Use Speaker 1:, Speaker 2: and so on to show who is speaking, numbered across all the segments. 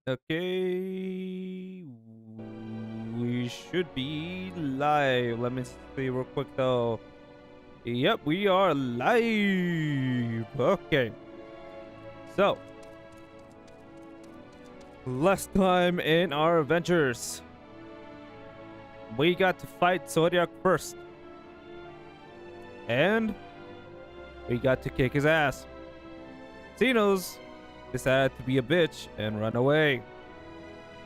Speaker 1: Okay, we should be live. Let me see real quick though. Yep, we are live. Okay, so last time in our adventures, we got to fight Zodiac first, and we got to kick his ass. Xenos decided to be a bitch and run away.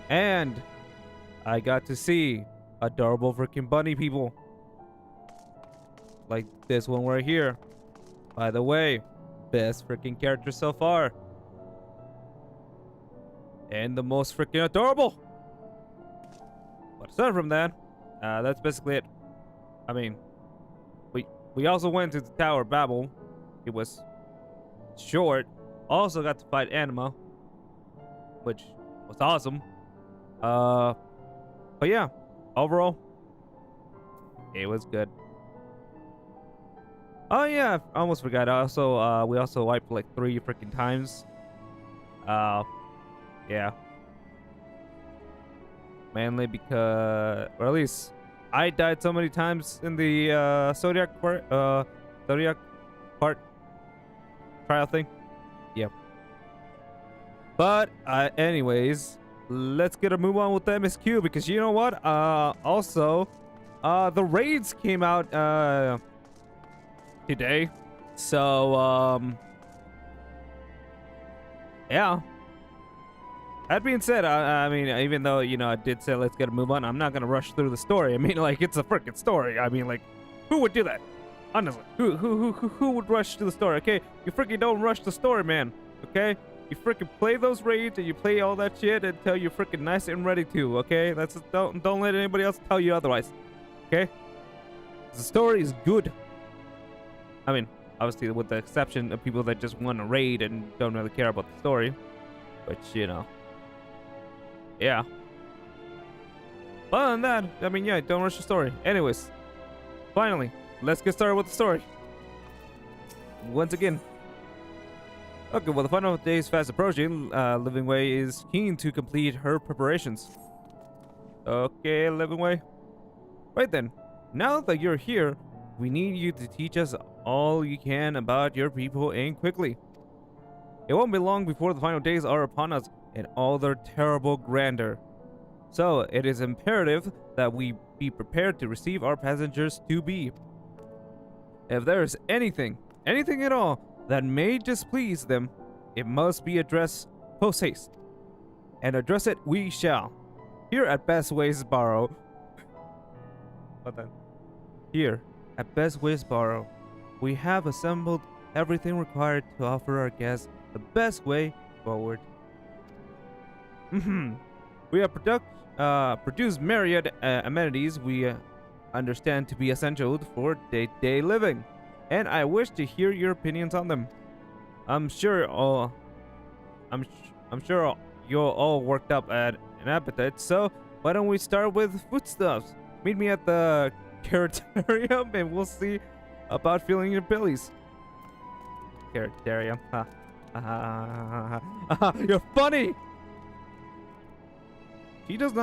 Speaker 1: And I got to see adorable freaking bunny people. Like this one right here. By the way, best freaking character so far. And the most freaking adorable. But aside from that, that's basically it. I mean, we also went to the Tower of Babel. It was short. Also got to fight Anima, which was awesome. But yeah, overall, it was good. Oh yeah, I almost forgot. Also, we also wiped like 3 freaking times. Yeah. Mainly because, or at least I died so many times in the Zodiac part trial thing. Yep. But anyways, let's get a move on with the MSQ because you know what? Also, the raids came out today, so yeah. That being said, I mean, even though I did say let's get a move on, I'm not gonna rush through the story. I mean, like it's a freaking story. I mean, like, who would do that? Honestly, who would rush to the story? Okay, you freaking don't rush the story, man. Okay. You freaking play those raids and you play all that shit until you're freaking nice and ready to, okay? That's don't let anybody else tell you otherwise. Okay? The story is good. I mean, obviously with the exception of people that just want to raid and don't really care about the story. Which, yeah. But other than that, I mean, yeah, don't rush the story. Anyways, finally, let's get started with the story. Once again, okay, well, the final day is fast approaching. Living Way is keen to complete her preparations. Okay, Living Way. Right then, now that you're here, we need you to teach us all you can about your people and quickly. It won't be long before the final days are upon us in all their terrible grandeur. So, it is imperative that we be prepared to receive our passengers to be. If there is anything at all, that may displease them, it must be addressed post haste. And address it we shall. Here at Best Ways Borrow. What then? Here at Best Ways Borrow, we have assembled everything required to offer our guests the best way forward. We have produced myriad amenities we understand to be essential for day-to-day living, and I wish to hear your opinions on them. I'm sure you're all worked up at an appetite, so why don't we start with foodstuffs? Meet me at the cafeteria and we'll see about filling your bellies. Cafeteria. You're funny! She's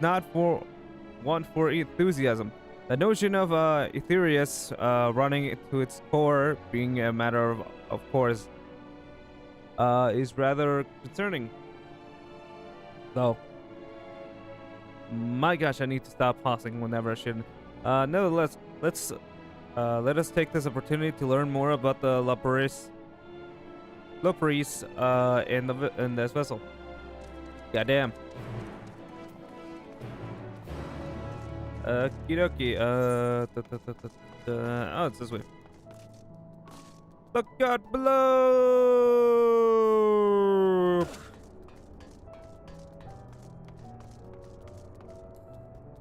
Speaker 1: not one for enthusiasm. The notion of Ethereus running to its core being a matter of course is rather concerning. Though, my gosh, I need to stop pausing whenever I should. Nevertheless, let us take this opportunity to learn more about the Loparis in this vessel. Goddamn. Okie dokie. Oh, it's this way. Look out below!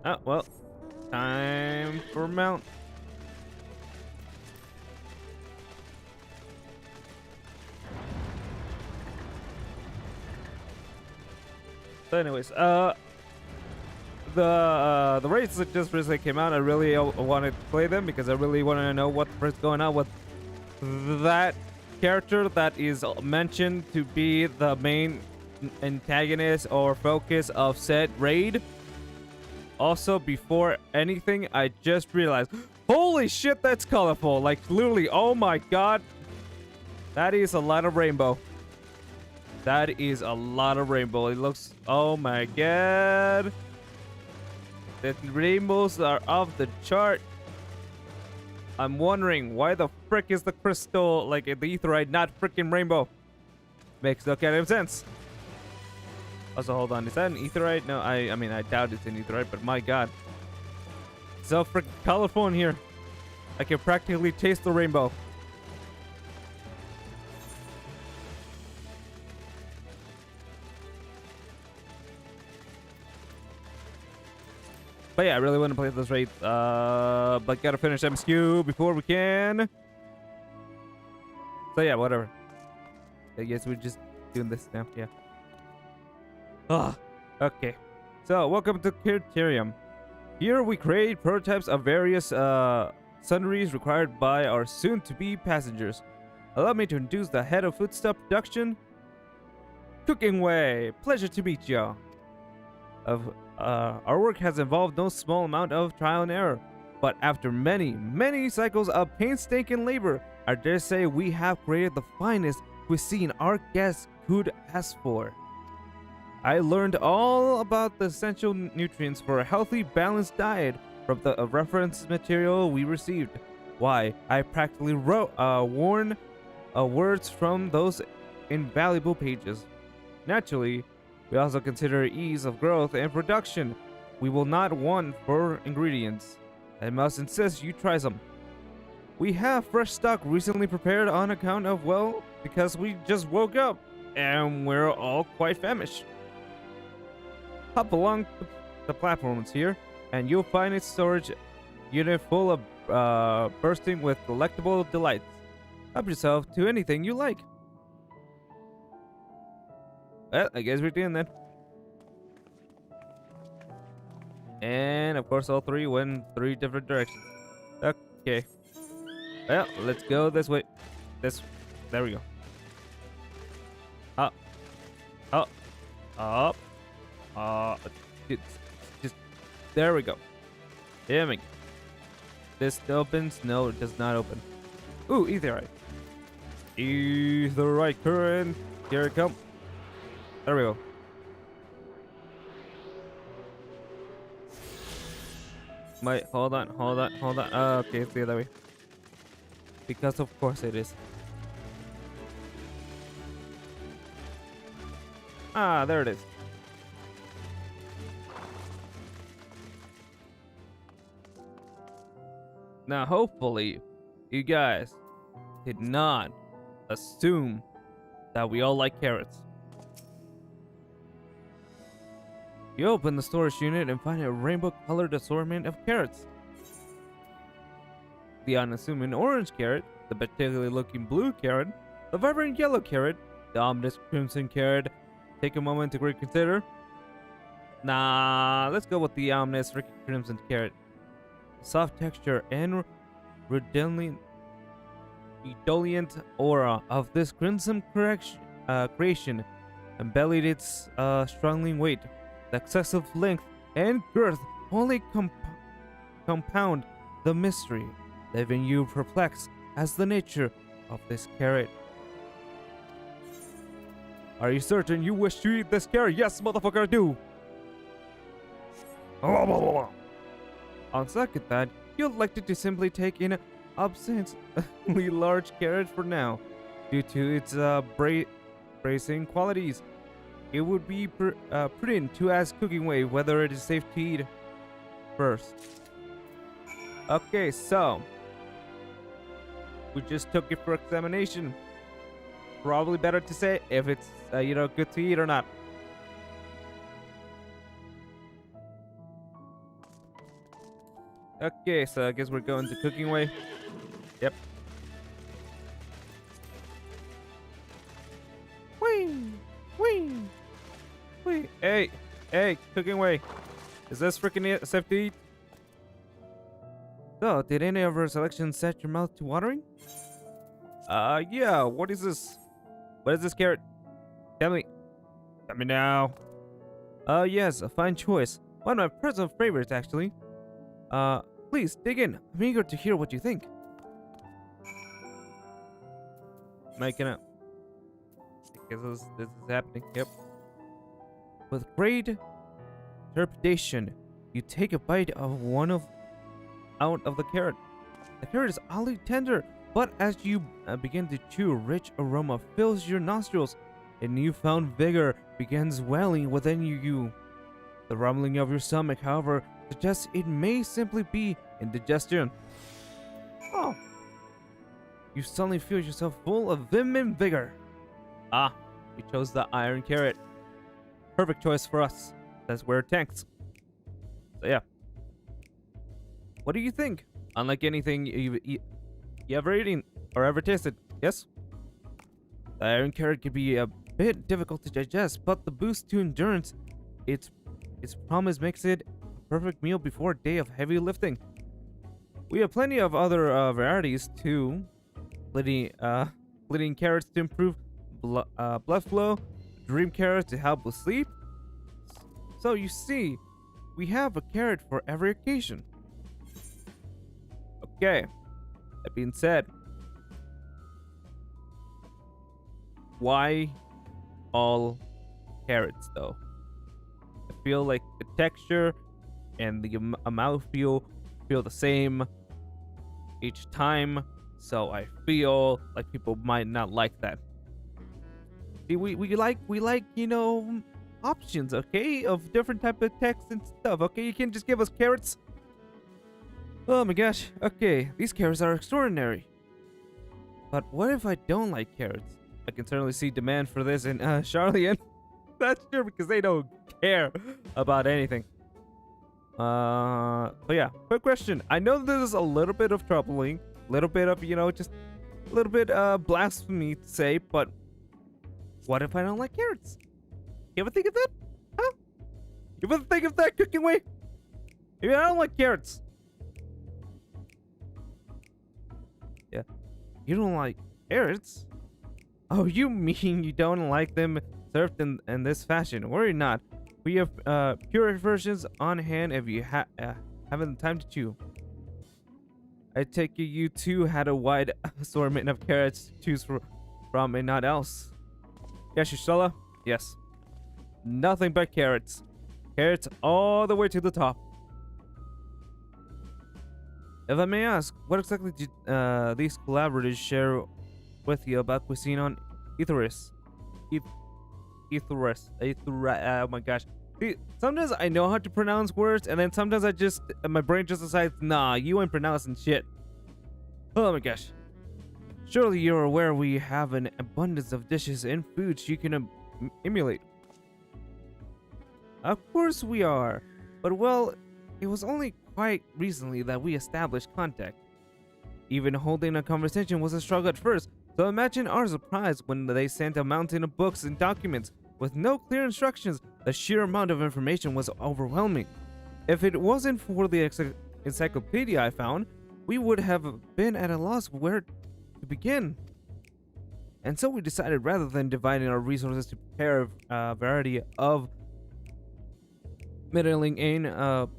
Speaker 1: Oh, well. Time for mount. So anyways, the raids that just recently came out, I really wanted to play them because I really wanted to know what's going on with that character that is mentioned to be the main antagonist or focus of said raid. Also, before anything, I just realized, holy shit, that's colorful. Like, literally, oh my god. That is a lot of rainbow. That is a lot of rainbow. It looks, oh my god. The rainbows are off the chart. I'm wondering why the frick is the crystal, like the etherite, not freaking rainbow? Makes no kind of sense. Also, hold on. Is that an etherite? No, I mean, I doubt it's an etherite, but my god. So freaking colorful in here. I can practically taste the rainbow. But yeah, I really want to play this raid. But gotta finish MSQ before we can. So yeah, whatever. I guess we're just doing this now. Yeah. Ah, okay. So welcome to Criterium. Here we create prototypes of various sundries required by our soon-to-be passengers. Allow me to introduce the head of foodstuff production, Cooking Way. Pleasure to meet you. Our work has involved no small amount of trial and error, but after many cycles of painstaking labor, I dare say we have created the finest cuisine our guests could ask for. I learned all about the essential nutrients for a healthy, balanced diet from the reference material we received. Why, I practically worn words from those invaluable pages. Naturally, we also consider ease of growth and production. We will not want for ingredients. I must insist you try some. We have fresh stock recently prepared on account of, well, because we just woke up and we're all quite famished. Hop along the platforms here and you'll find a storage unit full of bursting with delectable delights. Help yourself to anything you like. Well, I guess we're doing that. And of course all three went 3 different directions. Okay. Well, let's go this way. There we go. Up. Up. Up. Just there we go. Damn it. This opens. No, it does not open. Ooh, etherite. Etherite current. Here it comes. There we go. Wait, hold on. Okay, it's the other way. Because of course it is. Ah, there it is. Now, hopefully, you guys did not assume that we all like carrots. You open the storage unit and find a rainbow-colored assortment of carrots. The unassuming orange carrot, the particular-looking blue carrot, the vibrant yellow carrot, the ominous crimson carrot. Take a moment to reconsider. Nah, let's go with the ominous crimson carrot. Soft texture and redolent aura of this crimson creation embellied its strangling weight. The excessive length and girth only compound the mystery, leaving you perplexed as the nature of this carrot. Are you certain you wish to eat this carrot? Yes, motherfucker, I do. On second thought, you elected to simply take in obscenely large carrot for now, due to its bracing qualities. It would be prudent to ask Cooking Way whether it is safe to eat first. Okay, so we just took it for examination. Probably better to say if it's good to eat or not. Okay, so I guess we're going to Cooking Way. Yep. Whee! Whee! Whee! Hey, Cooking Way. Is this freaking safe to eat? So, did any of our selections set your mouth to watering? Yeah, what is this? What is this carrot? Tell me. Tell me now. Yes, a fine choice. One of my personal favorites, actually. Please, dig in. I'm eager to hear what you think. Making up. Because this is happening. Yep. With great trepidation, you take a bite of out of the carrot. The carrot is oddly tender, but as you begin to chew, a rich aroma fills your nostrils. A newfound vigor begins welling within you. The rumbling of your stomach, however, suggests it may simply be indigestion. Oh. You suddenly feel yourself full of vim and vigor. Ah, we chose the iron carrot. Perfect choice for us. That's where it tanks. So yeah. What do you think? Unlike anything you ever eaten or ever tasted, yes? The iron carrot can be a bit difficult to digest, but the boost to endurance, its promise makes it a perfect meal before a day of heavy lifting. We have plenty of other varieties too. Bleeding carrots to improve blood flow, dream carrots to help with sleep. So you see, we have a carrot for every occasion. Okay, that being said, why all carrots though? I feel like the texture and the mouthfeel feel the same each time, so I feel like people might not like that. See, we like options, okay, of different type of text and stuff. Okay, you can't just give us carrots. Oh my gosh. Okay, these carrots are extraordinary. But what if I don't like carrots? I can certainly see demand for this in Charlian. That's true, because they don't care about anything. But yeah, quick question. I know this is a little bit of troubling, little bit of, just a little bit blasphemy to say, but what if I don't like carrots? You ever think of that? Huh? You ever think of that, Cooking Way? Maybe I don't like carrots. Yeah. You don't like carrots? Oh, you mean you don't like them served in this fashion? Worry not. We have pure versions on hand if you haven't time to chew. I take it you too had a wide assortment of carrots to choose from and not else. Yes, Shishala? Yes. Nothing but carrots. Carrots all the way to the top. If I may ask, what exactly did these collaborators share with you about cuisine on Aetheris? Aetheris. Oh my gosh. See, sometimes I know how to pronounce words, and then sometimes my brain just decides, nah, you ain't pronouncing shit. Oh my gosh. Surely you're aware we have an abundance of dishes and foods you can emulate. Of course we are. But well, it was only quite recently that we established contact. Even holding a conversation was a struggle at first, so imagine our surprise when they sent a mountain of books and documents with no clear instructions. The sheer amount of information was overwhelming. If it wasn't for the encyclopedia I found, we would have been at a loss where to begin. And so we decided, rather than dividing our resources to prepare a variety of middling and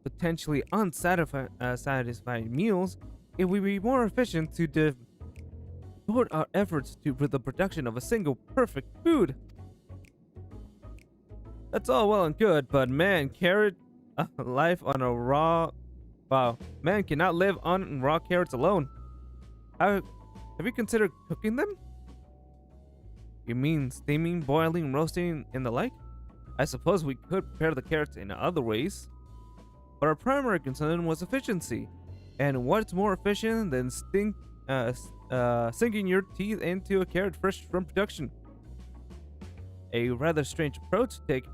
Speaker 1: potentially unsatisfying meals, it would be more efficient to devote our efforts to the production of a single perfect food. That's all well and good, but man, life on a raw... Wow, man cannot live on raw carrots alone. Have you considered cooking them? You mean steaming, boiling, roasting, and the like? I suppose we could prepare the carrots in other ways. But our primary concern was efficiency. And what's more efficient than sinking your teeth into a carrot fresh from production? A rather strange approach to take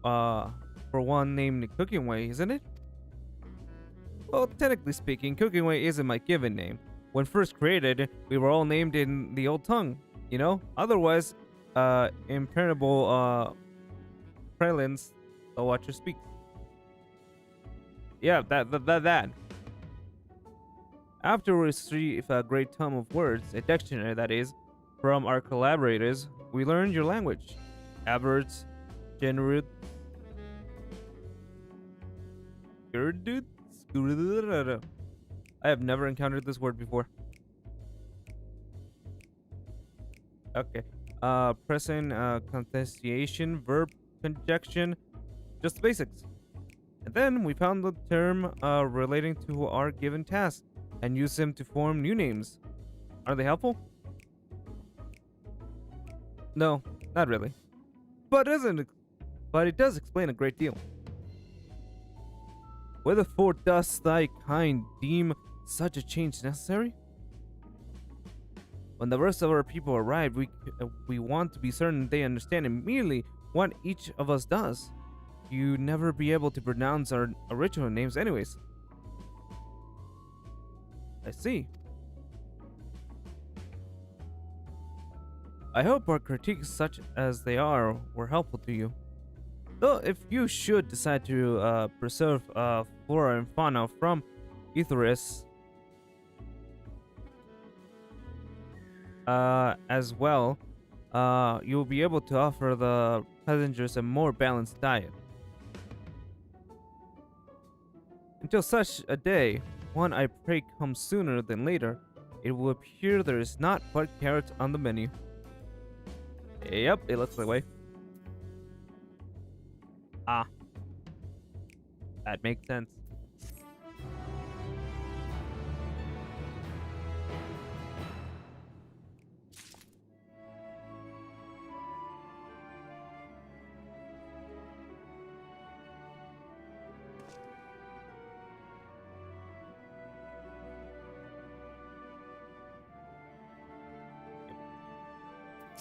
Speaker 1: for one named Cooking Way, isn't it? Well, technically speaking, Cooking Way isn't my given name. When first created, we were all named in the old tongue, Otherwise, impermeable prelins, the watcher speaks. Yeah, that. After we received a great tome of words, a dictionary that is, from our collaborators, we learned your language. Average, generate, Gerdut? I have never encountered this word before. Okay. Present contestation, verb conjunction, just the basics. And then we found the term relating to our given task and used them to form new names. Are they helpful? No, not really. But it does explain a great deal. Wherefore dost thy kind deem such a change necessary? When the rest of our people arrive, we want to be certain they understand immediately what each of us does. You never be able to pronounce our original names anyways. I see. I hope our critiques, such as they are, were helpful to you. Though if you should decide to preserve flora and fauna from Etheris as well, you'll be able to offer the passengers a more balanced diet. Until such a day, one I pray comes sooner than later, it will appear there is not but carrots on the menu. Yep, it looks that way. Ah. That makes sense.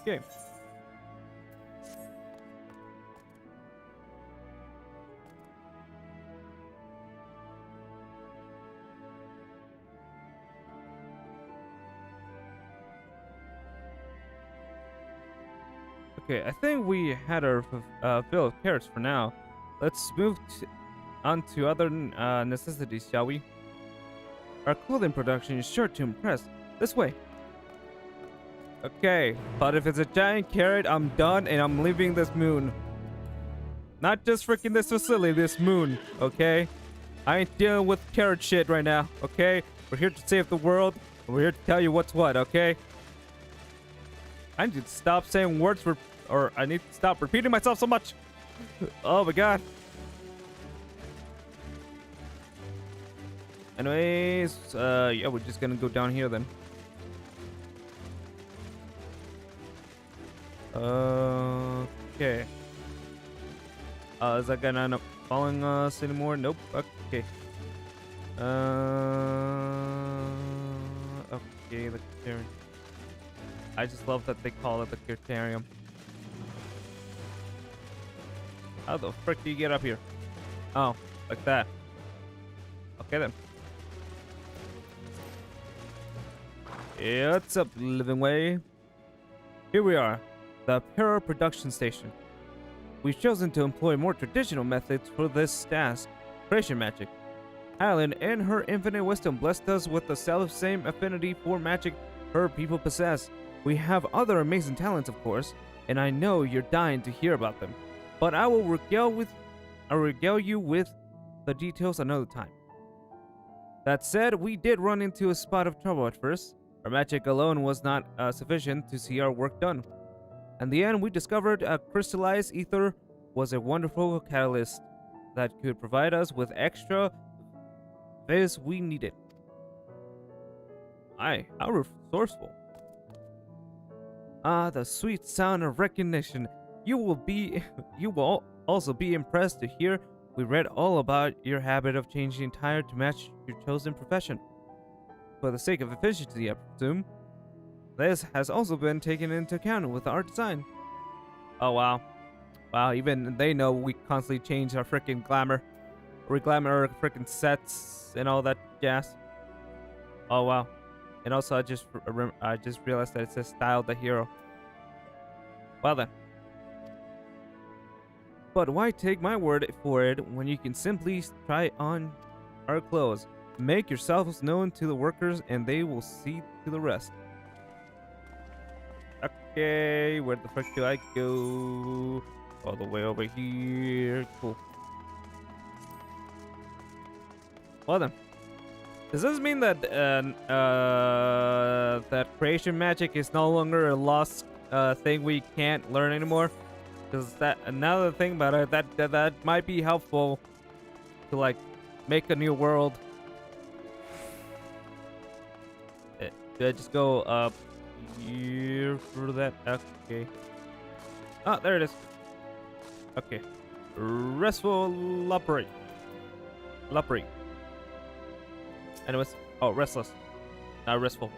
Speaker 1: Okay. Okay, I think we had our fill of carrots for now. Let's move on to other necessities, shall we? Our clothing production is sure to impress. This way. Okay, but if it's a giant carrot, I'm done and I'm leaving this moon. Not just freaking this facility, this moon, okay? I ain't dealing with carrot shit right now, okay? We're here to save the world, and we're here to tell you what's what, okay? I need to stop saying words or I need to stop repeating myself so much. Oh my god. Anyways, yeah, we're just gonna go down here then. Okay. Is that guy not following us anymore? Nope. Okay. Okay, the Criterium. I just love that they call it the Criterium. How the frick do you get up here? Oh, like that. Okay then. Yeah, what's up, living way? Here we are, the Para production station. We've chosen to employ more traditional methods for this task, creation magic. Helen, in her infinite wisdom, blessed us with the self-same affinity for magic her people possess. We have other amazing talents, of course, and I know you're dying to hear about them. But I will regale you with the details another time. That said, we did run into a spot of trouble at first. Our magic alone was not sufficient to see our work done. In the end, we discovered a crystallized ether was a wonderful catalyst that could provide us with extra viz we needed. Aye, how resourceful. Ah, the sweet sound of recognition. You will also be impressed to hear we read all about your habit of changing attire to match your chosen profession. For the sake of efficiency, I presume. This has also been taken into account with our design. Oh wow. Wow, even they know we constantly change our freaking glamour. We glamour our freaking sets and all that jazz. Oh wow. And also I just realized that it says style the hero. Well then. But why take my word for it when you can simply try on our clothes? Make yourselves known to the workers and they will see to the rest. Okay, where the frick do I go? All the way over here. Cool. Well then. Does this mean that that creation magic is no longer a lost thing we can't learn anymore? Because that another thing about it that might be helpful to like make a new world. Do I just go up here for that? Okay. Ah, there it is. Okay. Restful Loppery. Loppery. Anyways. Oh, restless. Not restful.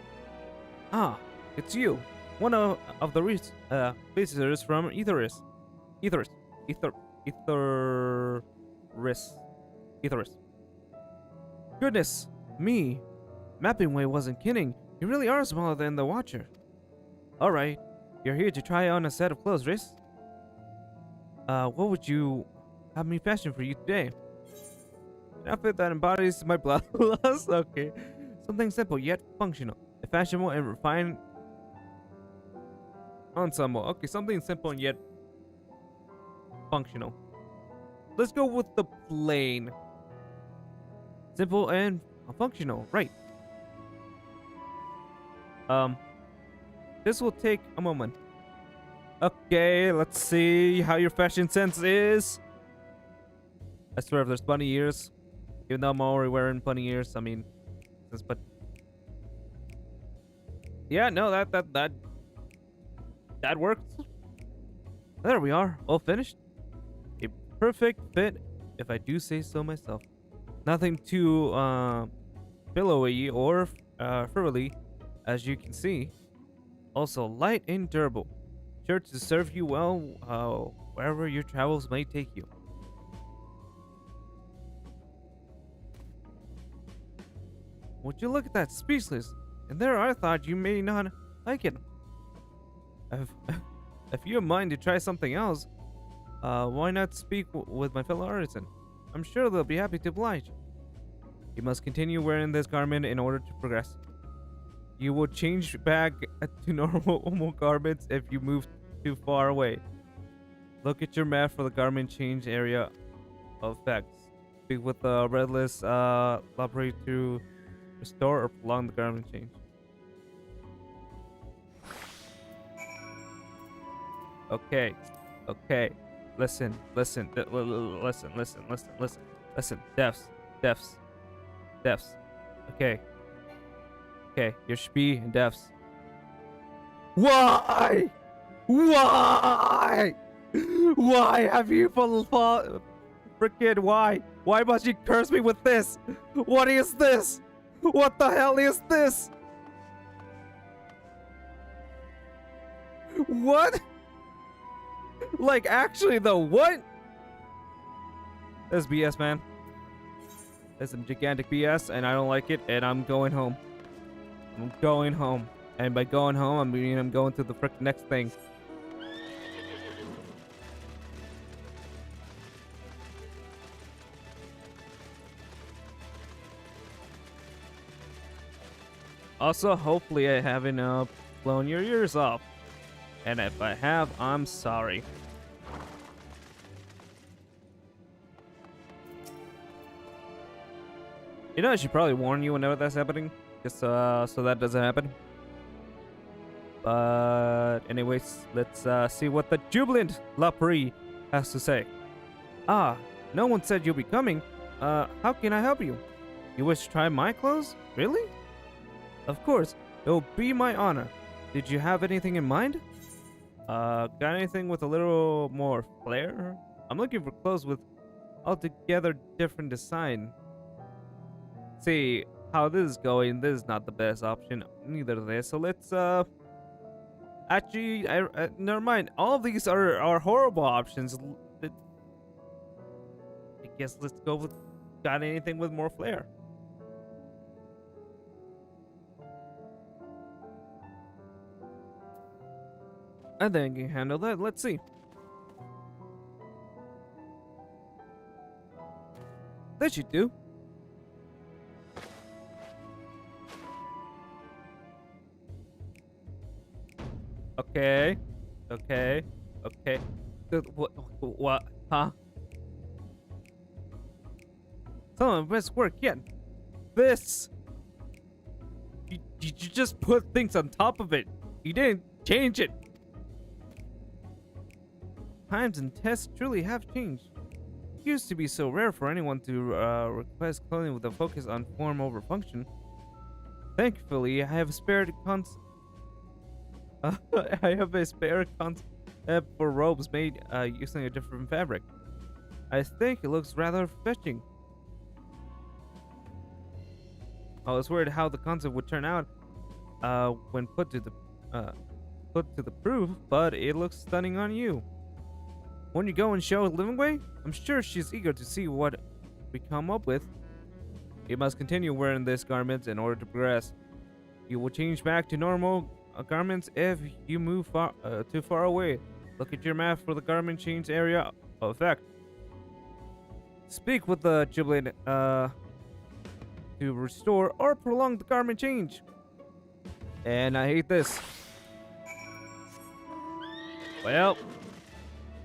Speaker 1: Ah, it's you. One of the visitors from Etheris. Etheris. Etheris. Goodness me. Mapping Way wasn't kidding. You really are smaller than the Watcher. Alright. You're here to try on a set of clothes, Riss? What would you have me fashion for you today? An outfit that embodies my bloodlust? Okay. Something simple yet functional. A fashionable and refined ensemble. Okay, something simple and yet functional. Let's go with the plain. Simple and functional, right. This will take a moment. Okay, let's see how your fashion sense is. I swear if there's bunny ears, even though I'm already wearing bunny ears, I mean, but yeah, no, that worked. There we are, all finished. A perfect fit, if I do say so myself. Nothing too billowy or frilly, as you can see. Also light and durable, sure to serve you well wherever your travels may take you. Would you look at that, speechless? And there I thought you may not like it. If you have mind to try something else, why not speak with my fellow artisan? I'm sure they'll be happy to oblige. You must continue wearing this garment in order to progress. You will change back to normal garments if you move too far away. Look at your map for the garment change area effects. Speak with the red list library to restore or prolong the garment change. Okay. Listen. Deafs. Okay, your spee and deafs. Why? Why have you frickin' why? Why must you curse me with this? What is this? What the hell is this? What? Like, actually though, what? That's BS, man. That's some gigantic BS, and I don't like it, and I'm going home. I'm going home. And by going home, I mean I'm going to the frick next thing. Also, hopefully I haven't blown your ears off. And if I have, I'm sorry. You know, I should probably warn you whenever that's happening, just so that doesn't happen. But anyways, let's see what the jubilant Lapri has to say. Ah, no one said you'll be coming. How can I help you? You wish to try my clothes? Really? Of course, it will be my honor. Did you have anything in mind? Got anything with a little more flair? I'm looking for clothes with altogether different design. See how this is going. This is not the best option, neither this. So let's actually, never mind. All of these are horrible options. I guess let's go with got anything with more flair. I think I can handle that. Let's see. That should do. Okay. Okay. Okay. What? What? Huh? Some of the best work yet. This. You just put things on top of it. You didn't change it. Times and tests truly have changed. It used to be so rare for anyone to request clothing with a focus on form over function. Thankfully, I have spared I have a spare concept for robes made using a different fabric. I think it looks rather fetching. I was worried how the concept would turn out when put to the proof, but it looks stunning on you. When you go and show Living Way, I'm sure she's eager to see what we come up with. You must continue wearing this garment in order to progress. You will change back to normal garments if you move too far away. Look at your map for the garment change area effect. Speak with the Giblet to restore or prolong the garment change. And I hate this. Well,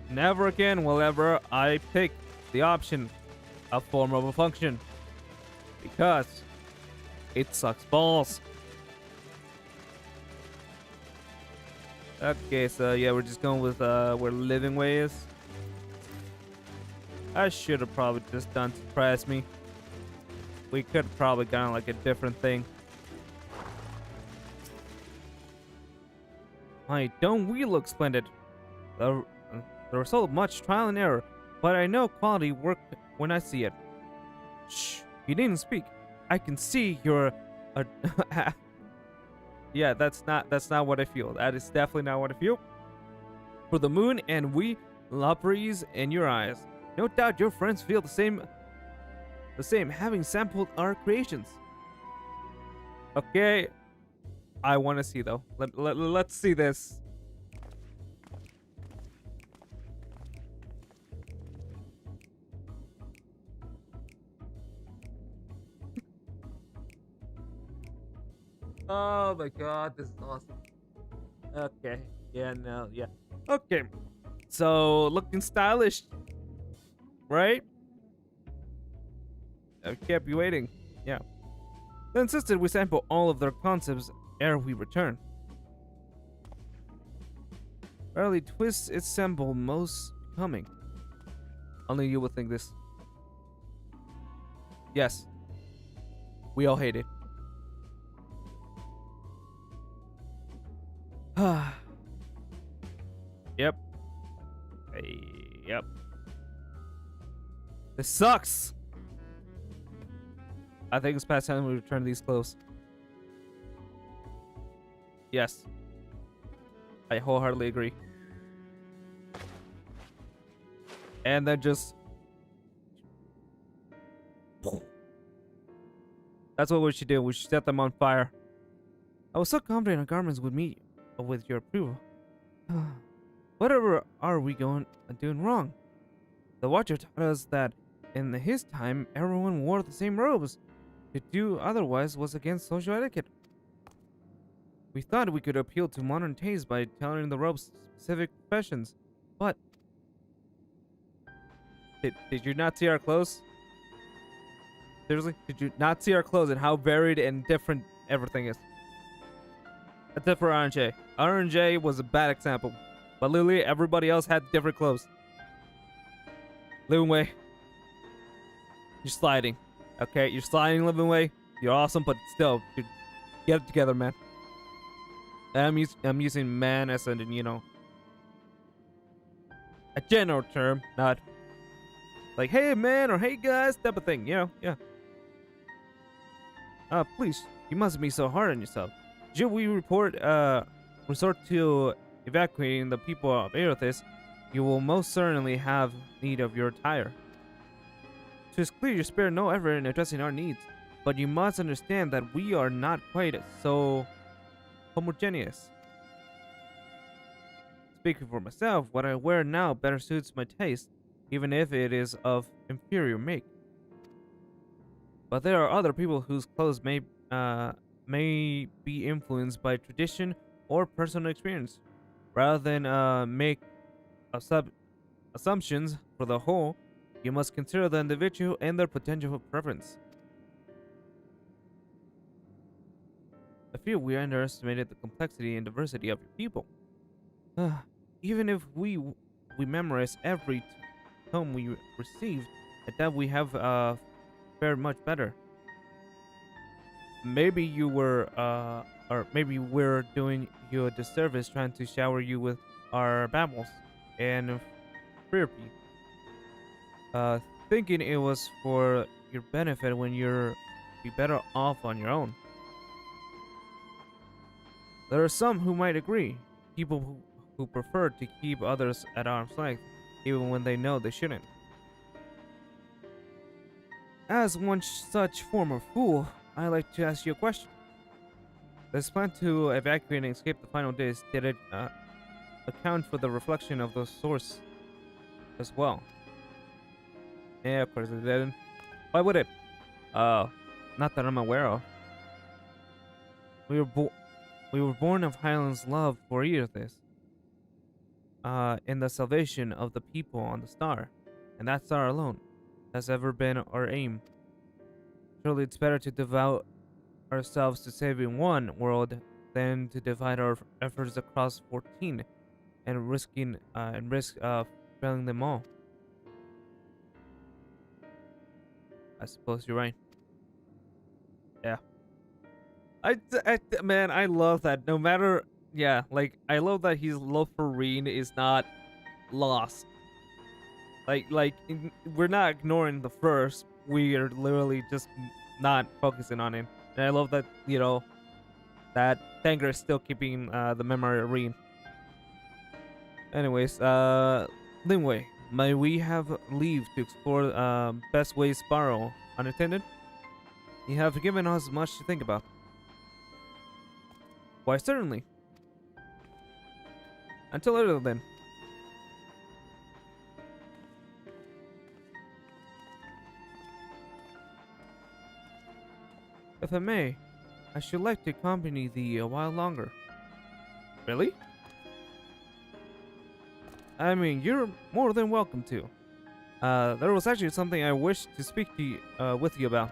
Speaker 1: never again will ever I pick the option of form over function, because it sucks balls. Okay, so yeah, we're just going with where Living Way is. I should have probably just done Surprise Me. We could have probably gone like a different thing. My, don't we look splendid? The result, much trial and error, but I know quality work when I see it. Shh, you didn't speak. I can see you're a yeah, that's not what I feel. That is definitely not what I feel. For the moon and we, La Breeze in your eyes. No doubt your friends feel the same, having sampled our creations. Okay, I want to see though. Let's see this. Oh my god, this is awesome. Okay, yeah, no, yeah. Okay, so looking stylish, right? I kept you waiting. Yeah. They insisted we sample all of their concepts ere we return. Rarely twists its sample most becoming. Only you would think this. Yes. We all hate it. Yep. Yep. This sucks. I think it's past time we return these clothes. Yes. I wholeheartedly agree. And then just... That's what we should do. We should set them on fire. I was so confident our garments would meet with your approval. Whatever are we doing wrong? The Watcher taught us that in his time, everyone wore the same robes. To do otherwise was against social etiquette. We thought we could appeal to modern taste by tailoring the robes specific fashions, but... Did you not see our clothes? Seriously? Did you not see our clothes and how varied and different everything is? Except for RNJ. RNJ was a bad example, but literally everybody else had different clothes. Living Way. You're sliding. Okay, you're sliding, Living Way. You're awesome, but still, dude, get it together, man. I'm using man as an, you know, a general term, not like hey man or hey guys type of thing, you know, yeah. Please, you mustn't be so hard on yourself. Should we resort to evacuating the people of Aerithis, you will most certainly have need of your attire. So it's clear you spare no effort in addressing our needs, but you must understand that we are not quite so homogeneous. Speaking for myself, what I wear now better suits my taste, even if it is of inferior make. But there are other people whose clothes may be influenced by tradition or personal experience. Rather than make assumptions for the whole, you must consider the individual and their potential preference. I feel we underestimated the complexity and diversity of your people. Even if we memorize every tome we received, I doubt we have fared much better. Maybe you were or maybe we're doing you a disservice trying to shower you with our babbles and therapy. Uh, Thinking it was for your benefit when you're be better off on your own. There are some who might agree, people who prefer to keep others at arm's length, even when they know they shouldn't. As one such former fool, I'd like to ask you a question. This plan to evacuate and escape the final days, did it account for the reflection of the source as well? Yeah, of course it didn't. Why would it? Not that I'm aware of. We we were born of Highland's love for Earthis, in the salvation of the people on the star, and that star alone has ever been our aim. Surely it's better to devote ourselves to saving one world than to divide our efforts across 14 and risk failing them all. I suppose you're right. Yeah. Man, I love that. No matter, yeah, like I love that his love for Reen is not lost. We're not ignoring the first. We are literally just not focusing on it. And I love that that Tanger is still keeping the memory of Reen. Anyways, Linway, may we have leave to explore best ways spiral unattended? You have given us much to think about. Why, certainly. Until later, then. If I may, I should like to accompany thee a while longer. Really? I mean, you're more than welcome to. There was actually something I wished to speak to you, with you about.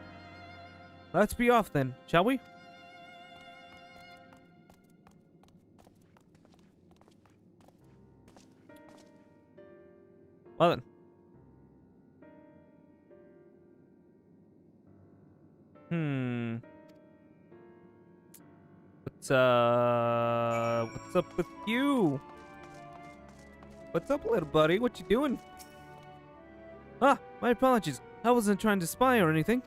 Speaker 1: Let's be off then, shall we? Well then. What's up with you? What's up, little buddy? What you doing? Ah, my apologies. I wasn't trying to spy or anything.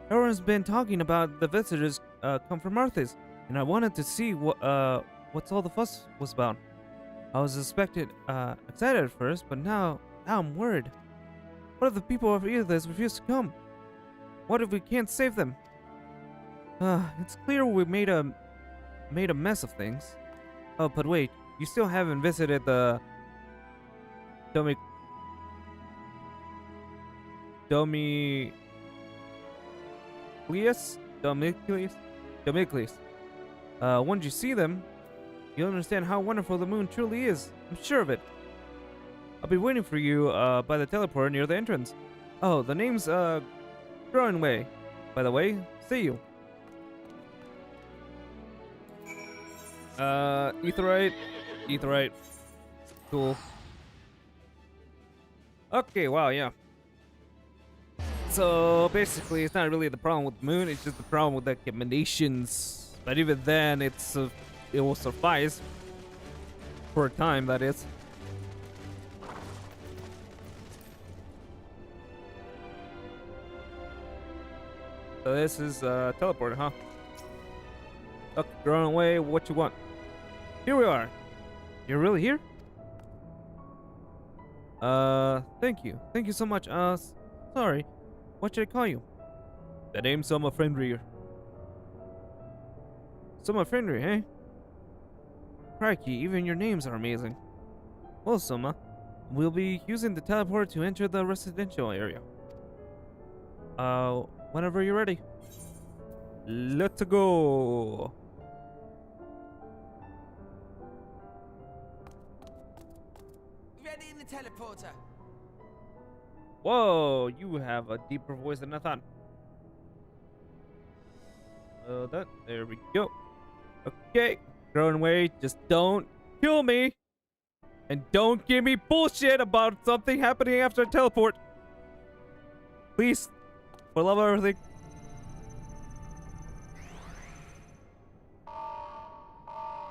Speaker 1: Everyone's been talking about the visitors come from Arthas, and I wanted to see what's all the fuss was about. I was excited at first, but now I'm worried. What if the people of Arthas refuse to come? What if we can't save them? It's clear we made a mess of things. Oh, but wait, you still haven't visited the Domiclius. Once you see them, you'll understand how wonderful the moon truly is. I'm sure of it. I'll be waiting for you by the teleporter near the entrance. Oh, the name's Growing Way. By the way, see you. Etherite. Cool. Okay, wow, yeah. So basically, it's not really the problem with the moon; it's just the problem with the accommodations. But even then, it will suffice for a time. That is. So this is teleporter, huh? Okay, Growing Away. What you want? Here we are. You're really here? Thank you. Thank you so much. Sorry. What should I call you? The name's Soma Fenrir. Soma Fenrir, eh? Crikey, even your names are amazing. Well, Soma, we'll be using the teleporter to enter the residential area. Whenever you're ready. Let's go.
Speaker 2: Get in the teleporter.
Speaker 1: Whoa, you have a deeper voice than I thought. There we go. Okay, growing away. Just don't kill me. And don't give me bullshit about something happening after I teleport. Please. For the love of everything.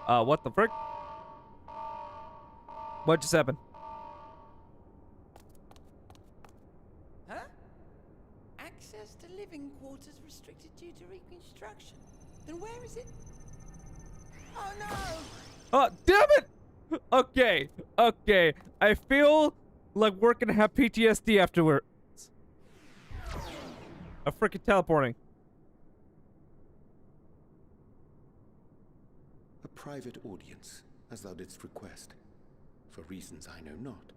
Speaker 1: What the frick? What just happened?
Speaker 2: Huh? Access to living quarters restricted due to reconstruction. Then where is it? Oh no!
Speaker 1: Oh, damn it! Okay, okay. I feel like we're gonna have PTSD afterwards. A freaking teleporting.
Speaker 3: A private audience, as thou didst request, for reasons I know not.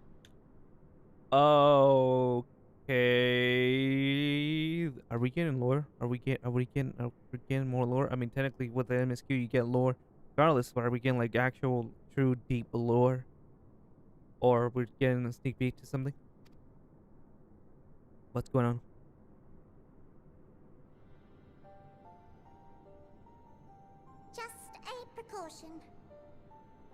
Speaker 1: Okay. Are we getting lore? Are we getting more lore? I mean, technically with the MSQ you get lore regardless, but are we getting like actual true deep lore? Or we're getting a sneak peek to something? What's going on?
Speaker 4: Just a precaution.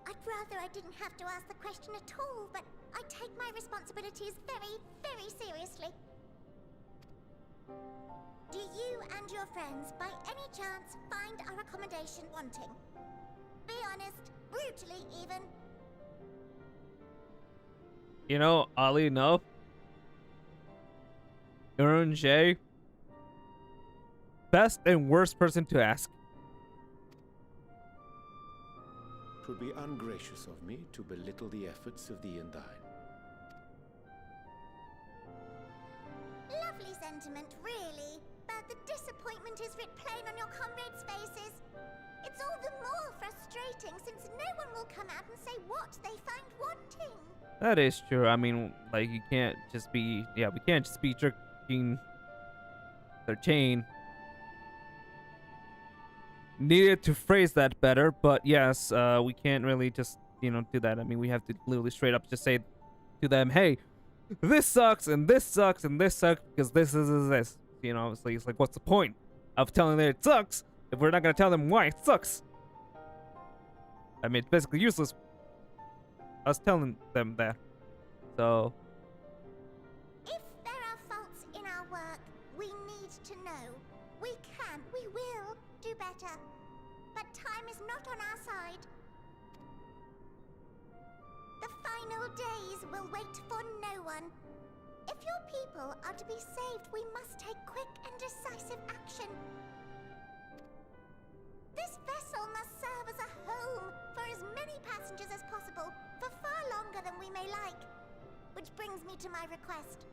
Speaker 4: I'd rather I didn't have to ask the question at all, but I take my responsibilities very, very seriously. Do you and your friends, by any chance, find our accommodation wanting? Be honest, brutally even.
Speaker 1: You know, oddly enough, J, best and worst person to ask.
Speaker 3: 'Twould be ungracious of me to belittle the efforts of thee and thine.
Speaker 4: Lovely sentiment, really. But the disappointment is writ plain on your comrades' faces. It's all the more frustrating since no one will come out and say what they find wanting.
Speaker 1: That is true. I mean, like, you can't just be... Yeah, we can't just be jerking their chain. Needed to phrase that better, but yes, we can't really just, you know, do that. I mean, we have to literally straight up just say to them, hey, this sucks, and this sucks, and this sucks, because this is this. You know, obviously, it's like, what's the point of telling them it sucks if we're not going to tell them why it sucks? I mean, it's basically useless us telling them that. So...
Speaker 4: If there are faults in our work, we need to know. We can, we will do better. But time is not on our side. The final days will wait for no one. If your people are to be saved, we must take quick and decisive action. This vessel must serve as a home for as many passengers as possible, for far longer than we may like. Which brings me to my request.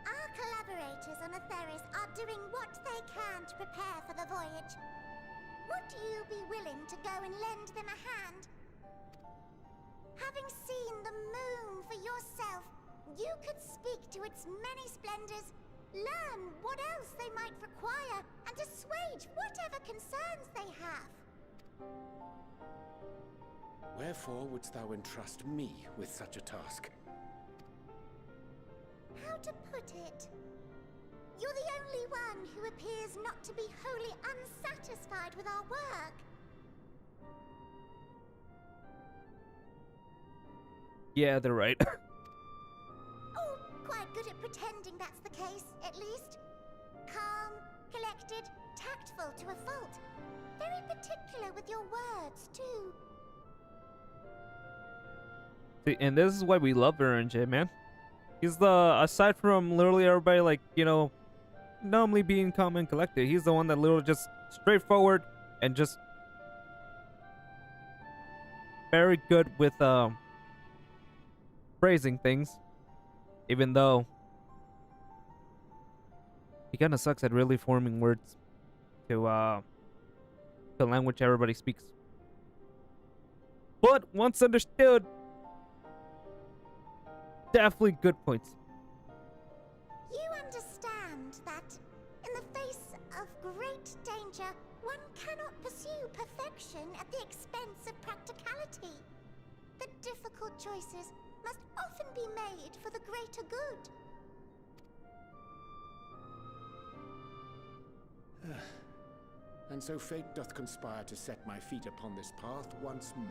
Speaker 4: Our collaborators on Atheris are doing what they can to prepare for the voyage. Would you be willing to go and lend them a hand? Having seen the moon for yourself, you could speak to its many splendors, learn what else they might require, and assuage whatever concerns they have.
Speaker 3: Wherefore wouldst thou entrust me with such a task?
Speaker 4: How to put it? You're the only one who appears not to be wholly unsatisfied with our work.
Speaker 1: Yeah, they're right.
Speaker 4: Oh, quite good at pretending that's the case, at least. Calm, collected, tactful to a fault. Very particular with your words, too.
Speaker 1: See, and this is why we love J, man. He's the, aside from literally everybody, like, you know, normally being calm and collected, he's the one that literally just straightforward and just very good with phrasing things, even though he kind of sucks at really forming words to the language everybody speaks. But once understood, definitely good points.
Speaker 4: You understand that, in the face of great danger, one cannot pursue perfection at the expense of practicality. that difficult choices must often be made for the greater good.
Speaker 3: And so fate doth conspire to set my feet upon this path once more.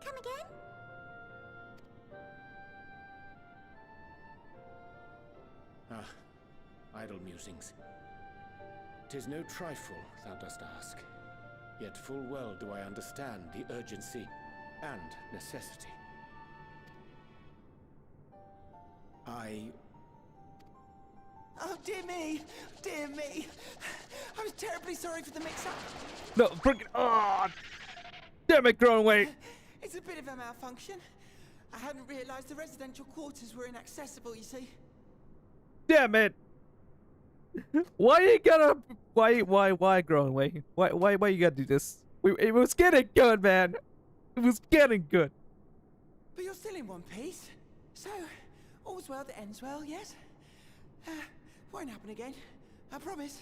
Speaker 4: Come again?
Speaker 3: Idle musings. 'Tis no trifle, thou dost ask. Yet full well do I understand the urgency and necessity.
Speaker 2: Oh, dear me! Dear me! I was terribly sorry for the mix-up.
Speaker 1: No, freaking. Oh, damn it, Gronway.
Speaker 2: It's a bit of a malfunction. I hadn't realized the residential quarters were inaccessible, you see.
Speaker 1: Damn it. Why you gotta. Why, Gronway? Why you gotta do this? It was getting good, man. It was getting good.
Speaker 2: But you're still in one piece. So, all's well that ends well, yes? Won't happen again. I promise.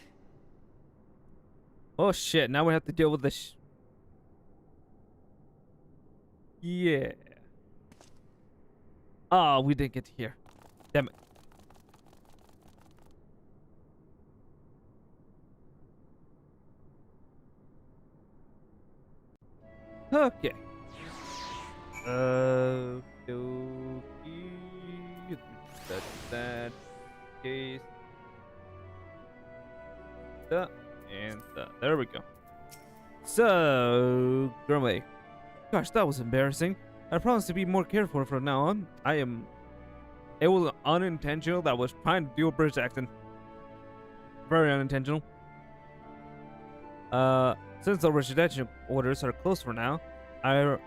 Speaker 1: Oh shit, now we have to deal with this. Yeah. Oh, we didn't get to hear. Damn it. Okay. That case. And there we go. So, Grumway. Gosh, that was embarrassing. I promise to be more careful from now on. It was unintentional. That was trying to do a British accent. Very unintentional. Since the residential orders are closed for now, I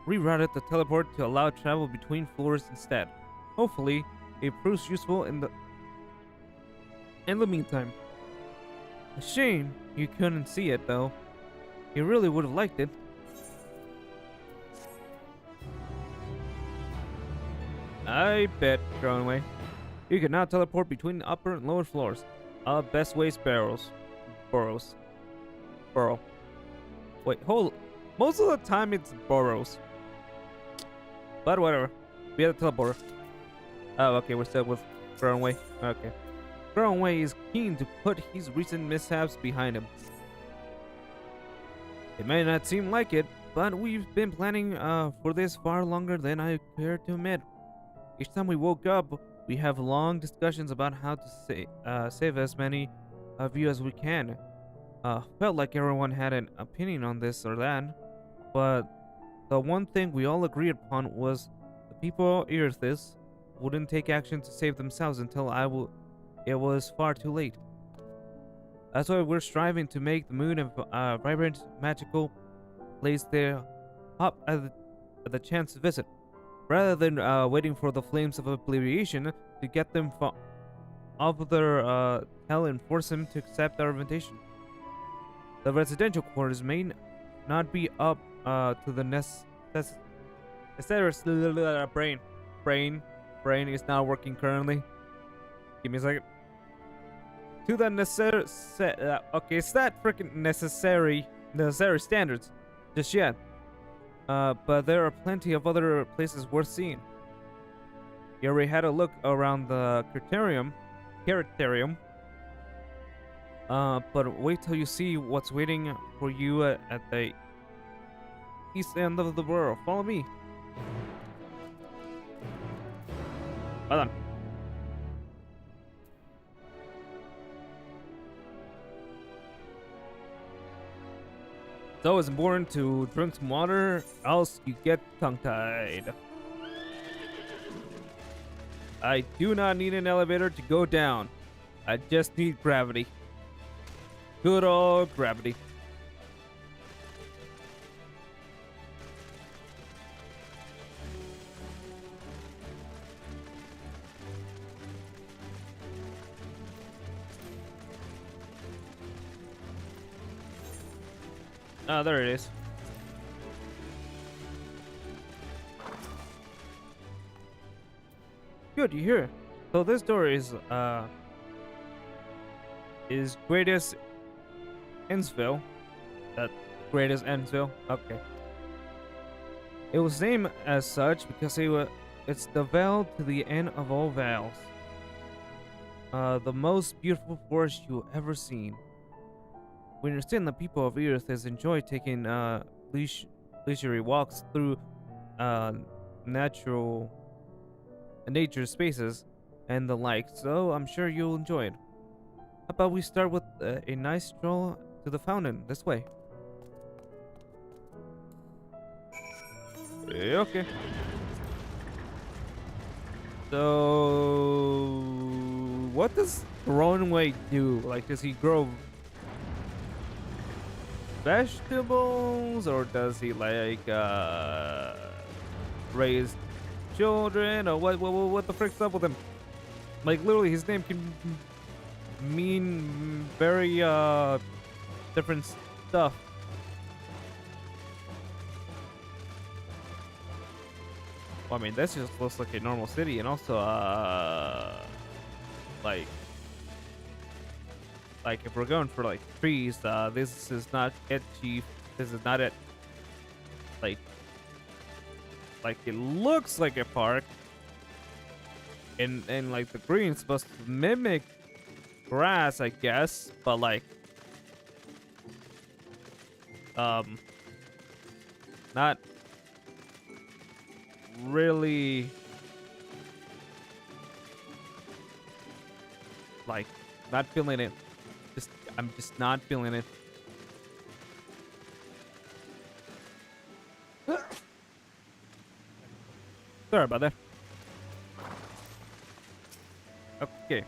Speaker 1: rerouted the teleport to allow travel between floors instead. Hopefully, it proves useful in the meantime. A shame you couldn't see it, though. You really would have liked it. I bet, Gronway. You can now teleport between the upper and lower floors. Best ways burrows. Burrow. Wait, hold. Most of the time it's burrows. But whatever. We have a teleporter. Oh, okay, we're still with Gronway. Okay. Gronway is keen to put his recent mishaps behind him. It may not seem like it, but we've been planning for this far longer than I care to admit. Each time we woke up, we have long discussions about how to save as many of you as we can. Felt like everyone had an opinion on this or that, but the one thing we all agreed upon was the people of Earthis wouldn't take action to save themselves until it was far too late. That's why we're striving to make the moon a vibrant, magical place they hop at the chance to visit, rather than waiting for the flames of oblivion to get them off their hell and force them to accept our invitation. The residential quarters may not be up to the brain is not working currently. Give me a second. To the necessary it's not freaking necessary standards just yet. But there are plenty of other places worth seeing. You already had a look around the Criterium. But wait till you see what's waiting for you at the east end of the world. Follow me. Hold on. It's always important to drink some water, else you get tongue-tied. I do not need an elevator to go down. I just need gravity. Good old gravity. Ah, there it is. Good, you hear. So this door is greatest Innsville. Greatest Endsville. Okay. It was named as such because it's the vale to the end of all vales. The most beautiful forest you ever seen. We understand the people of Earth has enjoyed taking leisurely walks through uh, natural nature spaces and the like, so I'm sure you'll enjoy it. How about we start with a nice stroll to the fountain this way? Okay. So, what does Ronway do? Like, does he grow vegetables, or does he like raise children, or what the frick's up with him? Like, literally, his name can mean very different stuff. Well, I mean, this just looks like a normal city, and also like if we're going for like trees, this is not it, chief. This is not it. Like it looks like a park, and like the green's supposed to mimic grass, I guess, but like not really, like, not feeling it. I'm just not feeling it. Sorry about that. Okay.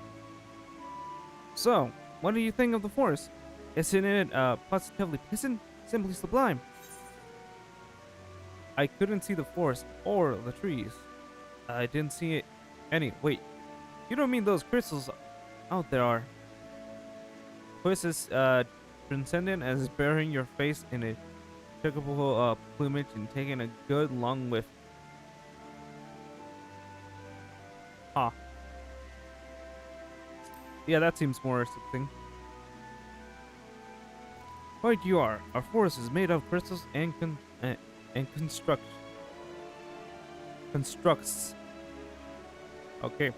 Speaker 1: So, what do you think of the forest? Isn't it positively pleasant? Simply sublime. I couldn't see the forest or the trees. I didn't see any. Wait, you don't mean those crystals out there are? Twist is transcendent as burying your face in a checkable plumage and taking a good long whiff. Huh. Yeah, that seems more something. Right you are. Our forest is made of crystals and constructs. Okay.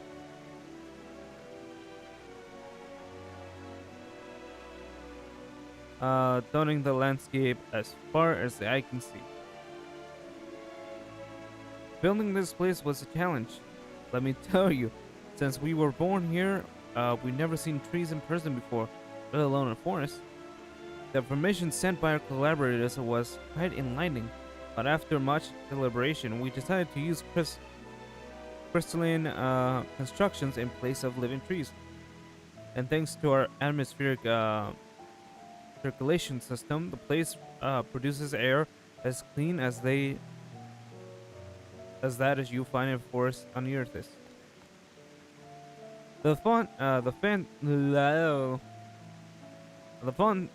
Speaker 1: Donning the landscape as far as the eye can see. Building this place was a challenge. Let me tell you, since we were born here, we've never seen trees in person before, let alone a forest. The information sent by our collaborators was quite enlightening, but after much deliberation, we decided to use crystalline constructions in place of living trees. And thanks to our atmospheric circulation system, the place produces air as clean as that as you find in forests on the earth is. The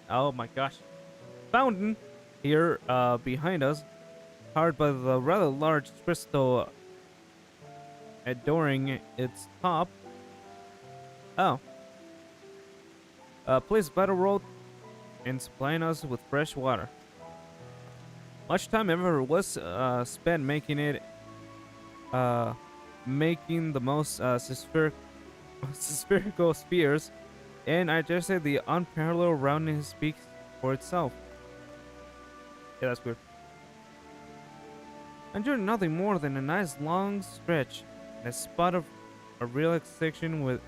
Speaker 1: oh my gosh, fountain here behind us, powered by the rather large crystal adorning its top. Oh. Plays battle road and supplying us with fresh water. Much time ever was spent making it, making the most spherical spheres, and I just said the unparalleled roundness speaks for itself. Yeah, that's weird. Enjoyed nothing more than a nice long stretch and a spot of a relaxation with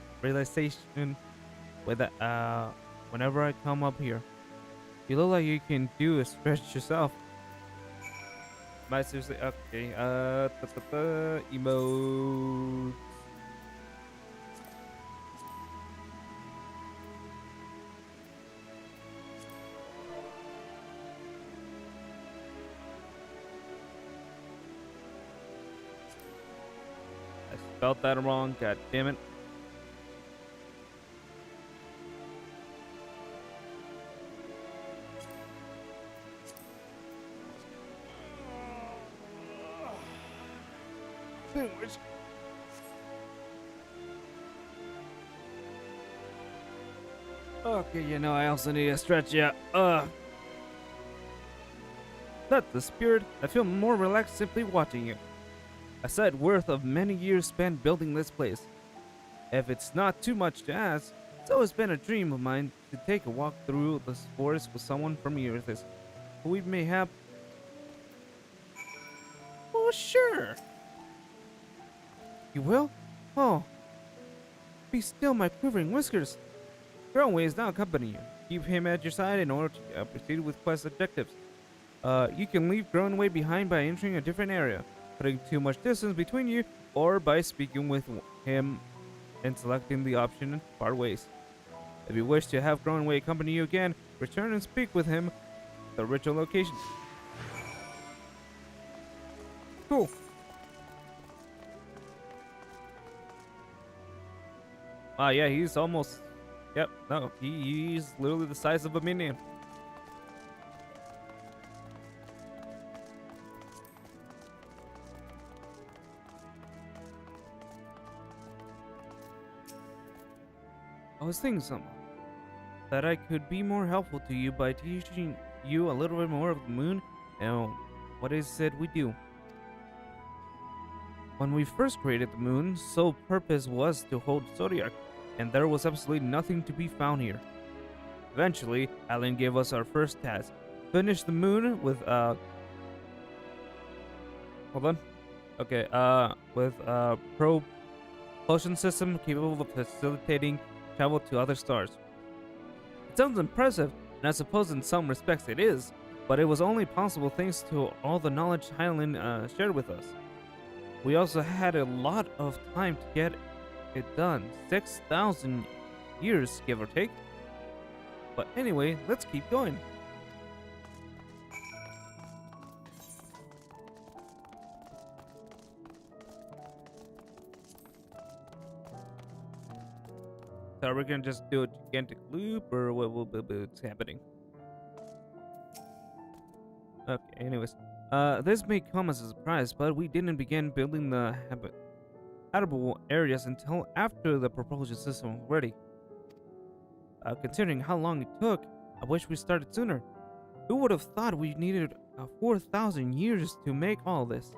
Speaker 1: whenever I come up here. You look like you can do a stretch yourself. Am I seriously? Okay, emotes. I spelled that wrong, god damn it. Okay, you know, I also need a stretch, yeah. That's the spirit. I feel more relaxed simply watching you. A sight worth of many years spent building this place. If it's not too much to ask, it's always been a dream of mine to take a walk through this forest with someone from Earthis, who we may have. Oh, sure. You will? Oh, be still, my quivering whiskers. Gronway is now accompanying you. Keep him at your side in order to proceed with quest objectives. You can leave Gronway behind by entering a different area, putting too much distance between you, or by speaking with him and selecting the option to part ways. If you wish to have Gronway accompany you again, return and speak with him at the ritual location. Cool. Yeah, he's almost... Yep, no, he's literally the size of a minion. I was thinking something. That I could be more helpful to you by teaching you a little bit more of the moon and what is said we do. When we first created the moon, sole purpose was to hold Zodiac, and there was absolutely nothing to be found here. Eventually, Alan gave us our first task. Finish the moon with hold on. Okay, with a propulsion system capable of facilitating travel to other stars. It sounds impressive, and I suppose in some respects it is, but it was only possible thanks to all the knowledge Hyland shared with us. We also had a lot of time to get it done. 6,000 years, give or take. But anyway, let's keep going. So are we gonna just do a gigantic loop, or what will be what's happening? Okay, anyways. This may come as a surprise, but we didn't begin building the habitable areas until after the propulsion system was ready. Considering how long it took, I wish we started sooner. Who would have thought we needed 4,000 years to make all this?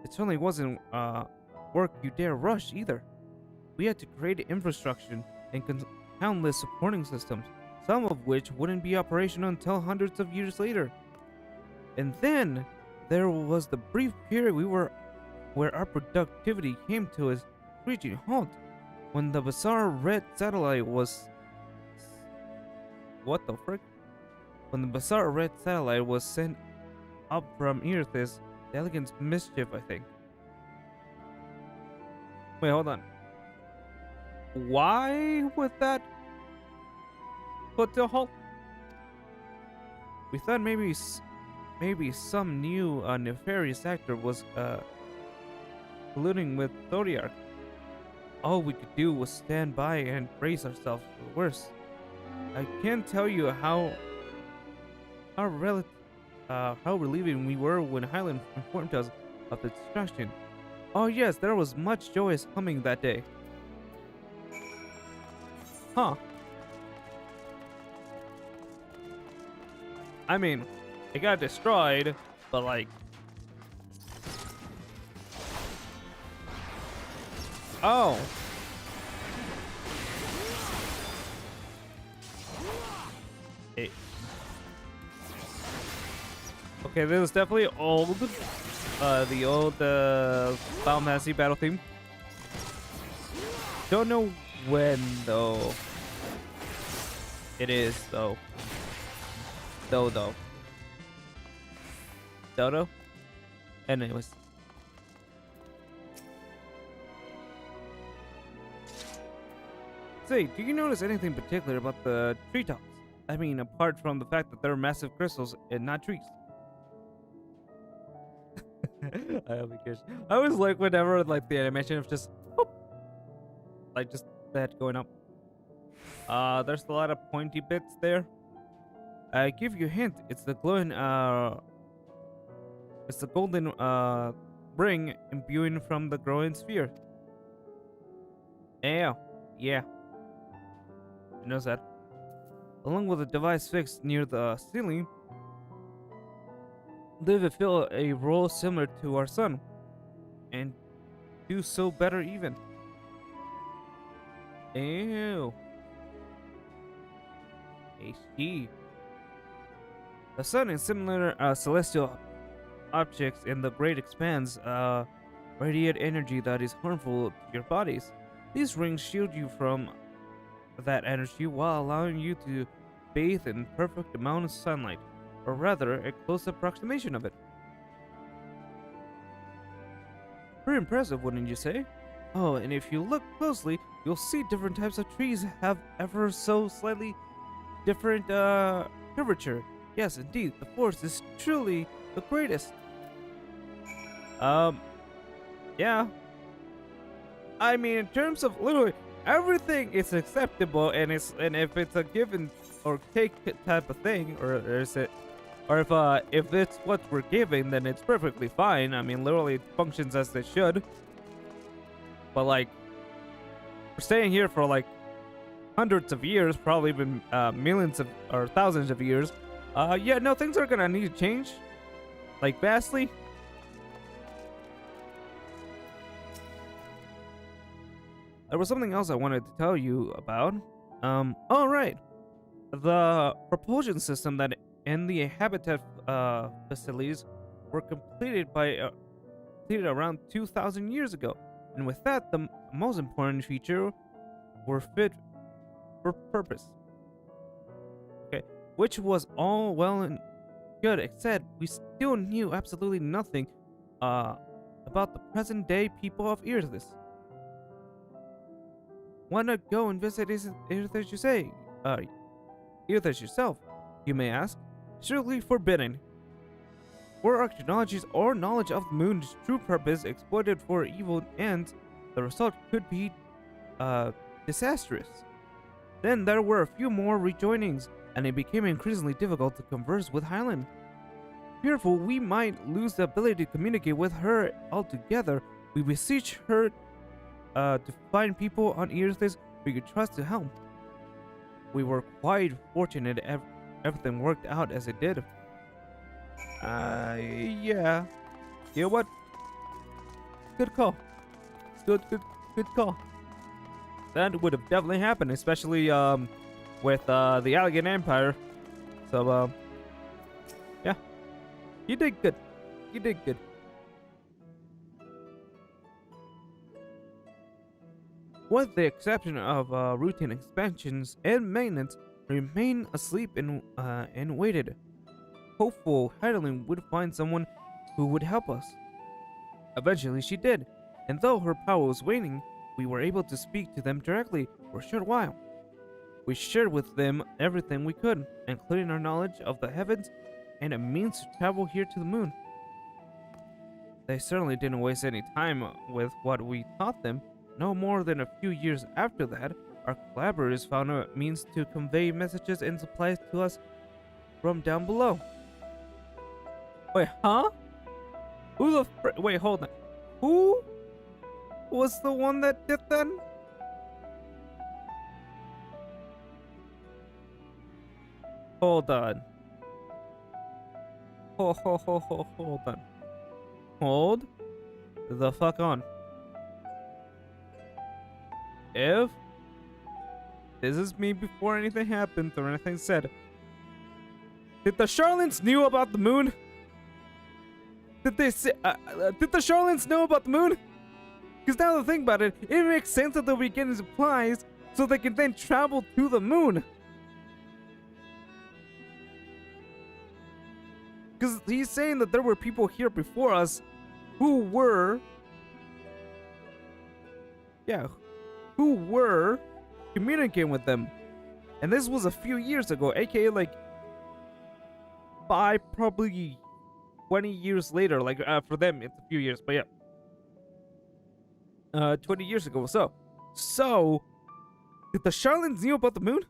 Speaker 1: It certainly wasn't work you dare rush either. We had to create infrastructure and countless supporting systems, some of which wouldn't be operational until hundreds of years later. And then there was the brief period where our productivity came to a screeching halt when the bizarre red satellite was... What the frick? When the bizarre red satellite was sent up from Earthis, the Elegant's mischief, I think. Wait, hold on. Why would that put to a halt? We thought maybe some new nefarious actor was colluding with Zodiac. All we could do was stand by and brace ourselves for the worst. I can't tell you how relieving we were when Hyland informed us of the destruction. Oh yes, there was much joyous humming that day. Huh. I mean, it got destroyed, but like... Oh. It... Okay, this is definitely old. The old Final Fantasy battle theme. Don't know when though. It is though. Dodo. Dodo? Anyways. Say, do you notice anything particular about the treetops? I mean, apart from the fact that they're massive crystals and not trees. I always like whenever like the animation of just whoop, like just that going up. There's a lot of pointy bits there. I give you a hint. It's the glowing it's the golden ring imbuing from the growing sphere. Yeah. You know that. Along with a device fixed near the ceiling, they fulfill a role similar to our sun, and do so better even. Ew. I see. The sun and similar celestial objects in the great expanse radiate energy that is harmful to your bodies. These rings shield you from that energy while allowing you to bathe in perfect amount of sunlight, or rather, a close approximation of it. Pretty impressive, wouldn't you say? Oh, and if you look closely, you'll see different types of trees have ever so slightly different curvature. Yes, indeed, the forest is truly the greatest. Yeah. I mean, in terms of literally everything is acceptable, and if it's a given or take type of thing, or is it, or if it's what we're giving, then it's perfectly fine. I mean, literally it functions as they should. But like, we're staying here for like hundreds of years, probably even millions of or thousands of years. Yeah, no, things are gonna need to change, like vastly. There was something else I wanted to tell you about. All right, the propulsion system that in the habitat facilities were completed around 2,000 years ago, and with that, the most important feature were fit for purpose. Okay, which was all well and good, except we still knew absolutely nothing about the present day people of Earthis. Why not go and visit Earthis yourself, you may ask? Strictly forbidden. Were our technologies or knowledge of the moon's true purpose exploited for evil ends, the result could be disastrous. Then there were a few more rejoinings, and it became increasingly difficult to converse with Hyland. Fearful we might lose the ability to communicate with her altogether, we beseech her to find people on Earthis we could trust to help. We were quite fortunate everything worked out as it did. Yeah. You know what? Good call. Good call. That would have definitely happened, especially with the Allegan Empire. So yeah, you did good. You did good. With the exception of routine expansions and maintenance, remained asleep and waited, hopeful Heidelin would find someone who would help us. Eventually she did, and though her power was waning, we were able to speak to them directly for a short while. We shared with them everything we could, including our knowledge of the heavens and a means to travel here to the moon. They certainly didn't waste any time with what we taught them. No more than a few years after that, our collaborators found a means to convey messages and supplies to us from down below. Wait, huh? Wait, hold on. Who was the one that did that? Hold on. Hold on. Hold the fuck on. If this is me before anything happened or anything said, did the Charlans knew about the moon? Did they say, did the Charlans know about the moon? Because now to think about it, it makes sense that they'll be getting supplies so they can then travel to the moon. Because he's saying that there were people here before us who were communicating with them. And this was a few years ago, aka like 5, probably 20 years later. Like for them it's a few years, but yeah. 20 years ago. So did the Charlans knew about the moon?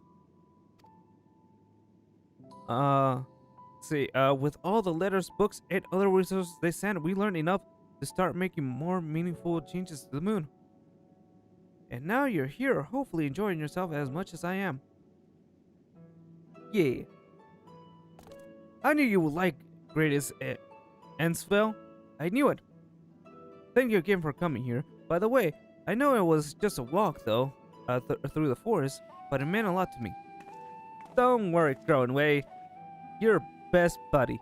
Speaker 1: Let's see, with all the letters, books, and other resources they sent, we learned enough to start making more meaningful changes to the moon. And now you're here, hopefully enjoying yourself as much as I am. Yeah. I knew you would like Ensville? I knew it. Thank you again for coming here. By the way, I know it was just a walk, though, through the forest, but it meant a lot to me. Don't worry, Crownway. You're best buddy.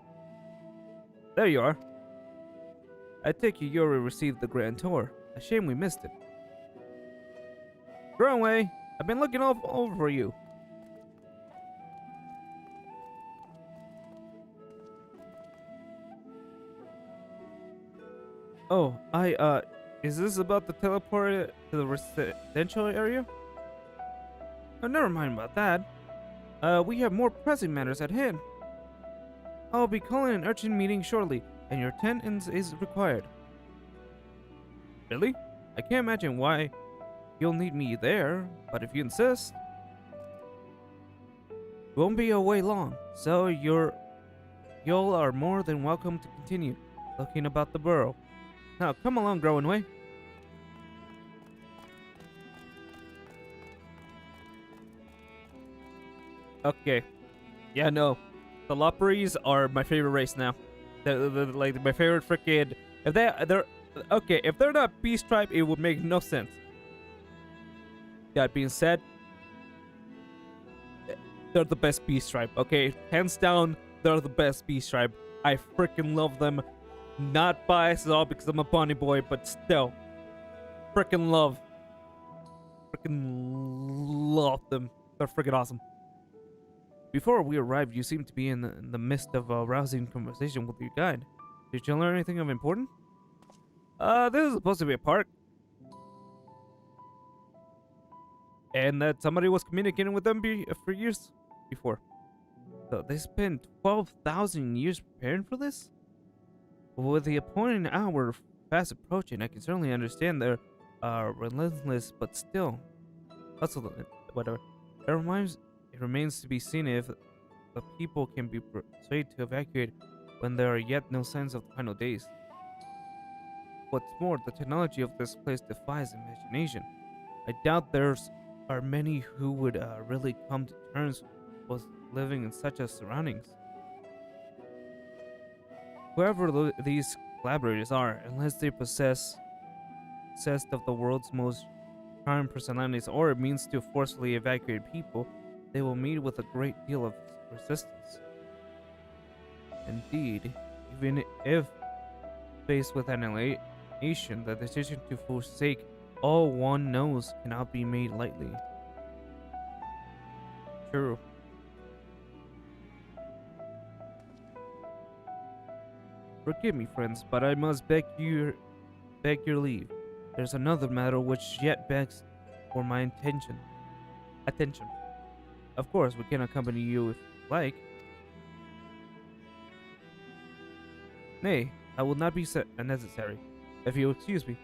Speaker 1: There you are. I take it you already received the grand tour. A shame we missed it. Crownway, I've been looking over for you. Oh, is this about the teleport to the residential area? Oh, never mind about that. We have more pressing matters at hand. I'll be calling an urgent meeting shortly, and your attendance is required. Really? I can't imagine why you'll need me there, but if you insist... Won't be away long, so y'all are more than welcome to continue looking about the borough. Now, come along, Growenway. Okay. Yeah, no. The Lopperies are my favorite race now. They're like my favorite freaking... They're... Okay, if they're not Beast Tribe, it would make no sense. That being said, they're the best Beast Tribe, okay? Hands down, they're the best Beast Tribe. I freaking love them. Not biased at all because I'm a bunny boy, but still. Freaking love them. They're freaking awesome. Before we arrived, you seemed to be in the midst of a rousing conversation with your guide. Did you learn anything of importance? This is supposed to be a park. And that somebody was communicating with them for years before. So they spent 12,000 years preparing for this? With the appointed hour fast approaching, I can certainly understand their relentless, but still, whatever. It remains to be seen if the people can be persuaded to evacuate when there are yet no signs of the final days. What's more, the technology of this place defies imagination. I doubt there are many who would really come to terms with living in such surroundings. Whoever these collaborators are, unless they possessed of the world's most charming personalities or means to forcefully evacuate people, they will meet with a great deal of resistance. Indeed, even if faced with annihilation, the decision to forsake all one knows cannot be made lightly. True. Forgive me, friends, but I must beg your leave. There's another matter which yet begs for my attention. Of course, we can accompany you if you like. Nay, I will not be unnecessary, if you excuse me.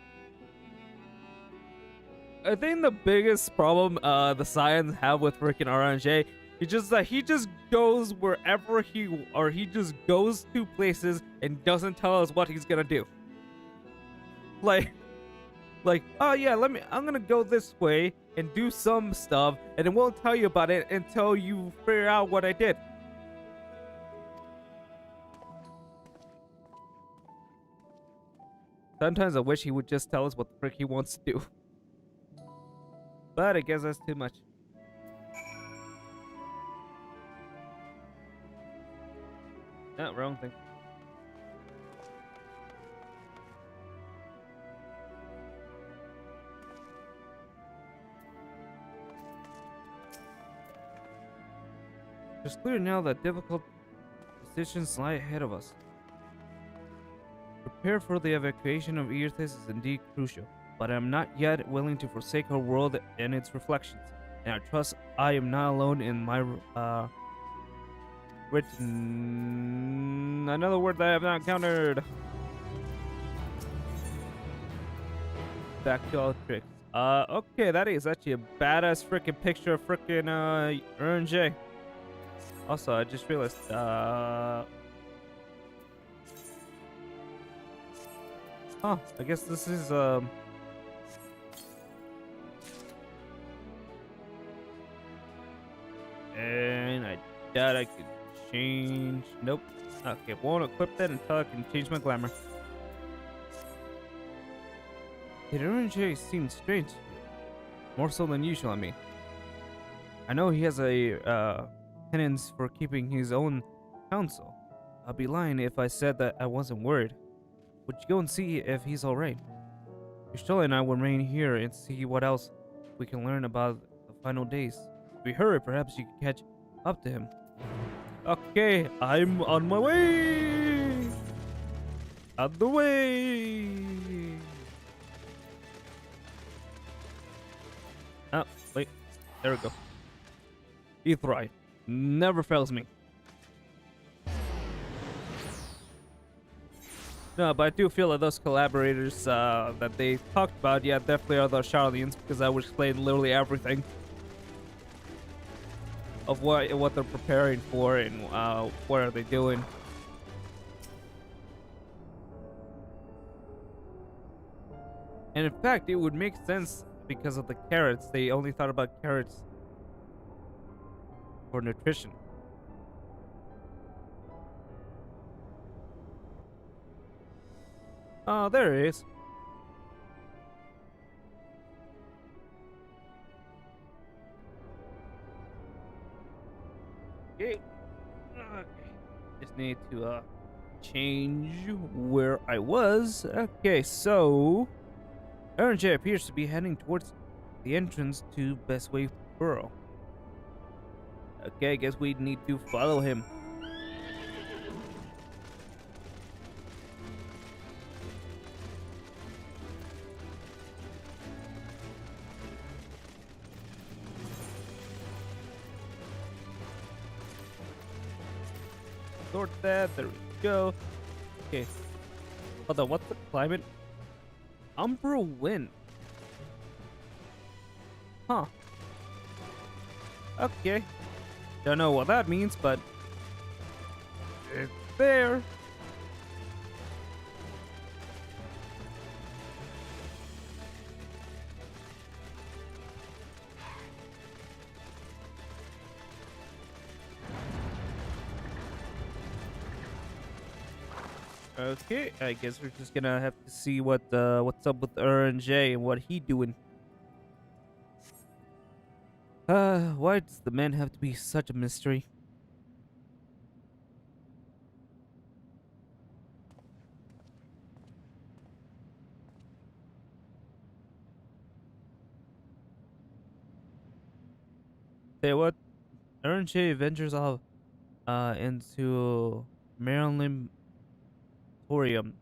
Speaker 1: I think the biggest problem the Scions have with freaking RNJ is just that he just goes wherever he just goes to places and doesn't tell us what he's gonna do. Like, oh yeah, I'm gonna go this way and do some stuff, and it won't tell you about it until you figure out what I did. Sometimes I wish he would just tell us what the frick he wants to do. But I guess that's too much. No, wrong thing. It's clear now that difficult decisions lie ahead of us. Prepare for the evacuation of Earthis is indeed crucial, but I am not yet willing to forsake our world and its reflections, and I trust I am not alone in my written... Another word that I have not encountered. Back to all tricks. Okay, that is actually a badass freaking picture of freaking RNJ. Also, I just realized, Huh, I guess this is, And I doubt I could Change. Nope. Okay, won't equip that until I can change my glamour. The orange seems strange. More so than usual, I mean. I know he has a penance for keeping his own counsel. I'd be lying if I said that I wasn't worried. Would you go and see if he's alright? Michelle and I will remain here and see what else we can learn about the final days. If we hurry, perhaps you can catch up to him. Okay, I'm on my way! On the way! Oh, wait. There we go. Ethri never fails me. No, but I do feel that those collaborators that they talked about, yeah, definitely are those Charlians, because I would explain literally everything of what they're preparing for and what are they doing. And in fact, it would make sense because of the carrots. They only thought about carrots for nutrition. Oh, there it is. Okay. Just need to change where I was. Okay, so RJ appears to be heading towards the entrance to Bestway Burrow. Okay, I guess we need to follow him. Sort that, there we go. Okay. Hold on, what's the climate? Umbra wind. Huh. Okay. Don't know what that means, but it's there. Okay, I guess we're just gonna have to see what's up with RNJ and what he doing. Why does the man have to be such a mystery? Say what? RNJ ventures off into Maryland Torium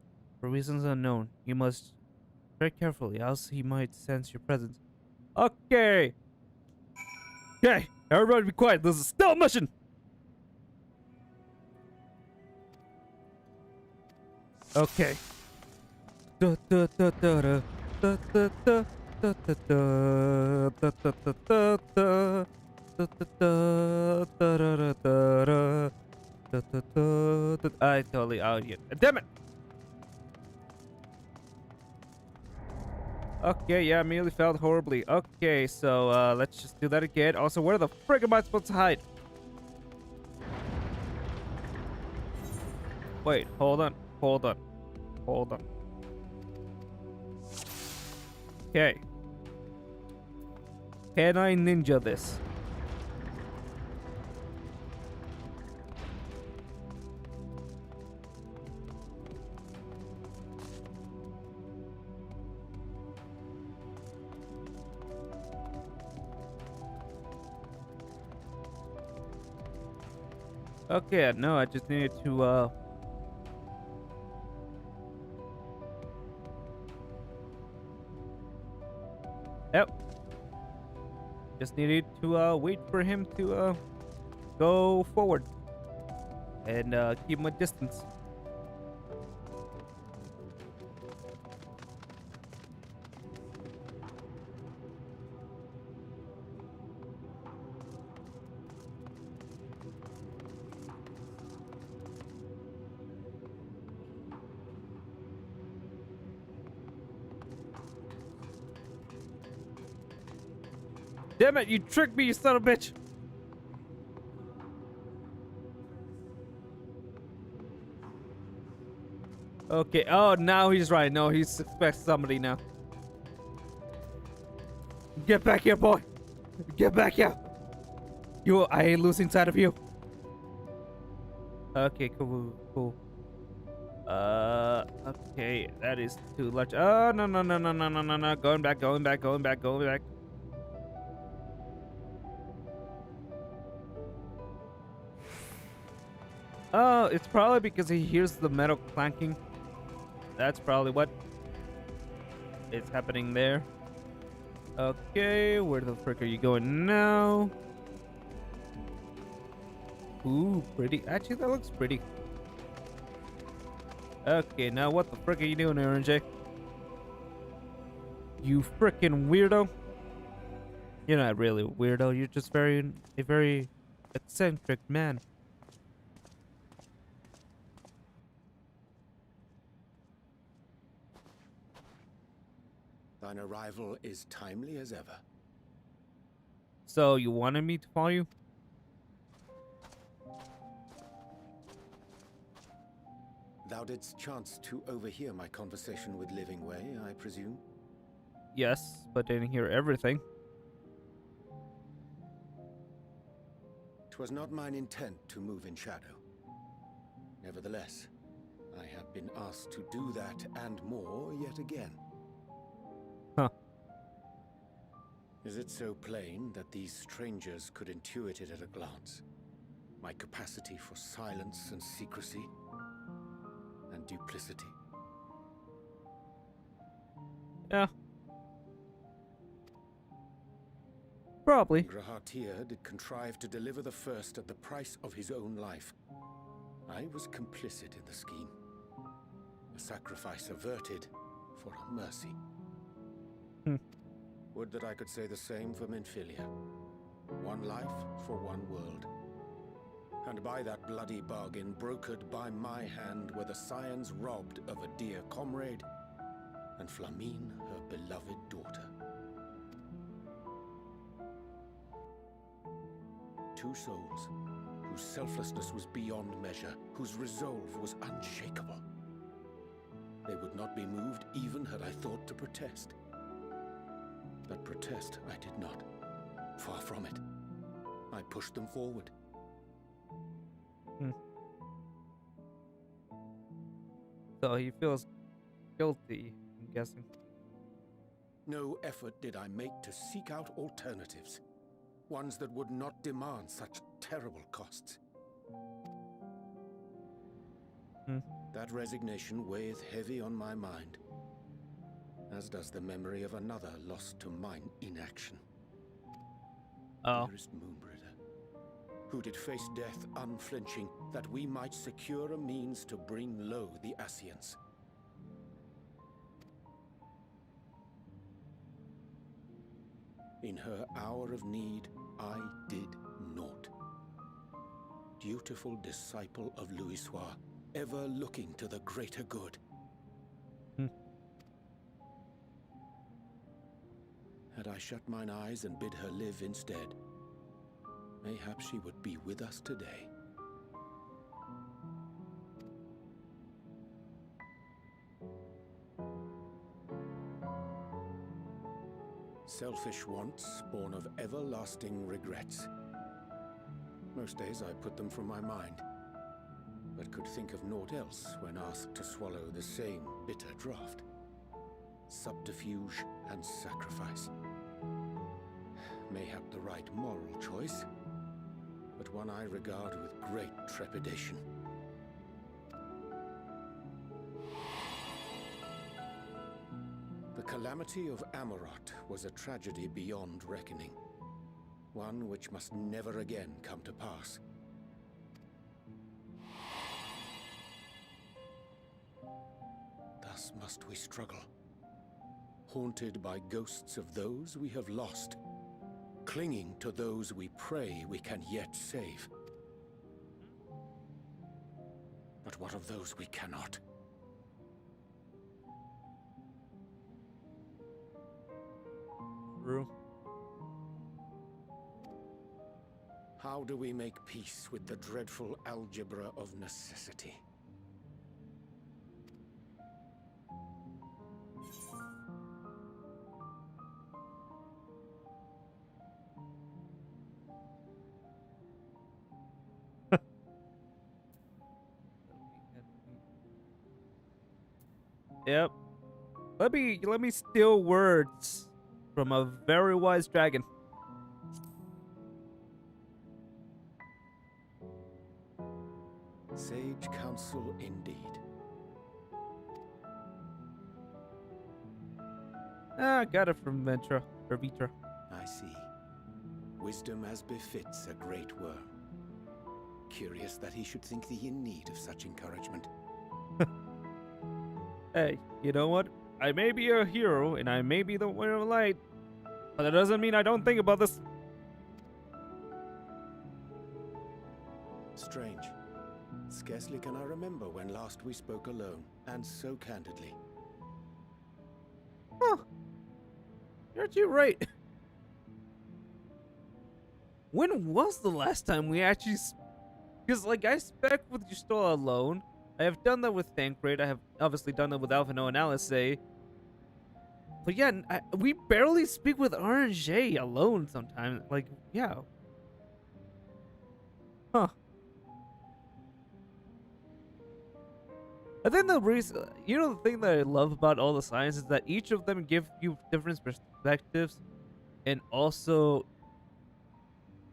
Speaker 1: for reasons unknown. You must tread carefully, else he might sense your presence. Okay. Okay, everybody be quiet. This is still a mission. Okay. Da, da, da, da, da, da, da, da, da, da, da, da, da, da, da, da. Da, da, da, da, da, da, da, da, da, da, da. I totally out here. Damn it! Okay, yeah, immediately felt horribly. Okay, so let's just do that again. Also, where the frick am I supposed to hide? Wait, hold on. Okay. Can I ninja this? Okay, no, I just needed to, Yep. Just needed to, wait for him to, go forward. And, keep my distance. Damn it, you tricked me, you son of a bitch! Okay. Oh, now he's right. No, he suspects somebody now. Get back here, boy. Get back here. I ain't losing sight of you. Okay, cool. Okay, that is too large. Oh, no. Going back. Oh, it's probably because he hears the metal clanking. That's probably what is happening there. Okay, where the frick are you going now? Ooh, pretty. Actually, that looks pretty. Okay, now what the frick are you doing, RNJ? You frickin' weirdo. You're not really a weirdo. You're just a very eccentric man.
Speaker 3: Thine arrival is timely as ever.
Speaker 1: So you wanted me to follow you?
Speaker 3: Thou didst chance to overhear my conversation with Living Way, I presume?
Speaker 1: Yes, but didn't hear everything.
Speaker 3: 'Twas not mine intent to move in shadow. Nevertheless, I have been asked to do that and more yet again.
Speaker 1: Huh.
Speaker 3: Is it so plain that these strangers could intuit it at a glance? My capacity for silence and secrecy and duplicity.
Speaker 1: Yeah. Probably.
Speaker 3: Grahatir did contrive to deliver the first at the price of his own life. I was complicit in the scheme. A sacrifice averted for a mercy. Would that I could say the same for Minfilia. One life for one world. And by that bloody bargain brokered by my hand were the scions robbed of a dear comrade, and Flamine her beloved daughter. Two souls, whose selflessness was beyond measure, whose resolve was unshakable. They would not be moved even had I thought to protest. But protest I did not. Far from it. I pushed them forward.
Speaker 1: So he feels guilty, I'm guessing.
Speaker 3: No effort did I make to seek out alternatives. Ones that would not demand such terrible costs. That resignation weigheth heavy on my mind, as does the memory of another lost to mine inaction.
Speaker 1: Oh.
Speaker 3: Dearest Moonbringer, who did face death unflinching, that we might secure a means to bring low the Ascians. In her hour of need, I did naught. Dutiful disciple of Louisoix, ever looking to the greater good. Had I shut mine eyes and bid her live instead, mayhap she would be with us today. Selfish wants born of everlasting regrets. Most days I put them from my mind, but could think of naught else when asked to swallow the same bitter draught. Subterfuge and sacrifice. Mayhap the right moral choice, but one I regard with great trepidation. The calamity of Amarot was a tragedy beyond reckoning. One which must never again come to pass. Thus must we struggle, haunted by ghosts of those we have lost, clinging to those we pray we can yet save. But what of those we cannot?
Speaker 1: True.
Speaker 3: How do we make peace with the dreadful algebra of necessity?
Speaker 1: Yep. Let me steal words from a very wise dragon.
Speaker 3: Sage counsel indeed.
Speaker 1: Ah, got it from Ventra or Vitra.
Speaker 3: I see. Wisdom as befits a great worm. Curious that he should think thee in need of such encouragement.
Speaker 1: Hey, you know what? I may be a hero and I may be the winner of light, but that doesn't mean I don't think about this.
Speaker 3: Strange. Scarcely can I remember when last we spoke alone, and so candidly.
Speaker 1: Huh. Aren't you right? When was the last time we actually... Because, like, I spec with you still alone. I have done that with Thancred. I have obviously done that with Alphino and Alisaie. But yeah, we barely speak with RNJ alone sometimes. Like, yeah. Huh. I think the reason, the thing that I love about all the science is that each of them give you different perspectives, and also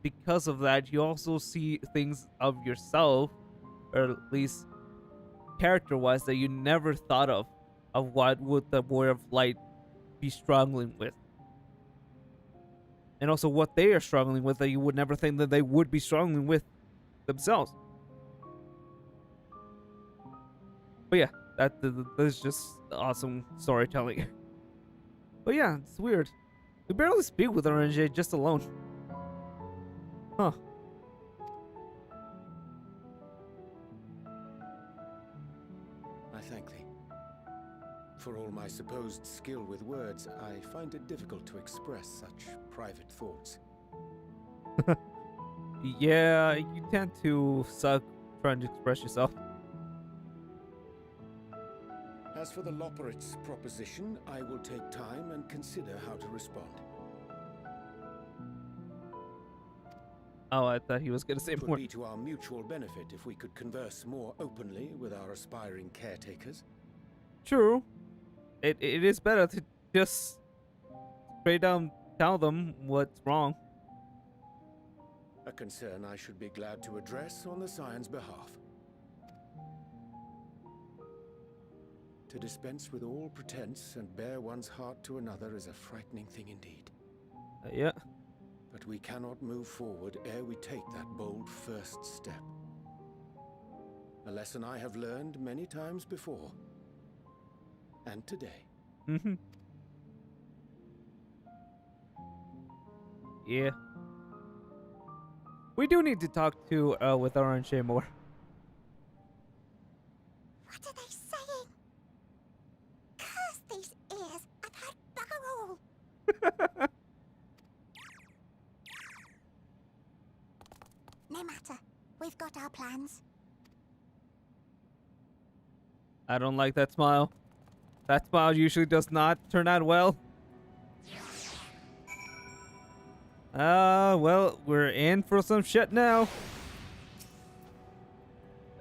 Speaker 1: because of that, you also see things of yourself, or at least character-wise, that you never thought of what would the Warrior of Light be struggling with, and also what they are struggling with that you would never think that they would be struggling with themselves. But yeah, that is just awesome storytelling. But yeah, it's weird. We barely speak with RNJ just alone. Huh.
Speaker 3: I thank thee. For all my supposed skill with words, I find it difficult to express such private thoughts.
Speaker 1: Yeah, you tend to suck trying to express yourself.
Speaker 3: As for the Loporrit's proposition, I will take time and consider how to respond.
Speaker 1: Oh, I thought he was gonna say
Speaker 3: It would
Speaker 1: more.
Speaker 3: be to our mutual benefit if we could converse more openly with our aspiring caretakers.
Speaker 1: True. It is better to just straight down tell them what's wrong.
Speaker 3: A concern I should be glad to address on the Scion's behalf. To dispense with all pretense and bare one's heart to another is a frightening thing indeed.
Speaker 1: Yeah.
Speaker 3: But we cannot move forward ere we take that bold first step. A lesson I have learned many times before. And today.
Speaker 1: Mm-hmm. Yeah. We do need to talk to with RNJ more.
Speaker 4: What are they saying? Curse these ears! I've heard bugger all! No matter. We've got our plans.
Speaker 1: I don't like that smile. That smile usually does not turn out well. Well, we're in for some shit now.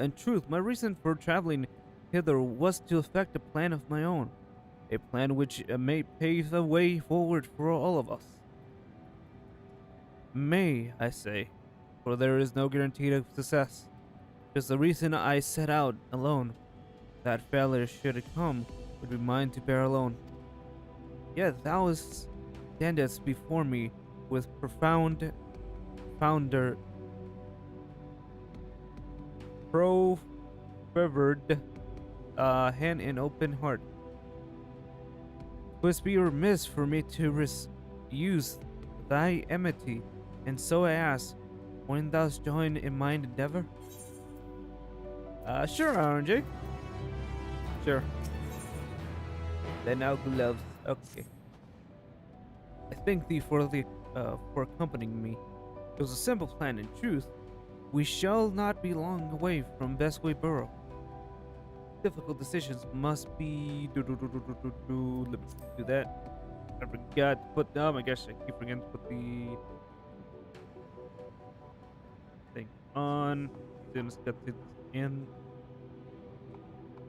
Speaker 1: In truth, my reason for traveling hither was to effect a plan of my own. A plan which may pave the way forward for all of us. May, I say, for there is no guarantee of success. Just the reason I set out alone. That failure, should it come, would be mine to bear alone. Yet thou standest before me with profound fervored hand and open heart. 'Twould be remiss for me to use thy enmity, and so I ask, when thou join in mine endeavor? Sure, RNJ. Sure. Then now gloves. Okay. I thank thee for accompanying me. It was a simple plan in truth. We shall not be long away from Bestway Borough. Difficult decisions must be Let me do that. I forgot to put oh my gosh, I keep forgetting to put the thing on. Then let's get this in.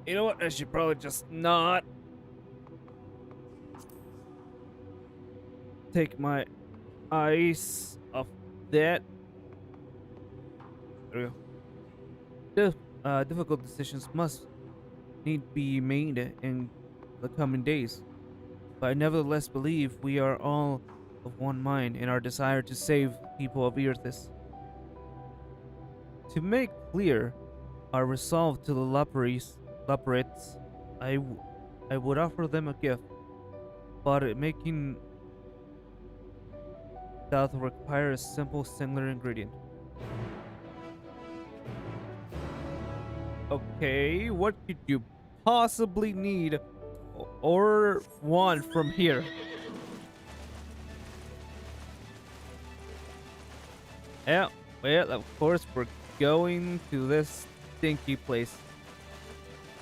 Speaker 1: You know what? I should probably just not take my eyes off that. There we go. Difficult decisions must need be made in the coming days, but I nevertheless believe we are all of one mind in our desire to save the people of Earthis. To make clear our resolve to the Laparates, I would offer them a gift, but making that will require a simple singular ingredient. Okay, what could you possibly need or want from here? Yeah, well, of course, we're going to this stinky place.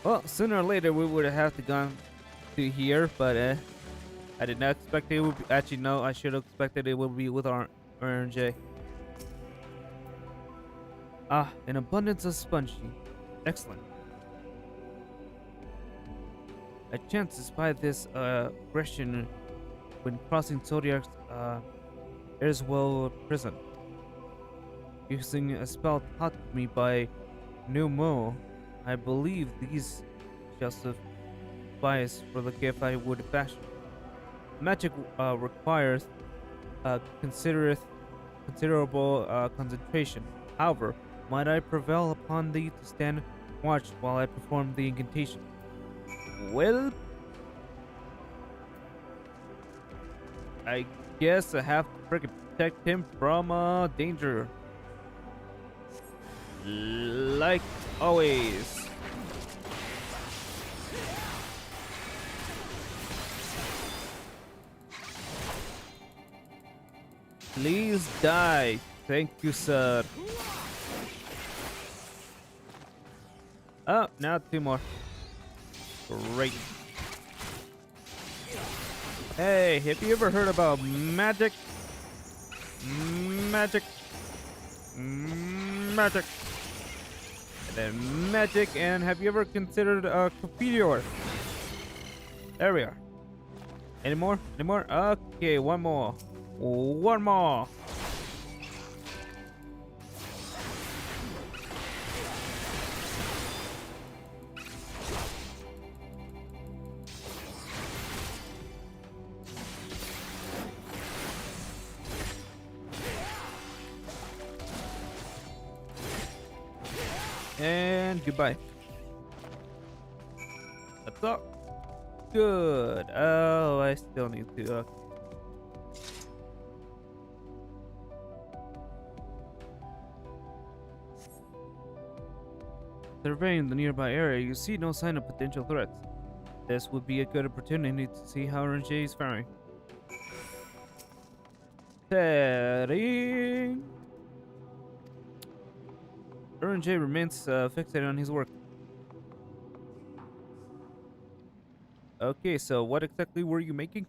Speaker 1: Well, sooner or later we would have to gone to here, but I did not expect it would be. Actually, no, I should have expected it would be with our RNJ. Ah, an abundance of spongy. Excellent. I chanced to spy this aggression when crossing Zodiac's Erswell prison. Using a spell taught me by Numo, I believe these shall suffice for the gift I would fashion. Magic requires considerable concentration. However, might I prevail upon thee to stand watch while I perform the incantation? Well, I guess I have to freaking protect him from danger. Like always. Please die. Thank you, sir. Oh, now 2 more. Great. Hey, have you ever heard about magic? Magic. Magic. And then magic, and have you ever considered a Copeteor? There we are. Any more? Any more? Okay, one more. One more. And goodbye. That's all. Good. Oh, I still need to. Surveying the nearby area, you see no sign of potential threats. This would be a good opportunity to see how RNJ is faring. Heading. RNJ remains fixated on his work. Okay, so what exactly were you making?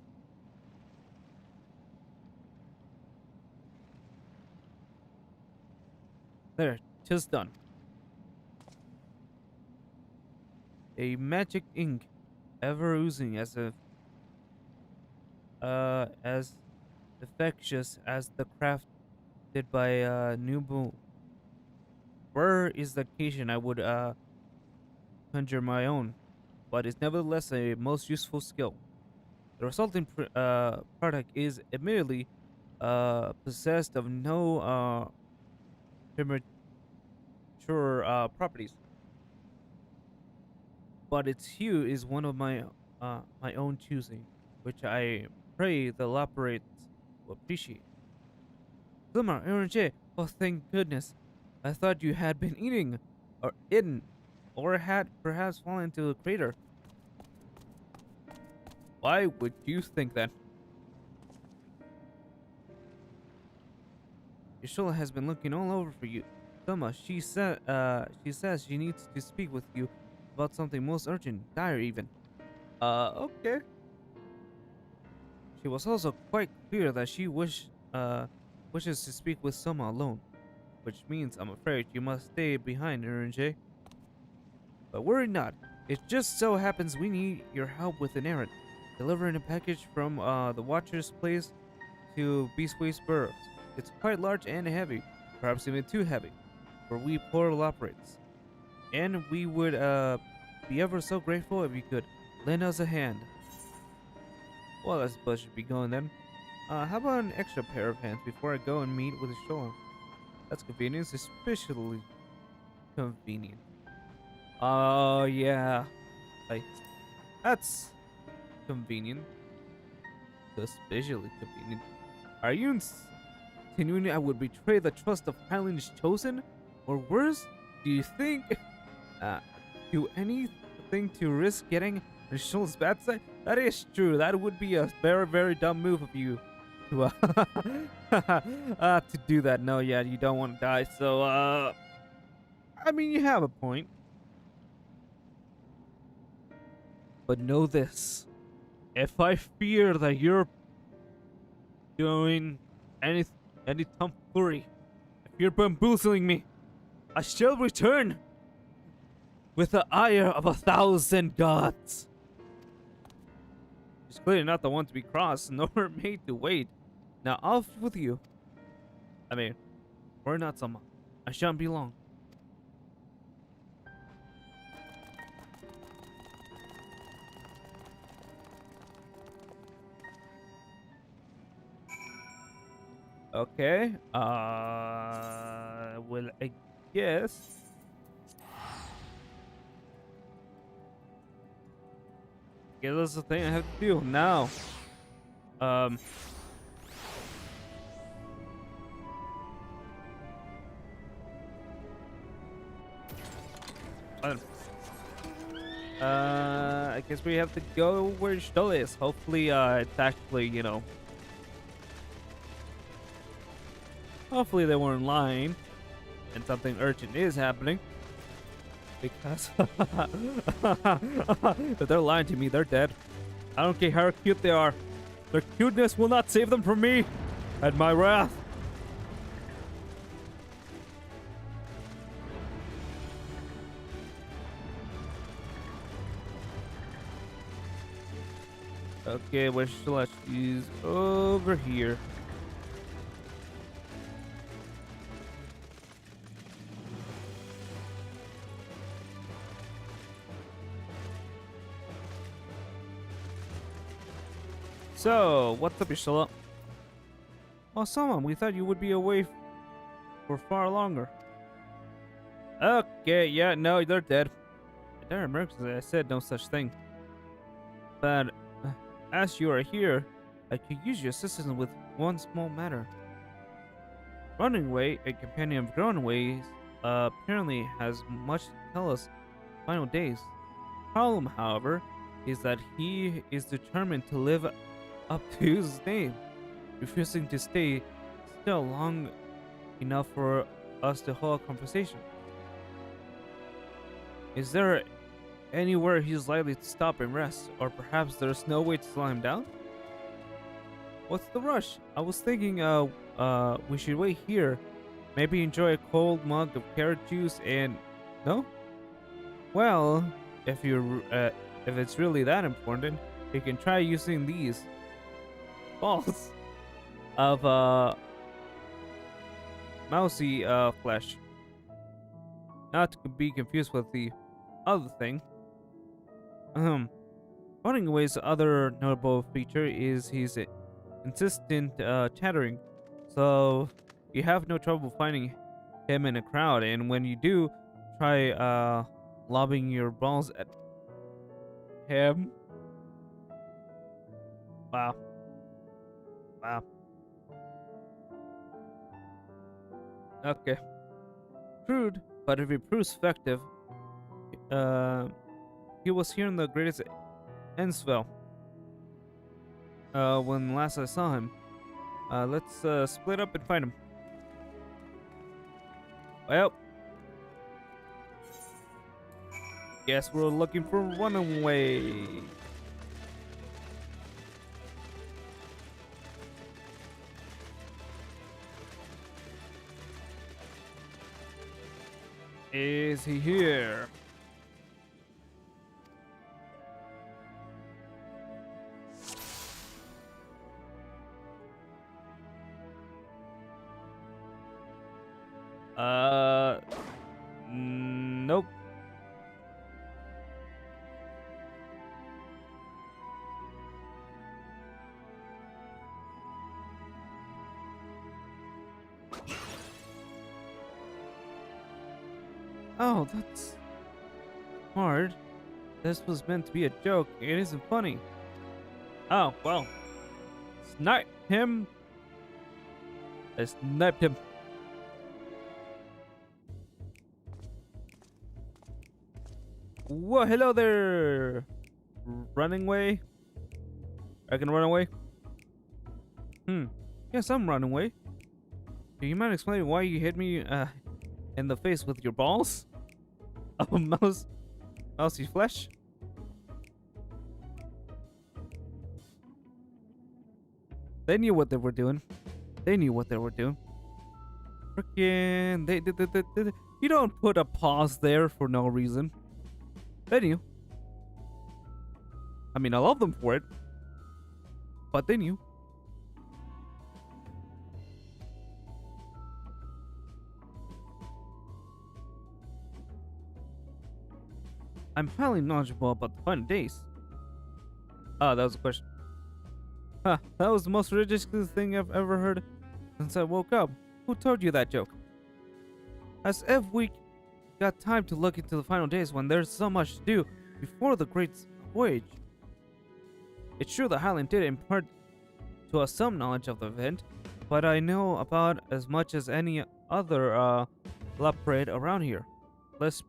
Speaker 1: There, just done. A magic ink, ever oozing as infectious as the craft did by Nubu. Were is the occasion I would conjure my own, but it's nevertheless a most useful skill. The resulting product is admittedly possessed of no premature properties, but its hue is one of my own choosing, which I pray the Laparates will appreciate. Lumar, RNJ, oh thank goodness. I thought you had been eating, or eaten, or had perhaps fallen into a crater. Why would you think that? Yashola has been looking all over for you. Soma, she says she needs to speak with you about something most urgent, dire even. Okay. She was also quite clear that she wishes to speak with Soma alone, which means I'm afraid you must stay behind, RNJ. But worry not. It just so happens we need your help with an errand. Delivering a package from the Watcher's place to Beastway's Burrows. It's quite large and heavy, perhaps even too heavy, for we portal operates. And we would be ever so grateful if you could lend us a hand. Well, I suppose should be going then. How about an extra pair of hands before I go and meet with Shola? That's convenient, especially convenient. Oh yeah, like that's convenient, especially convenient. Are you insinuating I would betray the trust of Highland's chosen, or worse? Do you think do anything to risk getting on Shola's bad side? That is true. That would be a very, very dumb move of you to to do that. No, yeah, you don't want to die. So I mean, you have a point. But know this. If I fear that you're doing any tomfoolery, if you're bamboozling me, I shall return with the ire of 1,000 gods. She's clearly not the one to be crossed, nor made to wait. Now off with you. I mean, or not so much. I shan't be long. Okay. Well, I guess. Yeah, that's the thing I have to do now. I guess we have to go where Stola is. Hopefully, it's actually, you know. Hopefully they weren't lying, and something urgent is happening. Because if they're lying to me, they're dead. I don't care how cute they are. Their cuteness will not save them from me and my wrath. Okay, where's Celeste? She's over here. So, what's up, Yashila? Oh, someone, we thought you would be away for far longer. Okay, yeah, no, they're dead. I don't remember because I said no such thing. But, as you are here, I could use your assistance with one small matter. Running Away, a companion of Grown Ways, apparently has much to tell us final days. Problem, however, is that he is determined to live up to his name, refusing to stay still long enough for us to hold a conversation. Is there anywhere he's likely to stop and rest, or perhaps there's no way to slow him down? What's the rush? I was thinking we should wait here, maybe enjoy a cold mug of carrot juice and... No? Well, if it's really that important, you can try using these balls of mousy flesh. Not to be confused with the other thing. Running Away's other notable feature is his insistent chattering, so you have no trouble finding him in a crowd, and when you do, try lobbing your balls at him. Wow. Wow. Okay. Crude, but if it proves effective, he was here in the greatest Ensville. When last I saw him. Let's split up and find him. Well, guess we're looking for Runaway. Is he here? Oh, that's hard. This was meant to be a joke. It isn't funny. Oh, well. Snipe him. I sniped him. Whoa, hello there. Running away? I can run away? Yes, I'm running away. Do you mind explaining why you hit me in the face with your balls? Of mousy flesh? They knew what they were doing. They knew what they were doing. Frickin' you don't put a pause there for no reason. They knew. I mean, I love them for it. But they knew. I'm highly knowledgeable about the fun days. Ah, that was a question. Huh, that was the most ridiculous thing I've ever heard since I woke up. Who told you that joke? As if we got time to look into the final days when there's so much to do before the great voyage. It's true that Highland did impart to us some knowledge of the event, but I know about as much as any other leopard around here. Less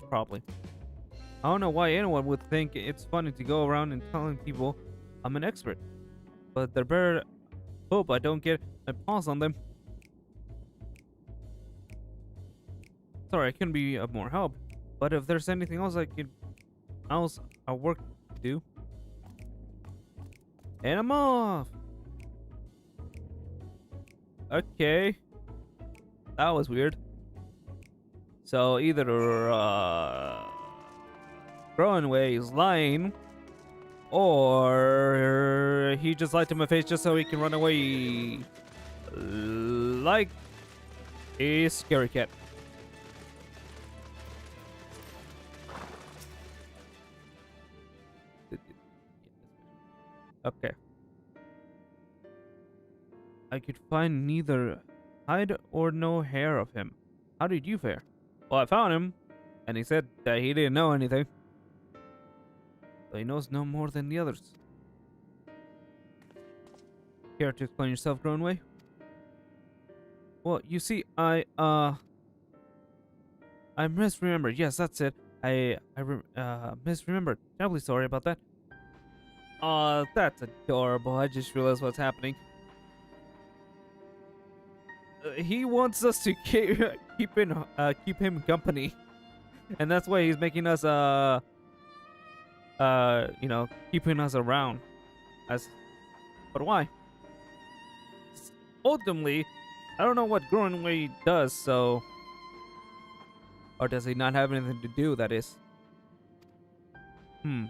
Speaker 1: probably. I don't know why anyone would think it's funny to go around and telling people I'm an expert, but they better hope I don't get my paws on them. Sorry, I couldn't be of more help, but if there's anything else I work to do, and I'm off. Okay, that was weird. So either Growing is lying, or he just lied to my face just so he can run away like a scary cat. Okay. I could find neither hide or no hair of him. How did you fare? Well, I found him, and he said that he didn't know anything. So he knows no more than the others. Care to explain yourself, Grownway? Well, you see, I misremembered. Yes, that's it. I misremembered. Terribly sorry about that. Aw, that's adorable. I just realized what's happening. He wants us to keep him company, and that's why he's making us keeping us around. But why? Ultimately, I don't know what Growing does. So, or does he not have anything to do? That is. I'm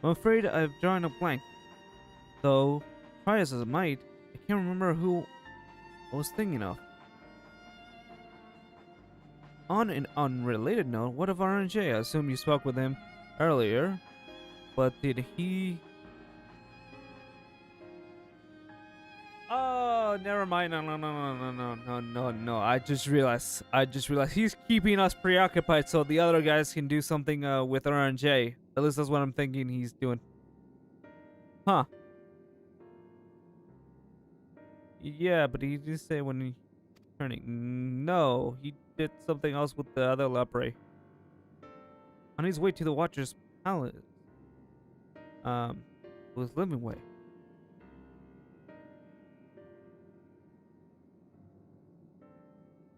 Speaker 1: afraid I've drawn a blank. Though, try as I might, I can't remember who I was thinking of. On an unrelated note, what of RNJ? I assume you spoke with him earlier, but did he... Oh, never mind. No. I just realized he's keeping us preoccupied so the other guys can do something with RNJ. At least that's what I'm thinking he's doing. Huh. Yeah, but he did say when he turning. No, he did something else with the other lepre. On his way to the Watcher's palace. Was living way.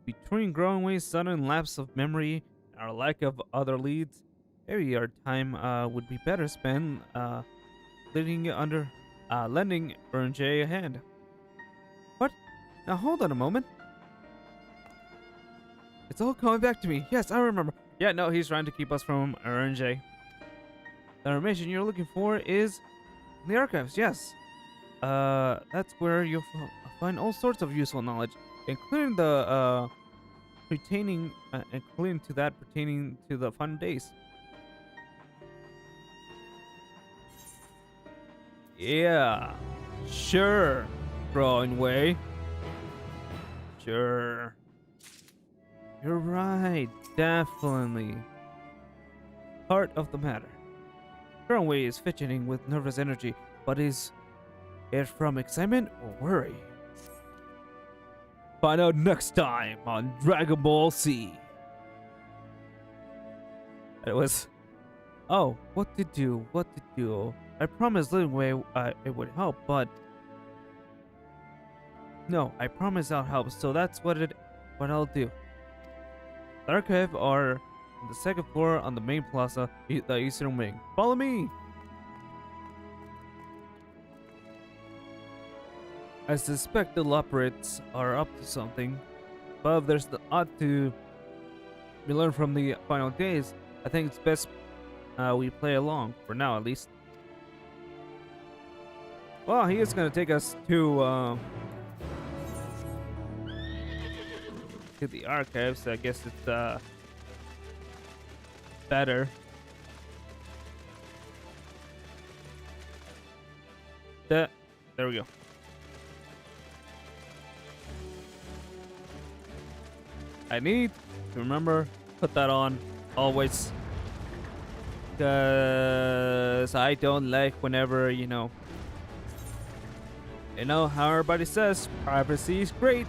Speaker 1: Between Growingway's sudden lapse of memory and our lack of other leads, maybe our time would be better spent lending RNJ a hand. What? Now hold on a moment. It's all coming back to me. Yes, I remember. Yeah, no, he's trying to keep us from RNJ. The information you're looking for is in the archives. Yes. That's where you'll find all sorts of useful knowledge, including the pertaining to the fun days. Yeah, sure, Growing Way. Sure. You're right. Definitely. Heart of the matter. Runway is fidgeting with nervous energy, but is it from excitement or worry? Find out next time on Dragon Ball Z. It was... Oh, what to do? What to do? I promised Lingwei it would help, but... No, I promise I'll help, so that's what I'll do. The archive are on the second floor on the main plaza, the eastern wing. Follow me! I suspect the Loporrits are up to something, but if there's the odd to be learned from the final days, I think it's best we play along, for now at least. Well, he is going to take us to the archives, so I guess it's better. There we go. I need to remember, put that on always, because I don't like whenever, you know how everybody says privacy is great,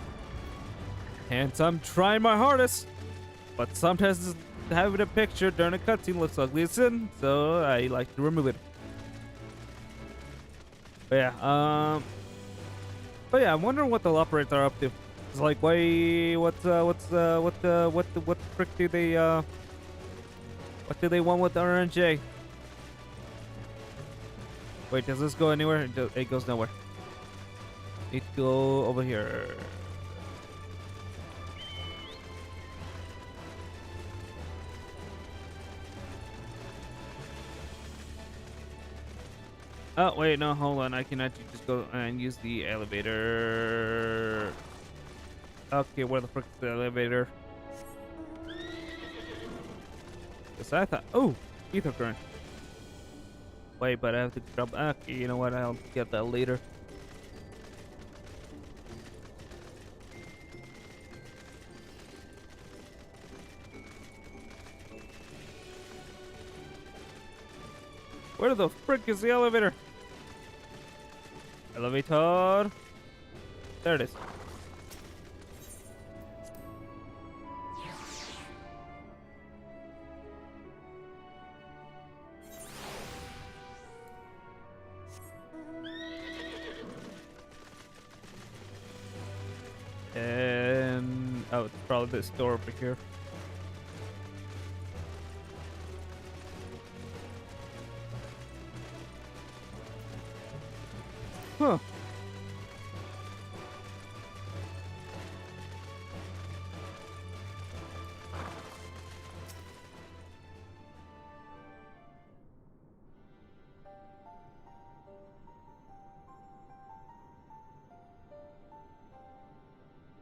Speaker 1: hence I'm trying my hardest, but sometimes having a picture during a cutscene looks ugly as sin, so I like to remove it. But yeah, I'm wondering what the Loporrits are up to. It's like, why? What the frick do they? What do they want with the RNJ? Wait, does this go anywhere? It goes nowhere. Need to go over here. Oh, wait, no, hold on. I can actually just go and use the elevator. Okay, where the frick is the elevator? Because I thought... Oh, ether current. Wait, but I have to drop... Okay, you know what? I'll get that later. Where the frick is the elevator? Elevator. There it is. And oh, it's probably this door over here. Huh.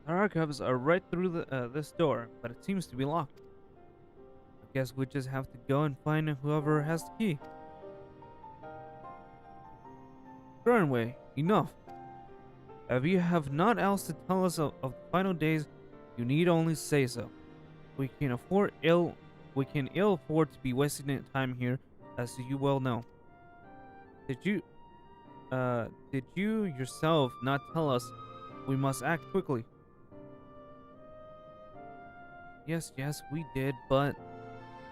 Speaker 1: Our archives are right through this door, but it seems to be locked. I guess we just have to go and find whoever has the key. Runway, enough. If you have not else to tell us of the final days, you need only say so. We can ill afford to be wasting time here, as you well know. Did you yourself not tell us we must act quickly? Yes, we did, but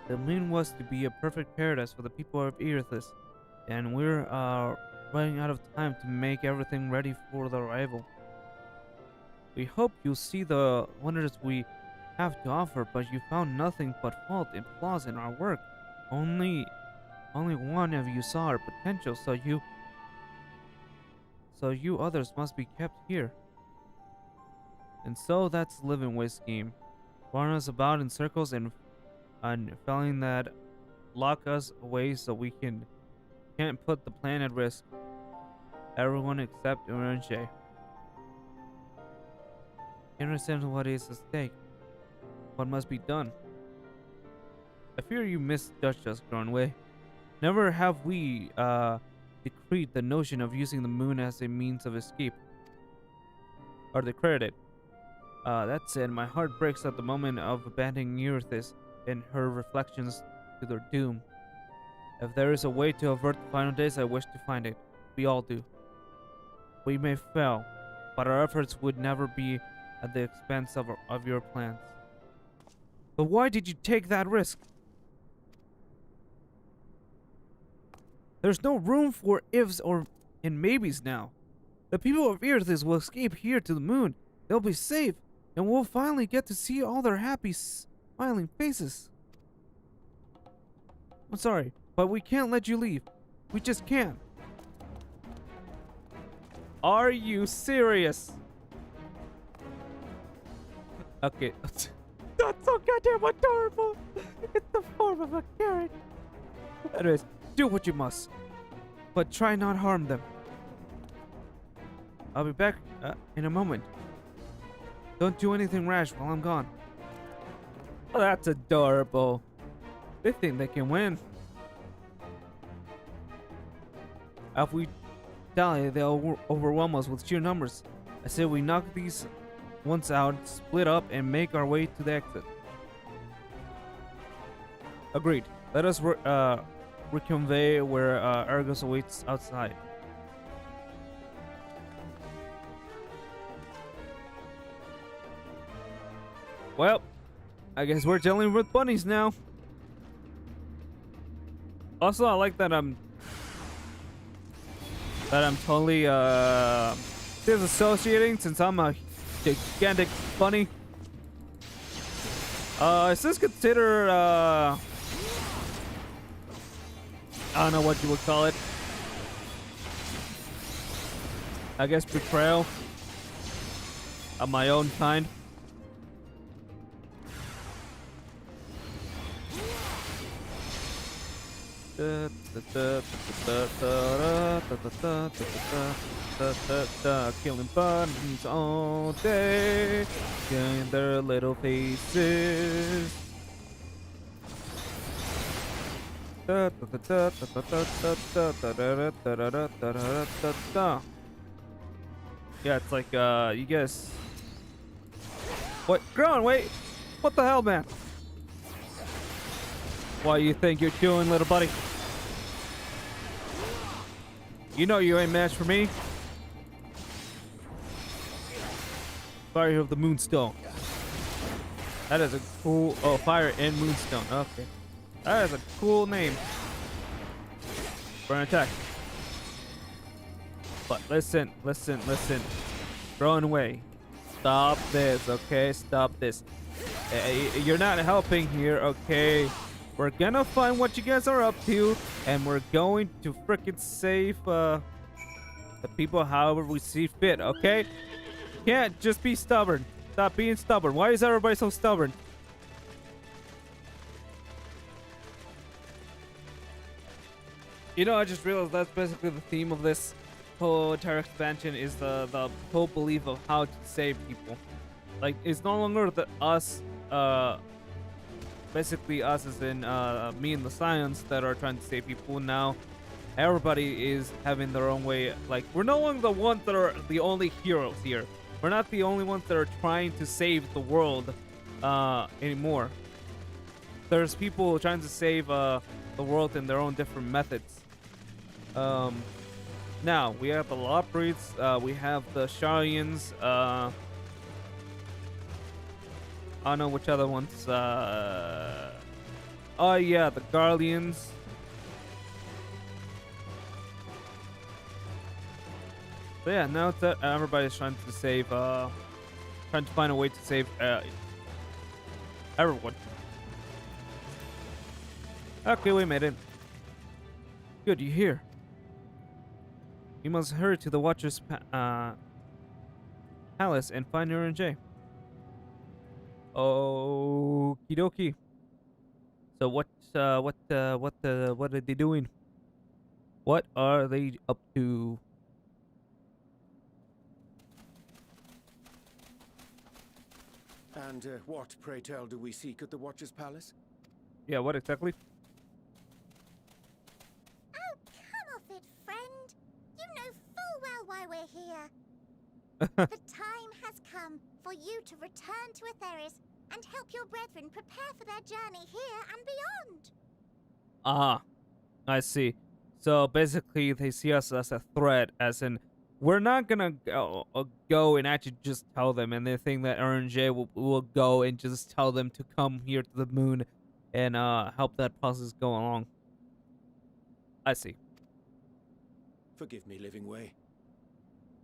Speaker 1: the moon was to be a perfect paradise for the people of Erithus, and we're running out of time to make everything ready for the arrival. We hope you'll see the wonders we have to offer, but you found nothing but fault and flaws in our work. Only one of you saw our potential, so you others must be kept here. And so that's Living Way scheme. Run us about in circles and failing that, lock us away so we can't put the plan at risk. Everyone except Uranche. You understand what is at stake? What must be done? I fear you misjudged us, Gronway. Never have we decreed the notion of using the moon as a means of escape. Or declared it. That said, my heart breaks at the moment of abandoning Eurythis and her reflections to their doom. If there is a way to avert the final days, I wish to find it. We all do. We may fail, but our efforts would never be at the expense of your plans. But why did you take that risk? There's no room for ifs or and maybes now. The people of Eurythis will escape here to the moon. They'll be safe, and we'll finally get to see all their happy, smiling faces. I'm sorry, but we can't let you leave. We just can't. Are you serious? Okay. That's so goddamn adorable. It's the form of a carrot. Anyways, do what you must, but try not harm them. I'll be back in a moment. Don't do anything rash while I'm gone. Oh, that's adorable. They think they can win. If we die, they'll overwhelm us with sheer numbers. I say we knock these ones out, split up, and make our way to the exit. Agreed. Let us reconvey where Argos awaits outside. Well, I guess we're dealing with bunnies now. Also, I like that I'm totally disassociating since I'm a gigantic bunny. Is this considered I don't know what you would call it. I guess betrayal of my own kind. Killing buttons all day, killing their little faces. Yeah, it's like you guys. What? Grown, wait. What the hell, man? What you think you're doing, little buddy? You know you ain't match for me. Fire of the Moonstone. That is a cool. Oh, Fire and Moonstone. Okay, that is a cool name for an attack. But listen. Run away. Stop this, okay? Stop this. You're not helping here, okay? We're gonna find what you guys are up to, and we're going to frickin' save the people however we see fit, okay? Can't just be stubborn. Stop being stubborn. Why is everybody so stubborn? You know, I just realized that's basically the theme of this whole entire expansion is the whole belief of how to save people. Like, it's no longer basically us as in me and the Scions that are trying to save people. Now everybody is having their own way. Like, we're no longer the ones that are the only heroes here. We're not the only ones that are trying to save the world anymore. There's people trying to save the world in their own different methods. Now we have the Loprieds, we have the Sharians, I don't know which other ones. Oh yeah, the Guardians. So yeah, now that everybody's trying to save, trying to find a way to save everyone. Okay, we made it. Good, you're here. You must hurry to the Watcher's palace and find her and Jay. Okie dokie. So what are they doing? What are they up to?
Speaker 3: And what, pray tell, do we seek at the Watcher's palace?
Speaker 1: Yeah, what exactly?
Speaker 4: Oh, come off it, friend. You know full well why we're here. The time has come for you to return to Atheris and help your brethren prepare for their journey here and beyond.
Speaker 1: Ah, I see. So basically, they see us as a threat, as in, we're not gonna go and actually just tell them, and they think that RNJ will go and just tell them to come here to the moon and help that process go along. I see.
Speaker 3: Forgive me, Living Way,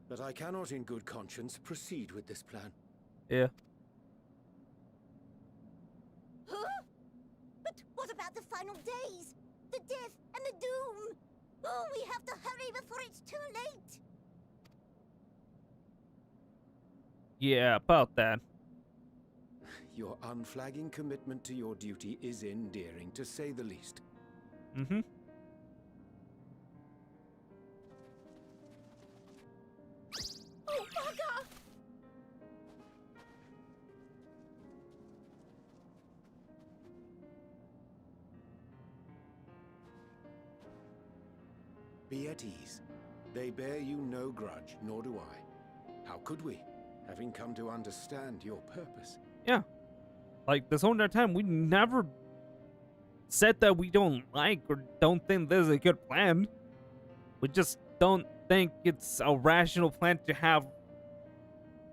Speaker 3: but I cannot in good conscience proceed with this plan.
Speaker 1: Yeah.
Speaker 4: Huh? But what about the final days? The death and the doom? Oh, we have to hurry before it's too late.
Speaker 1: Yeah, about that.
Speaker 3: Your unflagging commitment to your duty is endearing, to say the least.
Speaker 1: Mm-hmm.
Speaker 4: Oh, bugger!
Speaker 3: Be at ease. They bear you no grudge, nor do I. How could we, having come to understand your purpose?
Speaker 1: Yeah. Like, this whole entire time, we never said that we don't like or don't think this is a good plan. We just don't think it's a rational plan to have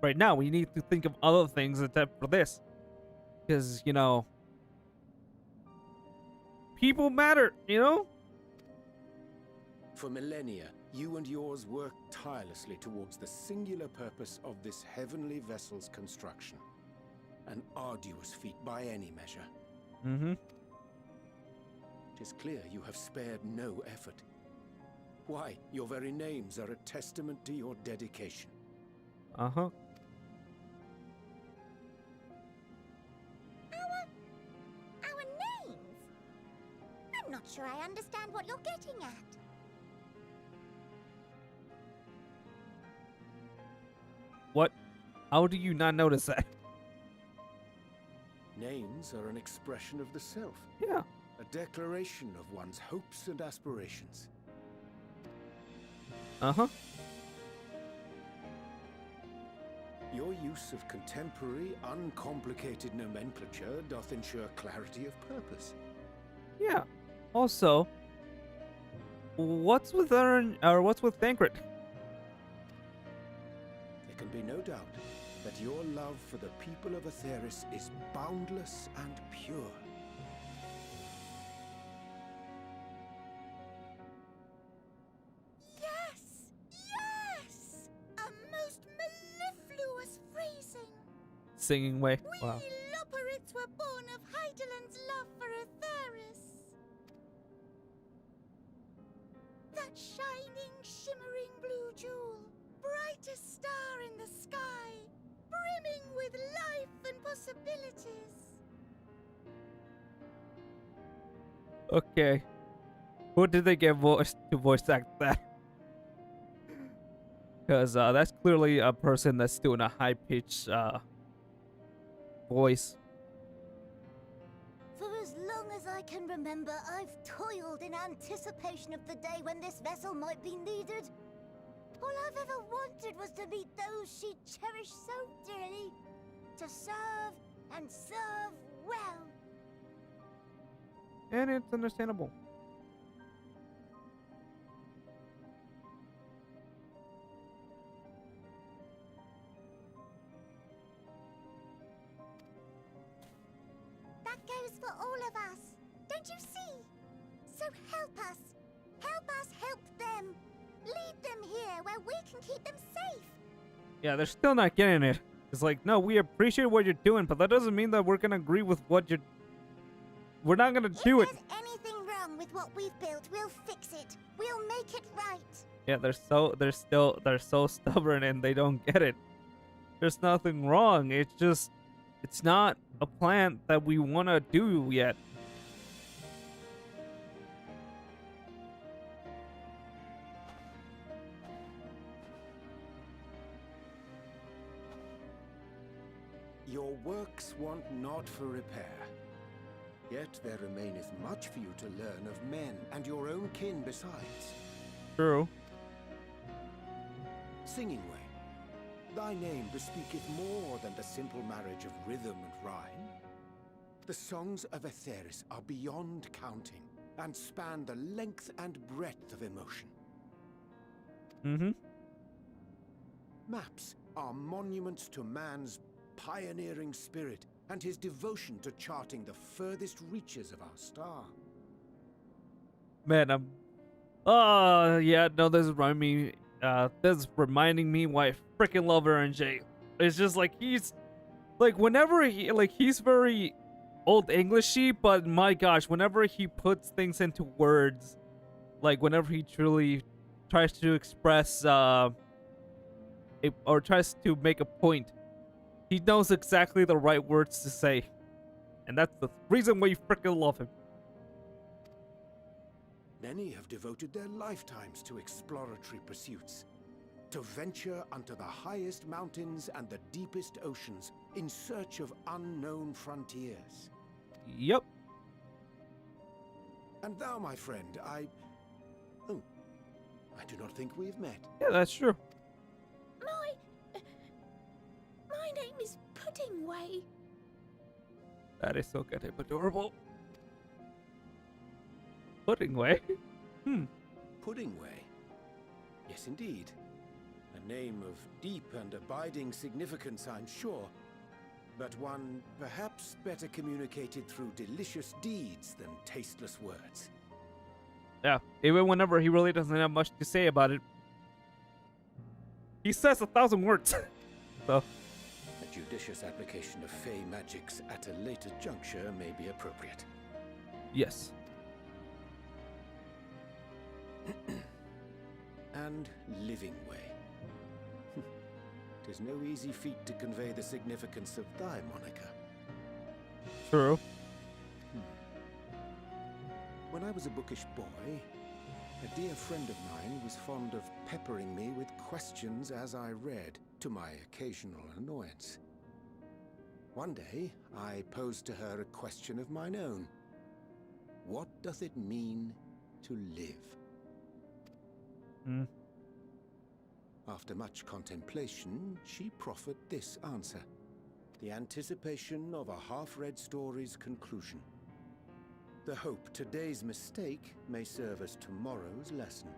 Speaker 1: right now. We need to think of other things except for this. Because, you know, people matter, you know?
Speaker 3: For millennia, you and yours worked tirelessly towards the singular purpose of this heavenly vessel's construction. An arduous feat by any measure.
Speaker 1: Mm-hmm.
Speaker 3: It is clear you have spared no effort. Why, your very names are a testament to your dedication.
Speaker 1: Uh-huh.
Speaker 4: Our names? I'm not sure I understand what you're getting at.
Speaker 1: What? How do you not notice that?
Speaker 3: Names are an expression of the self.
Speaker 1: Yeah.
Speaker 3: A declaration of one's hopes and aspirations.
Speaker 1: Uh-huh.
Speaker 3: Your use of contemporary, uncomplicated nomenclature doth ensure clarity of purpose.
Speaker 1: Yeah. Also, what's with what's with Thancred?
Speaker 3: There can be no doubt that your love for the people of Atheris is boundless and pure.
Speaker 4: Yes! Yes! A most mellifluous phrasing.
Speaker 1: Singing way.
Speaker 4: We
Speaker 1: Wow.
Speaker 4: Loporrits were born of Hydaelyn's love for Atheris. That shining, shimmering blue jewel, brightest star in the sky, brimming with life and possibilities.
Speaker 1: Okay. Who did they get to voice act that? Because that's clearly a person that's doing a high-pitched voice.
Speaker 4: For as long as I can remember, I've toiled in anticipation of the day when this vessel might be needed. All I've ever wanted was to meet those she cherished so dearly, to serve and serve well.
Speaker 1: And it's understandable.
Speaker 4: That goes for all of us. Don't you see? So help us. Help us help them. Lead them here where we can keep them safe.
Speaker 1: Yeah, they're still not getting it. It's like, no, we appreciate what you're doing, but that doesn't mean that we're gonna agree with what you're... We're not gonna do it.
Speaker 4: If there's anything wrong with what we've built, we'll fix it. We'll make it right.
Speaker 1: Yeah, they're so stubborn and they don't get it. There's nothing wrong. It's just, it's not a plan that we want to do yet.
Speaker 3: Your works want not for repair. Yet there remaineth much for you to learn of men and your own kin besides.
Speaker 1: True.
Speaker 3: Singing Way, Thy name bespeaketh more than the simple marriage of rhythm and rhyme. The songs of Aetheris are beyond counting, and span the length and breadth of emotion.
Speaker 1: Mm-hmm.
Speaker 3: Maps are monuments to man's pioneering spirit and his devotion to charting the furthest reaches of our star.
Speaker 1: Man, I'm. Oh yeah, no, this is reminding me. This is reminding me why I freaking love RNJ. It's just like he's like whenever he's very old Englishy, but my gosh, whenever he puts things into words, like whenever he truly tries to express or tries to make a point, he knows exactly the right words to say, and that's the reason why you freaking love him.
Speaker 3: Many have devoted their lifetimes to exploratory pursuits, to venture unto the highest mountains and the deepest oceans in search of unknown frontiers.
Speaker 1: Yep.
Speaker 3: And thou, my friend, I do not think we've met.
Speaker 1: Yeah, that's true.
Speaker 4: My name is Puddingway.
Speaker 1: That is so goddamn adorable. Puddingway.
Speaker 3: Puddingway? Yes, indeed. A name of deep and abiding significance, I'm sure, but one perhaps better communicated through delicious deeds than tasteless words.
Speaker 1: Yeah, even whenever he really doesn't have much to say about it, he says 1,000 words. So,
Speaker 3: A judicious application of fey magics at a later juncture may be appropriate.
Speaker 1: yes.
Speaker 3: And living way. 'Tis no easy feat to convey the significance of thy moniker.
Speaker 1: True.
Speaker 3: When I was a bookish boy, a dear friend of mine was fond of peppering me with questions as I read, to my occasional annoyance. One day, I posed to her a question of mine own. What doth it mean to live? After much contemplation, she proffered this answer. The anticipation of a half-read story's conclusion. The hope today's mistake may serve as tomorrow's lesson.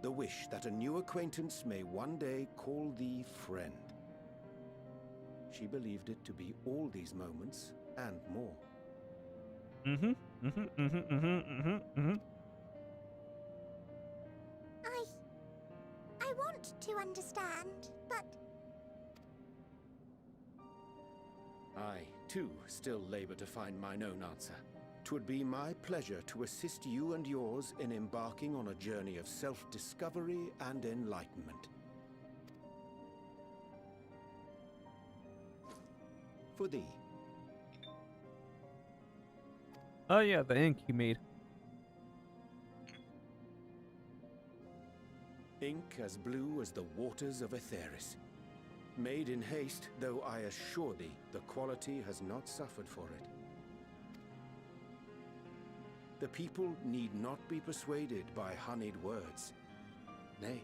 Speaker 3: The wish that a new acquaintance may one day call thee friend. She believed it to be all these moments and more.
Speaker 4: I want to understand, but
Speaker 3: I, too, still labor to find mine own answer. 'Twould be my pleasure to assist you and yours in embarking on a journey of self-discovery and enlightenment. For thee.
Speaker 1: Oh yeah, the ink he made.
Speaker 3: Ink as blue as the waters of Aetheris. Made in haste, though I assure thee, the quality has not suffered for it. The people need not be persuaded by honeyed words. Nay,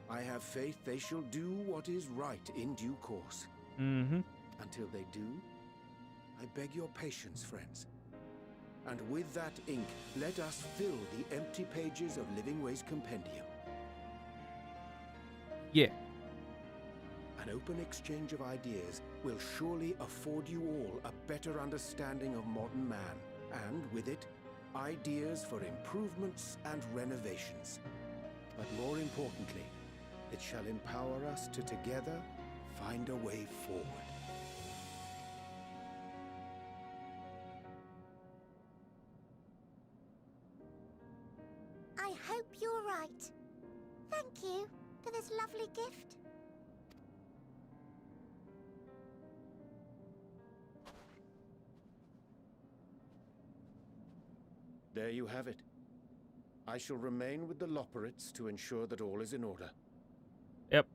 Speaker 3: I have faith they shall do what is right in due course. Until they do, I beg your patience, friends. And with that ink, let us fill the empty pages of Living Way's compendium.
Speaker 1: Yeah.
Speaker 3: An open exchange of ideas will surely afford you all a better understanding of modern man, and with it, ideas for improvements and renovations. But more importantly, it shall empower us to together find a way forward.
Speaker 4: I hope you're right. Thank you for this lovely gift.
Speaker 3: There you have it. I shall remain with the Loporrits to ensure that all is in order.
Speaker 1: Yep.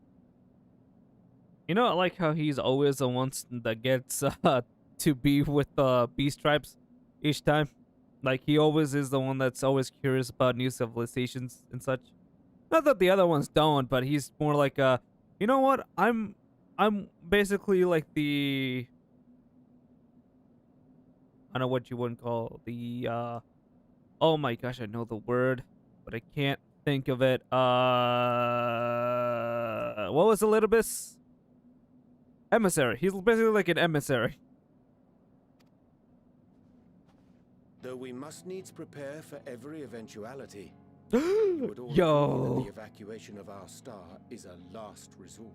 Speaker 1: You know, I like how he's always the one that gets to be with Beast Tribes each time. Like, he always is the one that's always curious about new civilizations and such. Not that the other ones don't, but he's more like you know what? I'm basically like the, I don't know what you wouldn't call the oh my gosh, I know the word, but I can't think of it. What was Elidibus? Emissary. He's basically like an emissary.
Speaker 3: Though we must needs prepare for every eventuality, you would all agree that
Speaker 1: Yo.
Speaker 3: the evacuation of our star is a last resort.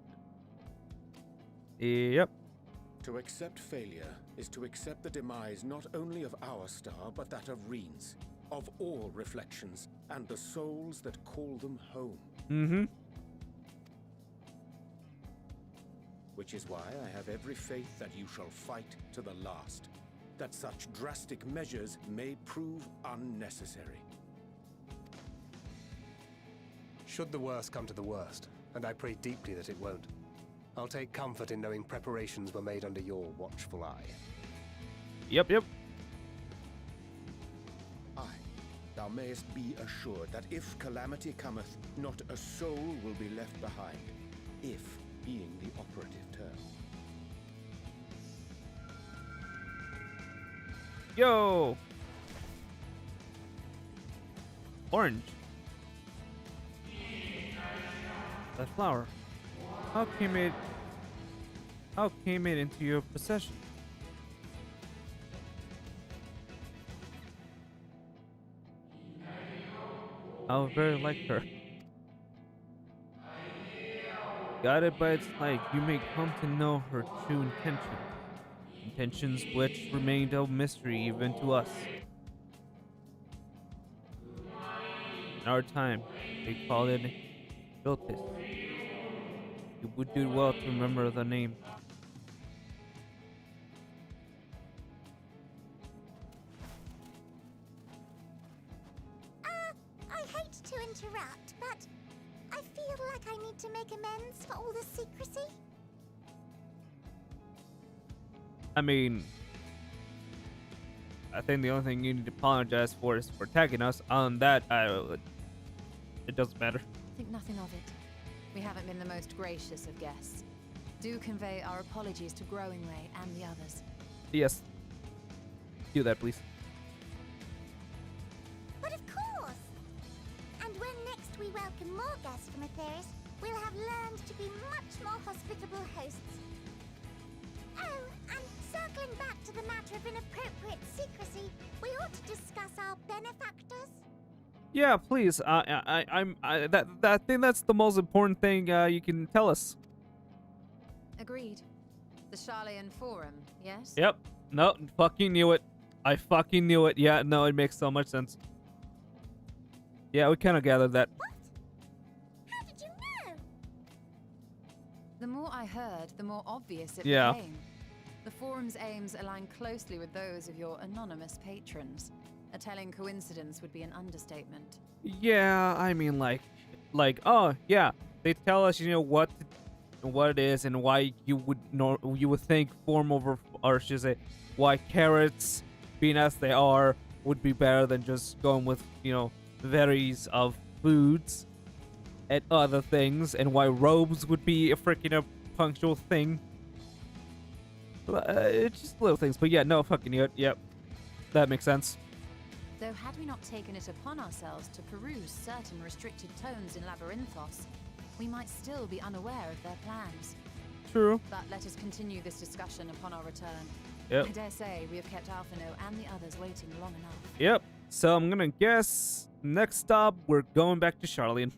Speaker 1: Yep.
Speaker 3: To accept failure is to accept the demise not only of our star, but that of Reen's, of all reflections, and the souls that call them home.
Speaker 1: Mm-hmm.
Speaker 3: Which is why I have every faith that you shall fight to the last, that such drastic measures may prove unnecessary.
Speaker 5: Should the worst come to the worst, and I pray deeply that it won't, I'll take comfort in knowing preparations were made under your watchful eye.
Speaker 1: Yep.
Speaker 3: Aye, thou mayest be assured that if calamity cometh, not a soul will be left behind, if being the operative term.
Speaker 1: Yo. Orange. That flower. How came it into your possession? I was very like her. Guided by its light, you may come to know her true intentions which remained a mystery even to us. In our time, they called it Jotis. You would do well to remember the name.
Speaker 4: I hate to interrupt, but I feel like I need to make amends for all the secrecy.
Speaker 1: I mean, I think the only thing you need to apologize for is for attacking us. On that, it doesn't matter.
Speaker 6: Think nothing of it. We haven't been the most gracious of guests. Do convey our apologies to Growingway and the others.
Speaker 1: Yes. Do that, please.
Speaker 4: But of course! And when next we welcome more guests from Atheris, we'll have learned to be much more hospitable hosts. Oh, and circling back to the matter of inappropriate secrecy, we ought to discuss our benefactors.
Speaker 1: Yeah, please. I think that's the most important thing you can tell us.
Speaker 6: Agreed. The Charleyan Forum, yes?
Speaker 1: Yep. No, fucking knew it. I fucking knew it. Yeah, no, it makes so much sense. Yeah, we kind of gathered that.
Speaker 4: What? How did you know?
Speaker 6: The more I heard, the more obvious it
Speaker 1: Yeah.
Speaker 6: became. The Forum's aims align closely with those of your anonymous patrons. A telling coincidence would be an understatement.
Speaker 1: Yeah, I mean, like, oh yeah, they tell us, you know, what it is and why you would think form over, or should I say, why carrots, being as they are, would be better than just going with, you know, varieties of foods and other things, and why robes would be a freaking punctual thing. It's just little things, but yeah, no, fucking yep, that makes sense.
Speaker 6: Though had we not taken it upon ourselves to peruse certain restricted tones in Labyrinthos, we might still be unaware of their plans.
Speaker 1: True.
Speaker 6: But let us continue this discussion upon our return.
Speaker 1: Yep.
Speaker 6: I dare say we have kept Alphino and the others waiting long enough.
Speaker 1: Yep. So I'm gonna guess next stop we're going back to Charleyan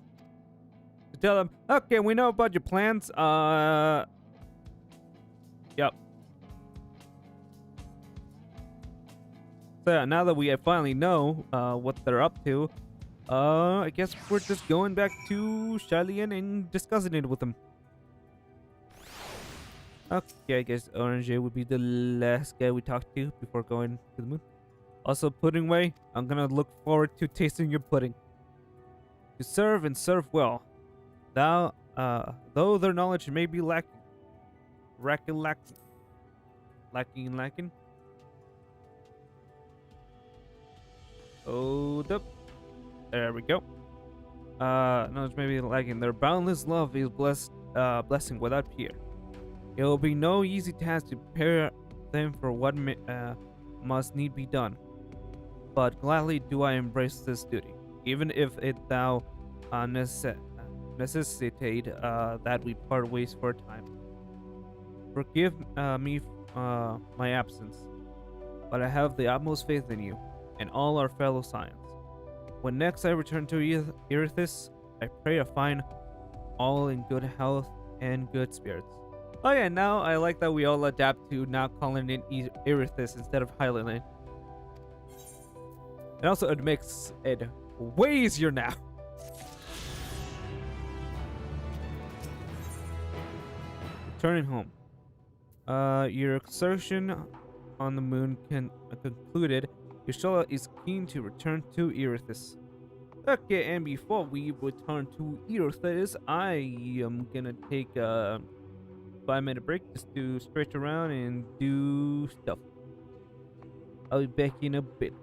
Speaker 1: to tell them, okay, we know about your plans. Yep. So yeah, now that we finally know what they're up to, I guess we're just going back to Charleyan and discussing it with them. Okay, I guess Orange would be the last guy we talked to before going to the moon. Also, Pudding Way, I'm gonna look forward to tasting your pudding. To serve and serve well. Though their knowledge may be lacking. Lacking. Hold up. There we go. knowledge may be lacking. Their boundless love is blessing without peer. It will be no easy task to prepare them for what must need be done. But gladly do I embrace this duty, even if it thou necessitate that we part ways for a time. Forgive me my absence, but I have the utmost faith in you and all our fellow scions. When next I return to Erithus, I pray I find all in good health and good spirits. Oh yeah, now I like that we all adapt to now calling it Erithus instead of Highland. And also it makes it way easier now. Returning home. Your exertion on the moon concluded. Yashala is keen to return to Erithus. Okay, and before we return to Erithus, I am gonna take a 5-minute break just to stretch around and do stuff. I'll be back in a bit.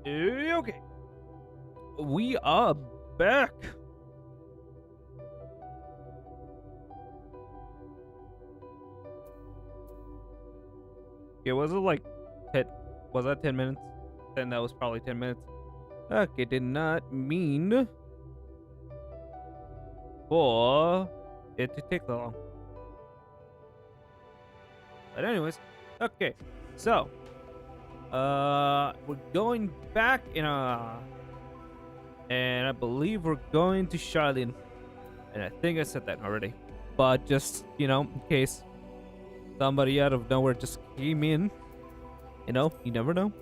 Speaker 1: Okay. We are back. Okay, was it like 10? Was that 10 minutes? Then that was probably 10 minutes. Okay, did not mean for it to take that long. But anyways, okay. So, we're going back and I believe we're going to Charlene. And I think I said that already. But just, in case somebody out of nowhere just came in, you never know.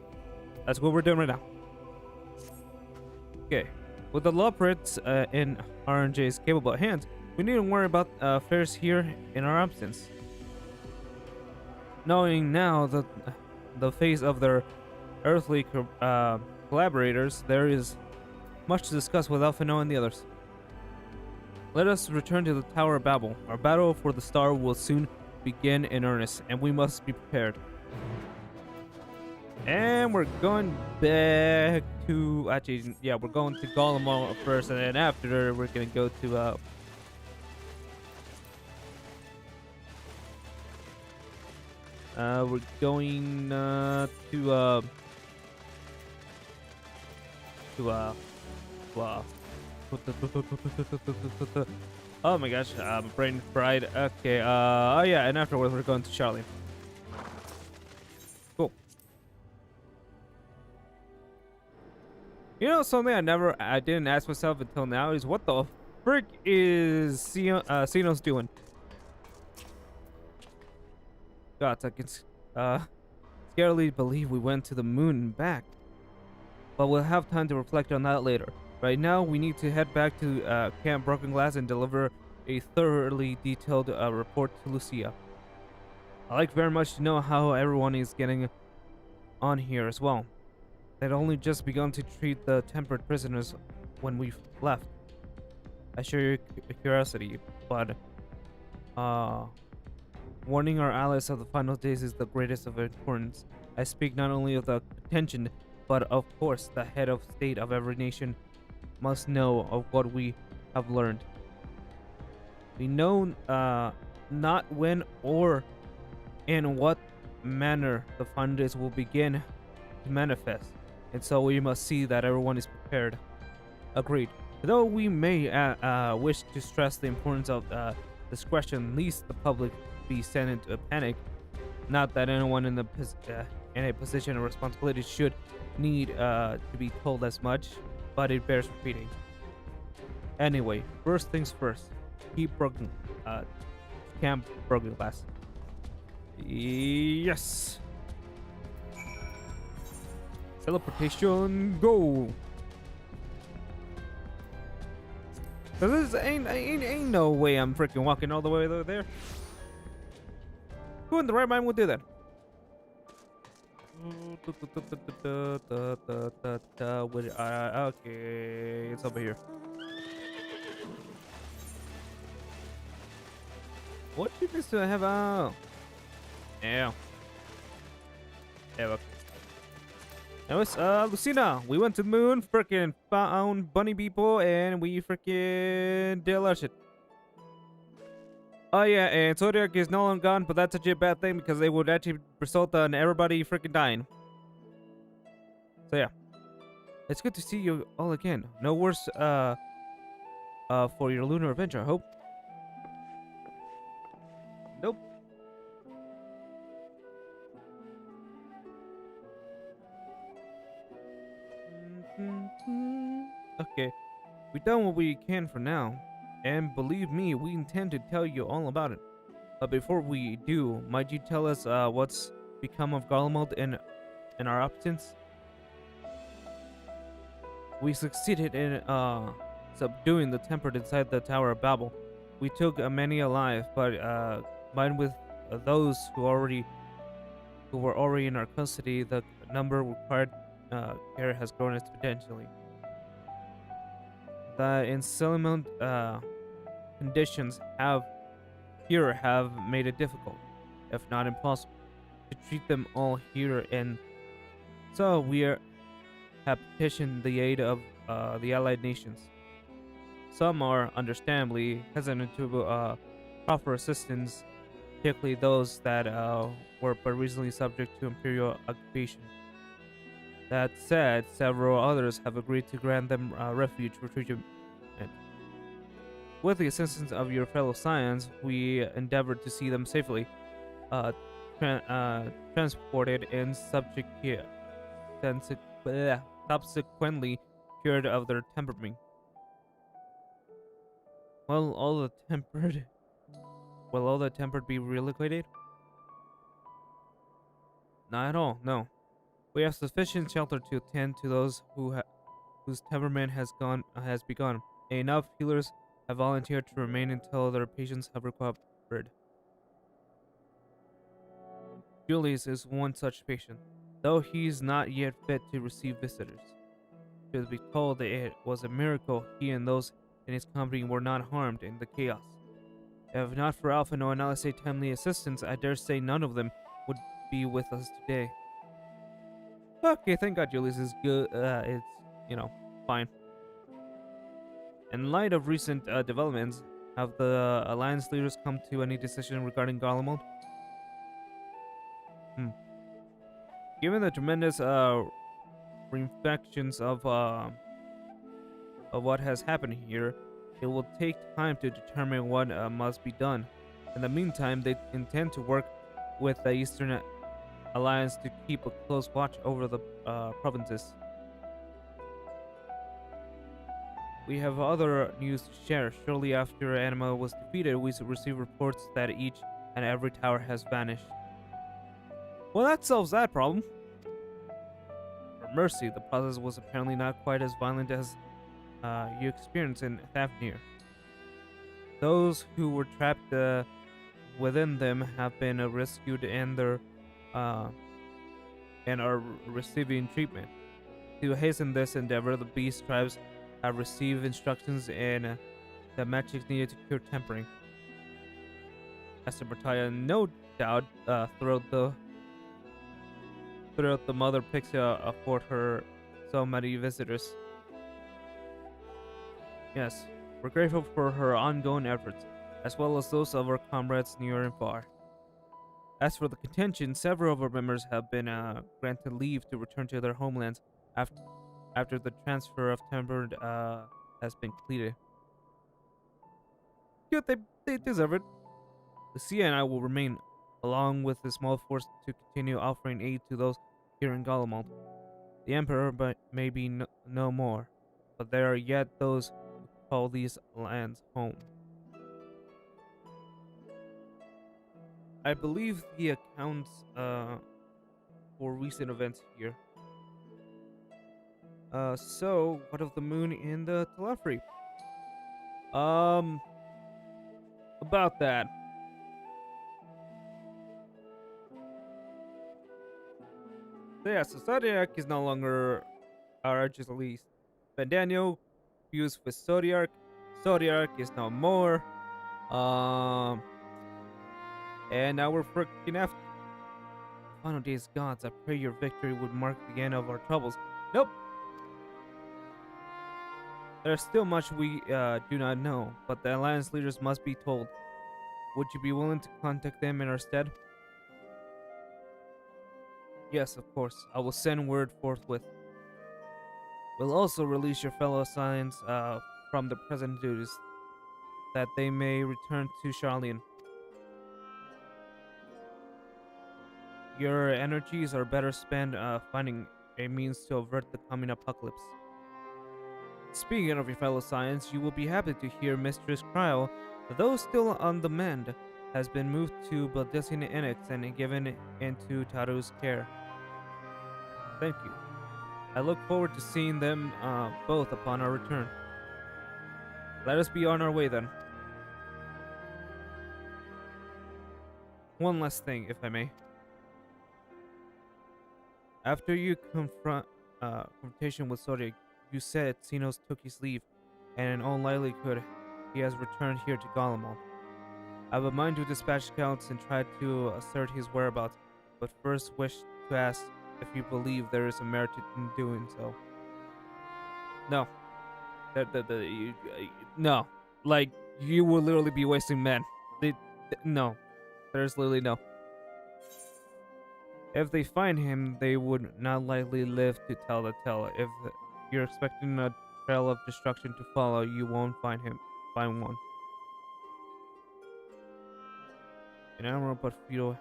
Speaker 1: That's what we're doing right now. Okay. With the Loprits in R&J's capable hands, we needn't worry about affairs here in our absence. Knowing now that the face of their earthly collaborators, there is much to discuss with Alphino and the others. Let us return to the Tower of Babel. Our battle for the star will soon begin in earnest, and we must be prepared. And we're going back to... Actually, yeah, we're going to Gollum first, and then after, we're going to go to... we're going to oh my gosh, brain fried. Okay, oh yeah, and afterwards we're going to Charlie. Cool. Something I didn't ask myself until now is what the frick is Xenos doing? God, I can scarcely believe we went to the moon and back. But we'll have time to reflect on that later. Right now, we need to head back to Camp Broken Glass and deliver a thoroughly detailed report to Lucia. I'd like very much to know how everyone is getting on here as well. They'd only just begun to treat the tempered prisoners when we left. I share your curiosity, but warning our allies of the final days is the greatest of importance. I speak not only of the attention, but of course the head of state of every nation must know of what we have learned. We know not when or in what manner the final days will begin to manifest, and so we must see that everyone is prepared. Agreed. Though we may wish to stress the importance of discretion, lest the public be sent into a panic. Not that anyone in a position of responsibility should need to be told as much, but it bears repeating. Anyway, first things first. Camp Broken Glass. Yes. Teleportation, go. Cause this ain't no way I'm freaking walking all the way over there. Who in the right mind would do that? Okay, it's over here. What achievements do I have out? Yeah. Yeah, okay. Anyways, Lucina, we went to the moon, freaking found bunny people, and we freaking did a lot of shit. Oh yeah, and Zodiac is no longer gone, but that's actually a bad thing because it would actually result in everybody freaking dying. So yeah, it's good to see you all again. No worse, for your lunar adventure, I hope. Nope. Okay, we've done what we can for now. And believe me, we intend to tell you all about it. But before we do, might you tell us what's become of Garlemald in our absence? We succeeded in subduing the tempered inside the Tower of Babel. We took many alive, but combined with those who were already in our custody, the number required care has grown exponentially. The inclement conditions have made it difficult, if not impossible, to treat them all here, and so we are have petitioned the aid of the allied nations. Some are understandably hesitant to proffer assistance, particularly those that were but recently subject to imperial occupation. That said, several others have agreed to grant them refuge for treatment. With the assistance of your fellow Scions, we endeavored to see them safely transported and subsequently cured of their temperament. Will all the tempered be relocated? Not at all, no. We have sufficient shelter to attend to those whose temperament has begun. Enough healers have volunteered to remain until their patients have recovered. Julius is one such patient, though he's not yet fit to receive visitors. Should be told that it was a miracle he and those in his company were not harmed in the chaos. If not for Alphino and LSA timely assistance, I dare say none of them would be with us today. Okay, thank God Julius is good. It's, fine. In light of recent developments, have the Alliance leaders come to any decision regarding Garlemald? Given the tremendous reinfections of what has happened here, it will take time to determine what must be done. In the meantime, they intend to work with the Eastern Alliance to keep a close watch over the provinces. We have other news to share. Shortly after Anima was defeated, we received reports that each and every tower has vanished. Well, that solves that problem. For Mercy, the process was apparently not quite as violent as you experienced in Thafnir. Those who were trapped within them have been rescued and are receiving treatment. To hasten this endeavor, the Beast tribes have received instructions in the magic needed to cure tempering. Master Bertaya no doubt thrilled the mother picks afford her so many visitors. Yes, we're grateful for her ongoing efforts, as well as those of our comrades near and far. As for the contention, several of our members have been granted leave to return to their homelands after the transfer of tempered has been completed. Good, they deserve it. Lucia and I will remain, along with a small force, to continue offering aid to those here in Garlemald. The Emperor may be no more, but there are yet those who call these lands home. I believe the accounts for recent events here. So what of the moon in the Telefri? About that. So yeah, so Zodiac is no longer our Arch's least. Bandano fused with Zodiac. Zodiac is no more. And now we're freaking after. Final days, gods, I pray your victory would mark the end of our troubles. Nope. There's still much we do not know, but the Alliance leaders must be told. Would you be willing to contact them in our stead? Yes, of course. I will send word forthwith. We'll also release your fellow Scions from the present duties, that they may return to Charlian. Your energies are better spent finding a means to avert the coming apocalypse. Speaking of your fellow Scions, you will be happy to hear Mistress Cryo, though still on the mend, has been moved to Baldessian Annex and given into Taru's care. Thank you. I look forward to seeing them both upon our return. Let us be on our way then. One last thing, if I may. After your confrontation with Zodiac, you said Xenos took his leave, and in all likelihood, he has returned here to Garlemald. I have a mind to dispatch scouts and try to assert his whereabouts, but first wish to ask if you believe there is a merit in doing so. No. No. Like, you will literally be wasting men. No. There's literally no. If they find him, they would not likely live to tell the tale. If you're expecting a trail of destruction to follow, you won't find one. An admirable but futile.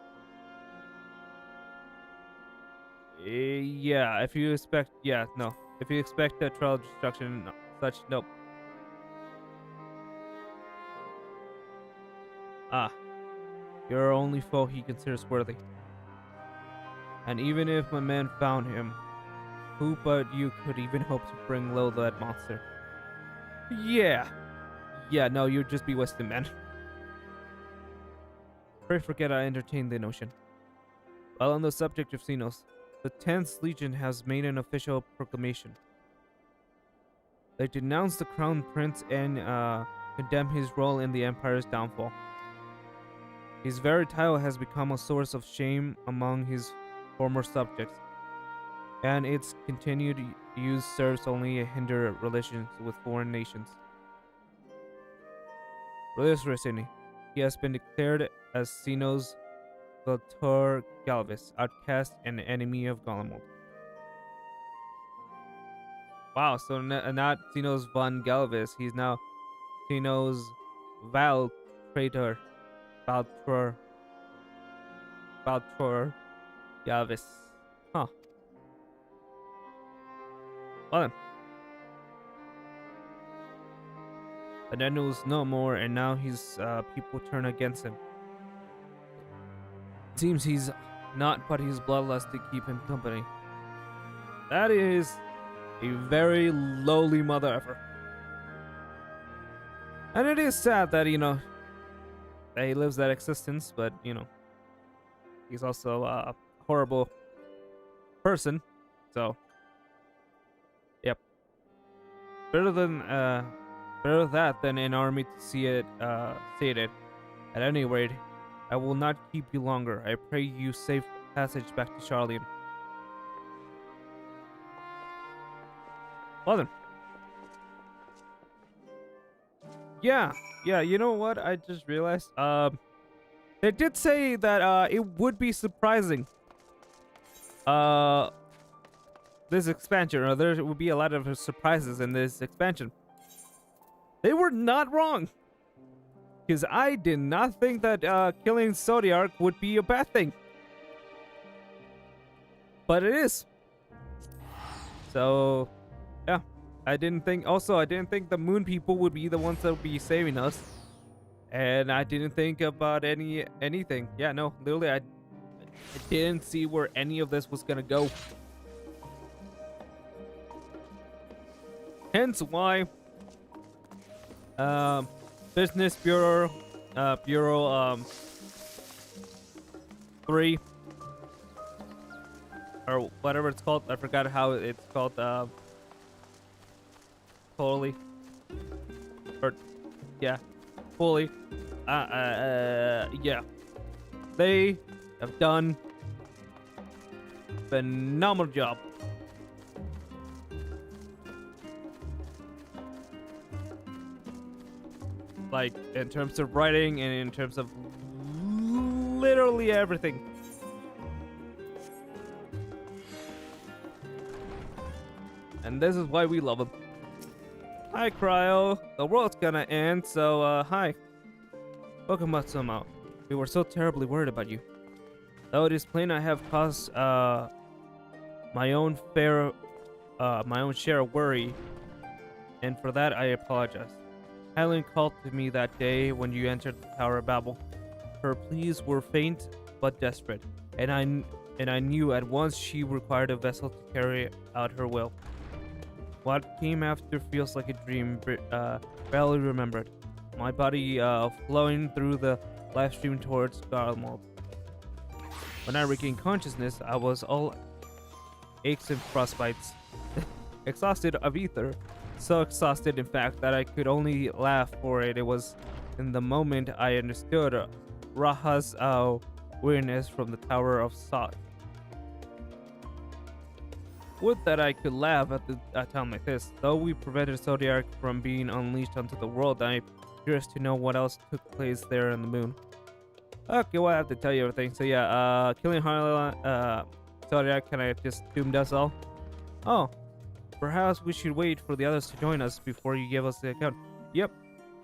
Speaker 1: Yeah, if you expect, no. If you expect a trail of destruction, no, such, nope. Ah, your only foe he considers worthy. And even if my men found him, who but you could even hope to bring low that monster? Yeah, no, you'd just be wasting men. Pray forget I entertained the notion. While on the subject of Xenos, the 10th Legion has made an official proclamation. They denounce the Crown Prince and condemn his role in the Empire's downfall. His very title has become a source of shame among his former subjects, and its continued use serves only to hinder relations with foreign nations. For this reason, he has been declared as Xenos Vultur Galvis, outcast and enemy of Golemald. Wow, so not Xenos von Galvis, he's now Xenos Valtrator. Vultur Galvis. Huh. Well then. The Daniel's no more, and now his people turn against him. Seems he's not but his bloodlust to keep him company. That is a very lowly mother effer. And it is sad that, that he lives that existence, but, he's also a horrible person. So, yep. Better that than an army to see it sated. At any rate, I will not keep you longer. I pray you safe passage back to Charlian. Well then. Yeah, you know what? I just realized. They did say that it would be surprising. This expansion, or there would be a lot of surprises in this expansion. They were not wrong. Because I did not think that killing Zodiac would be a bad thing. But it is. So, yeah. I didn't think the moon people would be the ones that would be saving us. And I didn't think about anything. Yeah, no, literally I didn't see where any of this was gonna go. Hence why Business Bureau 3 or whatever it's called. I forgot how it's called. Totally. Or yeah, fully. Yeah. They have done a phenomenal job. Like, in terms of writing and in terms of literally everything. And this is why we love them. Hi, Cryo. The world's gonna end, so, hi. Welcome back somehow. We were so terribly worried about you. Though it is plain I have caused, my own share of worry, and for that I apologize. Helen called to me that day when you entered the Tower of Babel. Her pleas were faint but desperate, and I knew at once she required a vessel to carry out her will. What came after feels like a dream, barely remembered. My body flowing through the live stream towards Garlemald. When I regained consciousness, I was all aches and frostbites, exhausted of ether. So exhausted, in fact, that I could only laugh for it. It was in the moment I understood Raha's weariness from the Tower of Sot. Would that I could laugh at a time like this. Though we prevented Zodiac from being unleashed onto the world, I'm curious to know what else took place there on the moon. Okay, well, I have to tell you everything. So yeah, killing Harlan, Zodiac kind of just doomed us all. Oh, perhaps we should wait for the others to join us before you give us the account. Yep,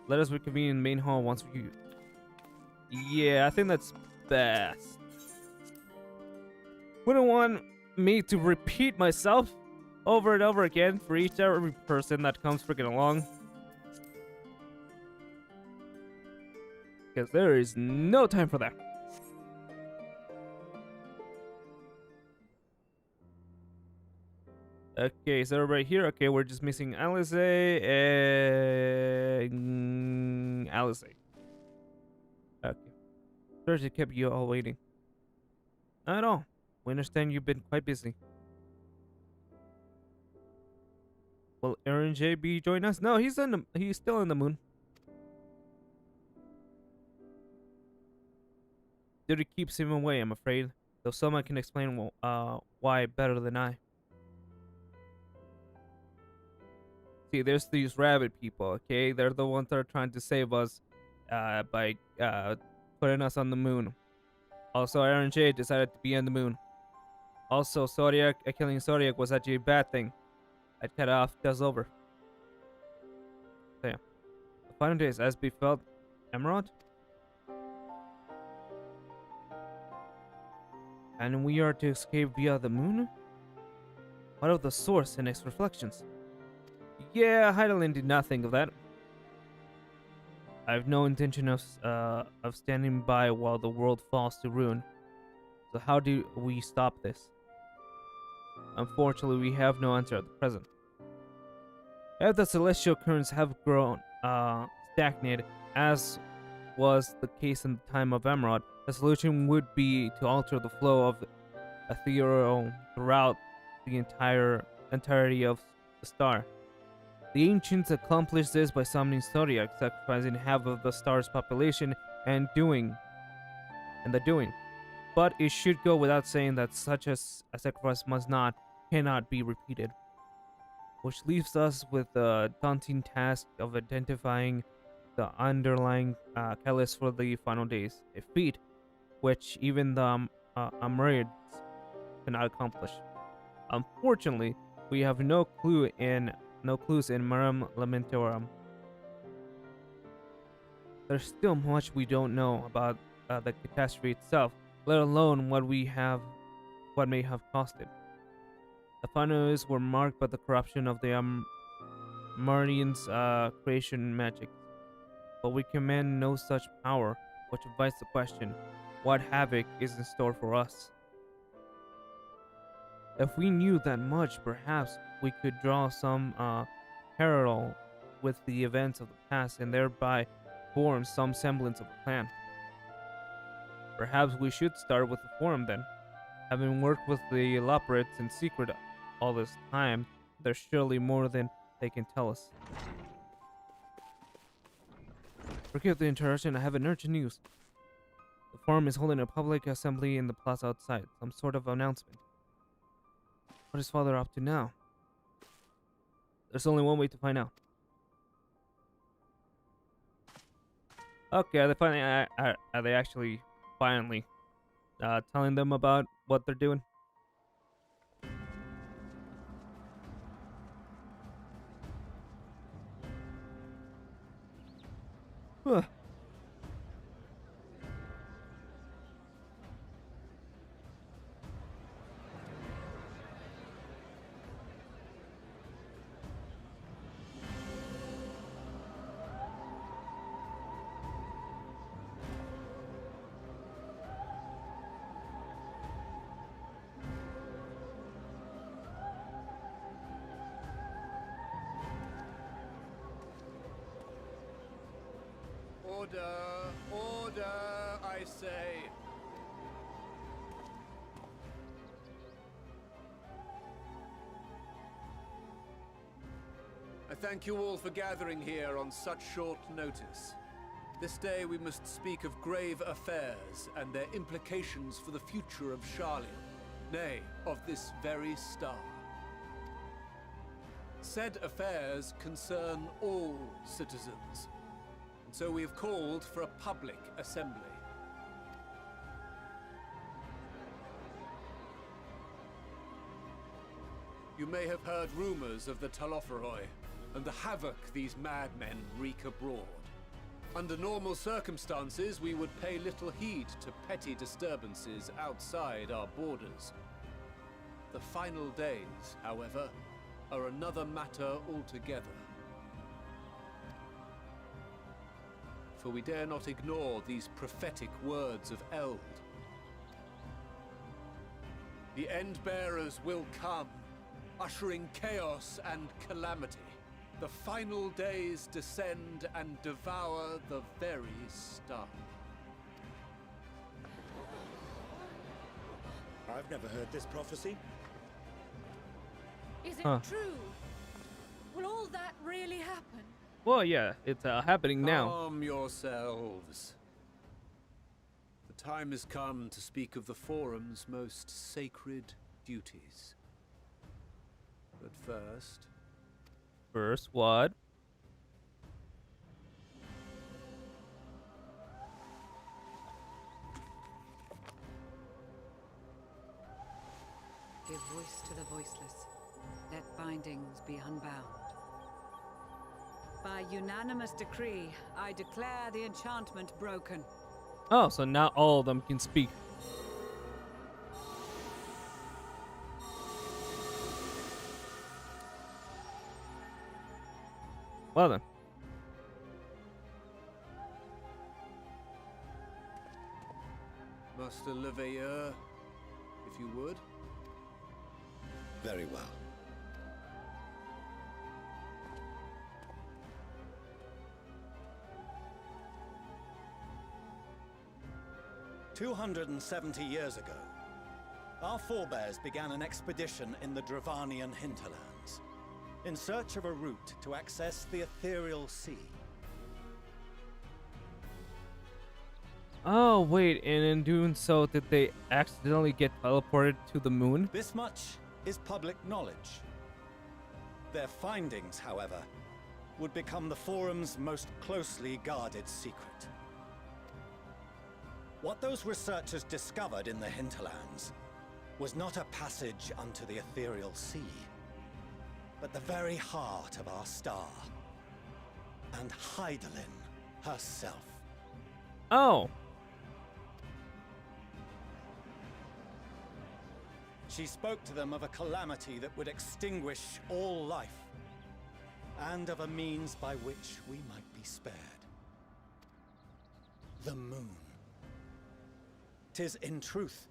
Speaker 1: let us reconvene in the main hall once we... Yeah, I think that's best. Wouldn't want me to repeat myself over and over again for every person that comes freaking along. Because there is no time for that. Okay, so everybody here. Okay, we're just missing Alice and Alice. Okay. Sorry to keep you all waiting. Not at all. We understand you've been quite busy. Will Aaron J be join us? No, he's still in the moon. Duty keeps him away, I'm afraid. Though someone can explain why better than I. See, there's these rabbit people, okay? They're the ones that are trying to save us by putting us on the moon. Also, Aaron J decided to be on the moon. Also, Zodiac, killing Zodiac was actually a bad thing. I'd cut off does over. So yeah. The final days as befell Emerald. And we are to escape via the moon? What of the source and its reflections? Yeah, Heidelin did not think of that. I have no intention of standing by while the world falls to ruin. So how do we stop this? Unfortunately, we have no answer at the present. If the celestial currents have grown stagnated, as was the case in the time of Emerald, the solution would be to alter the flow of ethereal throughout the entirety of the star. The ancients accomplished this by summoning Zodiac, sacrificing half of the star's population and the doing. But it should go without saying that such a sacrifice cannot be repeated. Which leaves us with the daunting task of identifying the underlying catalyst for the final days, a feat which even the Amurids cannot accomplish. Unfortunately, we have no clues in Marum Lamentorum. There's still much we don't know about the catastrophe itself, let alone what may have caused it. The final days were marked by the corruption of the Amurians' creation magic, but we command no such power, which invites the question, what havoc is in store for us? If we knew that much, perhaps we could draw some parallel with the events of the past and thereby form some semblance of a plan. Perhaps we should start with the Forum then. Having worked with the Loporrits in secret all this time, there's surely more than they can tell us. Forgive the interruption, I have an urgent news. The Forum is holding a public assembly in the plaza outside, some sort of announcement. What is Father up to now? There's only one way to find out. Okay, are they actually finally telling them about what they're doing? Huh.
Speaker 3: Order! Order, I say! I thank you all for gathering here on such short notice. This day we must speak of grave affairs and their implications for the future of Charlian, nay, of this very star.
Speaker 7: said affairs concern all citizens, and so we have called for a public assembly. You may have heard rumors of the Talopheroi and the havoc these madmen wreak abroad. Under normal circumstances, we would pay little heed to petty disturbances outside our borders. The final days, however, are another matter altogether. For we dare not ignore these prophetic words of Eld. The Endbearers will come, ushering chaos and calamity. The final days descend and devour the very star.
Speaker 8: I've never heard this prophecy.
Speaker 9: Is it
Speaker 1: Huh.
Speaker 9: true? Will all that really happen?
Speaker 1: Well, yeah, it's happening now.
Speaker 7: Calm yourselves. The time has come to speak of the Forum's most sacred duties. But first,
Speaker 1: First, what?
Speaker 10: Give voice to the voiceless. Let bindings be unbound. By unanimous decree, I declare the enchantment broken.
Speaker 1: Oh, so now all of them can speak. Well then.
Speaker 7: Master Leveilleur, if you would.
Speaker 8: Very well. "270 years ago, our forebears began an expedition in the Dravanian hinterlands, in search of a route to access the ethereal sea.
Speaker 1: Oh, wait, and in doing so, did they accidentally get teleported to the moon?
Speaker 8: This much is public knowledge. Their findings, however, would become the Forum's most closely guarded secret. What those researchers discovered in the hinterlands was not a passage unto the ethereal sea, but the very heart of our star, and Hydaelyn herself.
Speaker 1: Oh,
Speaker 8: She spoke to them of a calamity that would extinguish all life, and of a means by which we might be spared. The moon. 'Tis in truth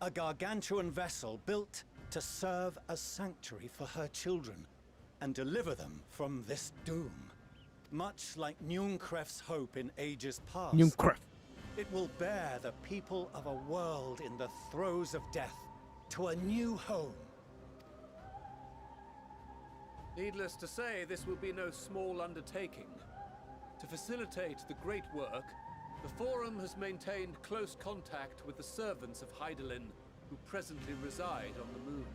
Speaker 8: a gargantuan vessel built to serve as sanctuary for her children and deliver them from this doom. Much like Nunkref's hope in ages past,
Speaker 1: Nunkref.
Speaker 8: it will bear the people of a world in the throes of death to a new home.
Speaker 7: Needless to say, this will be no small undertaking. To facilitate the great work, the Forum has maintained close contact with the servants of Hydaelyn, who presently reside on the moon.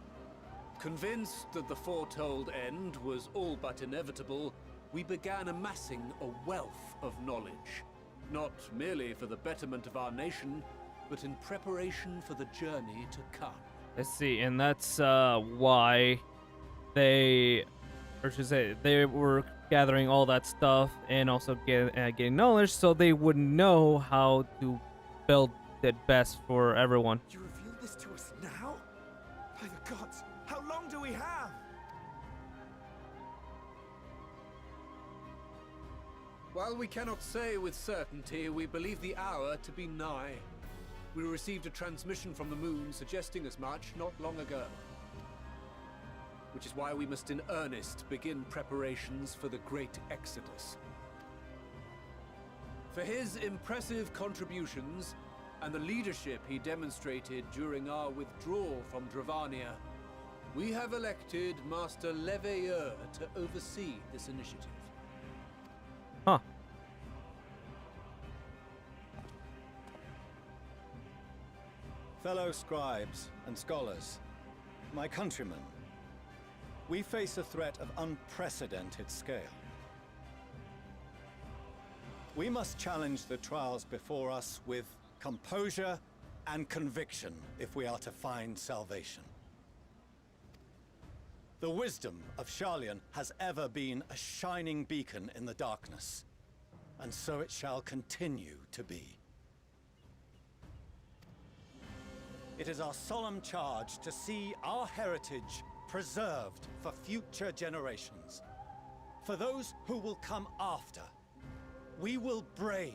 Speaker 7: Convinced that the foretold end was all but inevitable, we began amassing a wealth of knowledge, not merely for the betterment of our nation, but in preparation for the journey to come.
Speaker 1: let's see, and that's why they, or should I say, they were gathering all that stuff and also getting knowledge, so they would know how to build it best for everyone.
Speaker 2: You reveal this to us now? By the gods, how long do we have?
Speaker 7: While we cannot say with certainty, we believe the hour to be nigh. We received a transmission from the moon suggesting as much not long ago. Which is why we must in earnest begin preparations for the Great Exodus. For his impressive contributions and the leadership he demonstrated during our withdrawal from Dravania, we have elected Master Leveilleur to oversee this initiative.
Speaker 1: Huh.
Speaker 8: Fellow scribes and scholars, my countrymen, we face a threat of unprecedented scale. We must challenge the trials before us with composure and conviction if we are to find salvation. The wisdom of Sharlayan has ever been a shining beacon in the darkness, and so it shall continue to be. It is our solemn charge to see our heritage preserved for future generations. For those who will come after, we will brave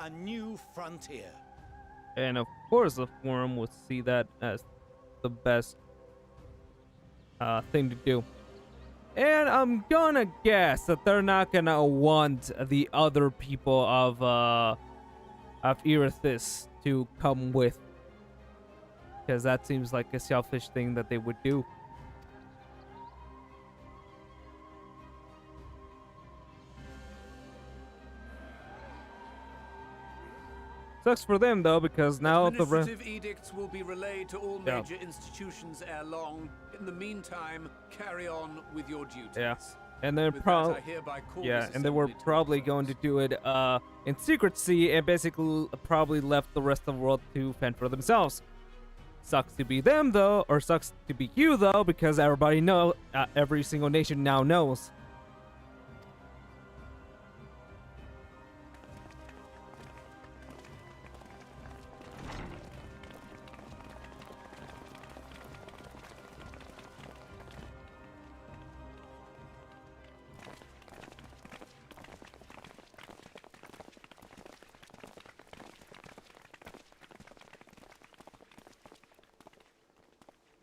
Speaker 8: a new frontier.
Speaker 1: And of course, the Forum would see that as the best thing to do. And I'm gonna guess that they're not gonna want the other people of Erithis to come with, because that seems like a selfish thing that they would do. Sucks for them though, because now the
Speaker 7: Administrative edicts will be relayed to all major institutions ere long. In the meantime, carry on with your duties.
Speaker 1: Yeah, and they're
Speaker 7: With that, I hereby call this
Speaker 1: and they were
Speaker 7: assembly to
Speaker 1: probably
Speaker 7: close.
Speaker 1: going to do it in secrecy, and basically probably left the rest of the world to fend for themselves. Sucks to be them though, or sucks to be you though, because everybody every single nation now knows.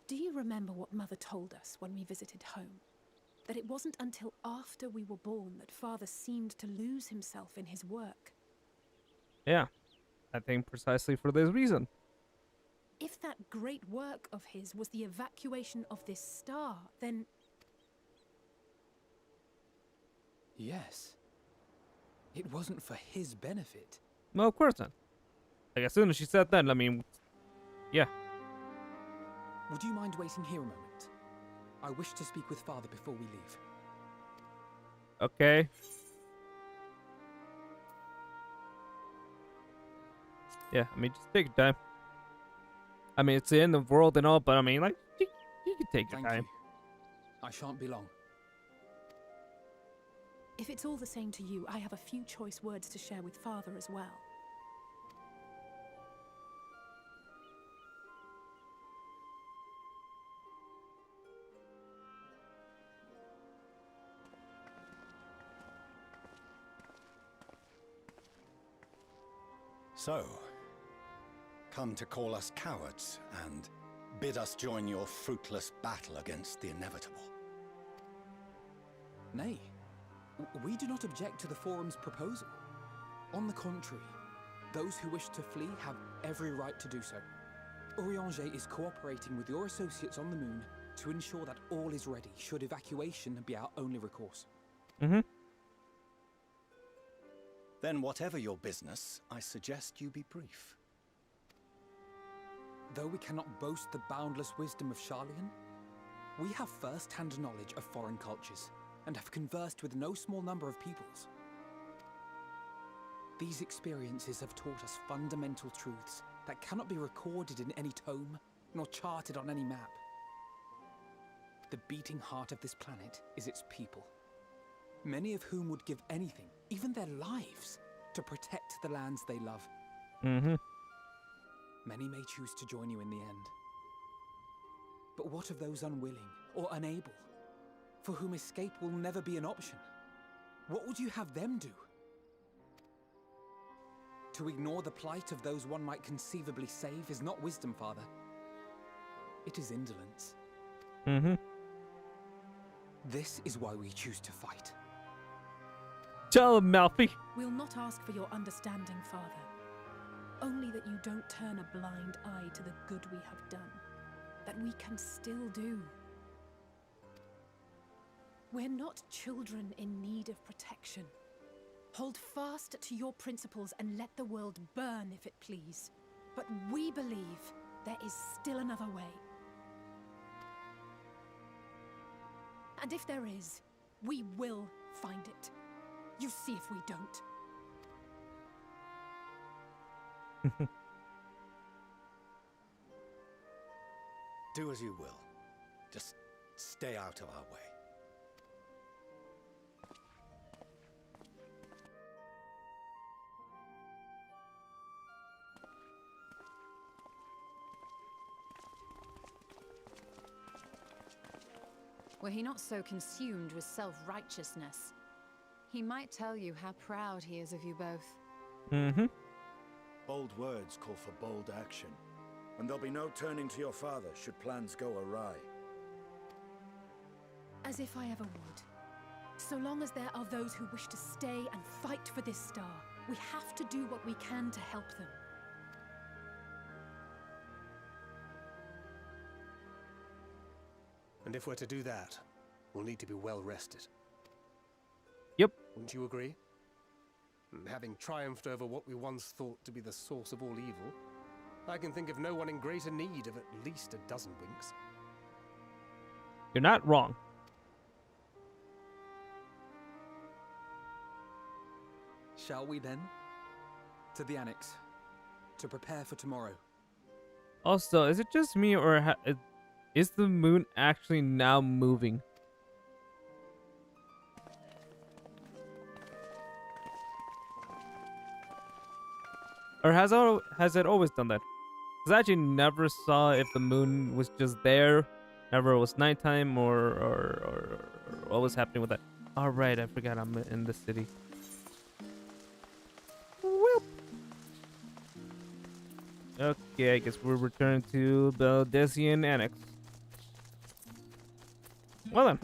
Speaker 11: Do you remember what Mother told us when we visited home? That it wasn't until after we were born that Father seemed to lose himself in his work.
Speaker 1: Yeah, I think precisely for this reason.
Speaker 11: If that great work of his was the evacuation of this star, then...
Speaker 12: Yes. It wasn't for his benefit.
Speaker 1: Well, of course not. Like, as soon as she said that, I mean, yeah.
Speaker 12: Would you mind waiting here a moment? I wish to speak with Father before we leave.
Speaker 1: Okay. Yeah, I mean, just take your time. I mean, it's the end of the world and all, but I mean, like, you can take your
Speaker 12: Thank
Speaker 1: time.
Speaker 12: you. I shan't be long.
Speaker 11: If it's all the same to you, I have a few choice words to share with Father as well.
Speaker 8: So, come to call us cowards and bid us join your fruitless battle against the inevitable.
Speaker 12: Nay, we do not object to the Forum's proposal. On the contrary, those who wish to flee have every right to do so. Urianger is cooperating with your associates on the moon to ensure that all is ready should evacuation be our only recourse.
Speaker 1: Mm-hmm.
Speaker 8: Then whatever your business, I suggest you be brief.
Speaker 12: Though we cannot boast the boundless wisdom of Sharlayan, we have first-hand knowledge of foreign cultures and have conversed with no small number of peoples. These experiences have taught us fundamental truths that cannot be recorded in any tome, nor charted on any map. The beating heart of this planet is its people, many of whom would give anything, even their lives, to protect the lands they love.
Speaker 1: Mm-hmm.
Speaker 12: Many may choose to join you in the end. But what of those unwilling or unable, for whom escape will never be an option? What would you have them do? To ignore the plight of those one might conceivably save is not wisdom, Father. It is indolence.
Speaker 1: Mm-hmm.
Speaker 12: This is why we choose to fight.
Speaker 1: Tell him, Malfi.
Speaker 11: We'll not ask for your understanding, Father. Only that you don't turn a blind eye to the good we have done. That we can still do. We're not children in need of protection. Hold fast to your principles and let the world burn if it please. But we believe there is still another way. And if there is, we will find it. You see if we don't.
Speaker 8: Do as you will. Just stay out of our way.
Speaker 6: Were he not so consumed with self-righteousness, he might tell you how proud he is of you both.
Speaker 1: Mm-hmm.
Speaker 13: Bold words call for bold action. And there'll be no turning to your father should plans go awry.
Speaker 11: As if I ever would. So long as there are those who wish to stay and fight for this star, we have to do what we can to help them.
Speaker 5: And if we're to do that, we'll need to be well rested.
Speaker 1: Yep.
Speaker 5: Wouldn't you agree? And having triumphed over what we once thought to be the source of all evil, I can think of no one in greater need of at least a dozen winks.
Speaker 1: You're not wrong.
Speaker 12: Shall we then? To the annex. To prepare for tomorrow.
Speaker 1: Also, is it just me or is the moon actually now moving? Or has it always done that? Because I actually never saw if the moon was just there, never it was nighttime, or what was happening with that. All right, I forgot I'm in the city. Whoop. Okay, I guess we're returning to the Decian Annex. Well then.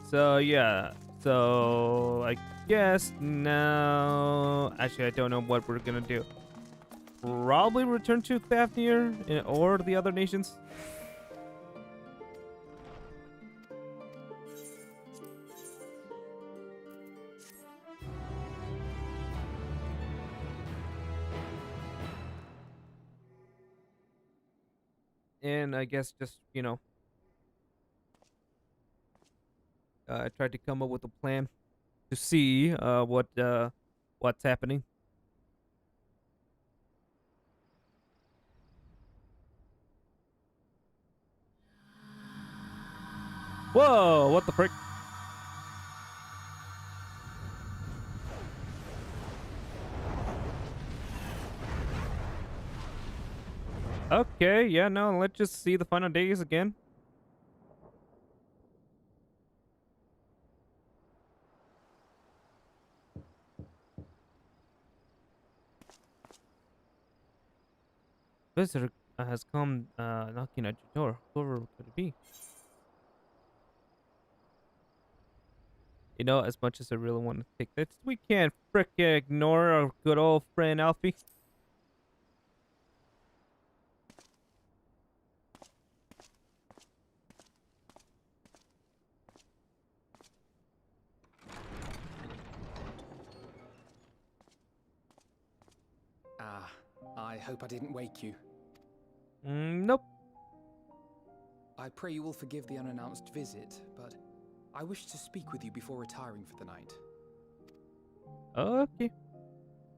Speaker 1: So yeah, so I guess now... Actually, I don't know what we're gonna do. Probably return to Fafnir or the other nations. And I guess just, you know, I tried to come up with a plan to see what's happening. Whoa, what the frick? Okay, yeah, no, let's just see the final days again. Visitor has come knocking at your door. Whoever could it be? You know, as much as I really want to take this, we can't frickin' ignore our good old friend Alfie.
Speaker 12: Ah, I hope I didn't wake you.
Speaker 1: Nope.
Speaker 12: I pray you will forgive the unannounced visit, but I wish to speak with you before retiring for the night.
Speaker 1: Okay.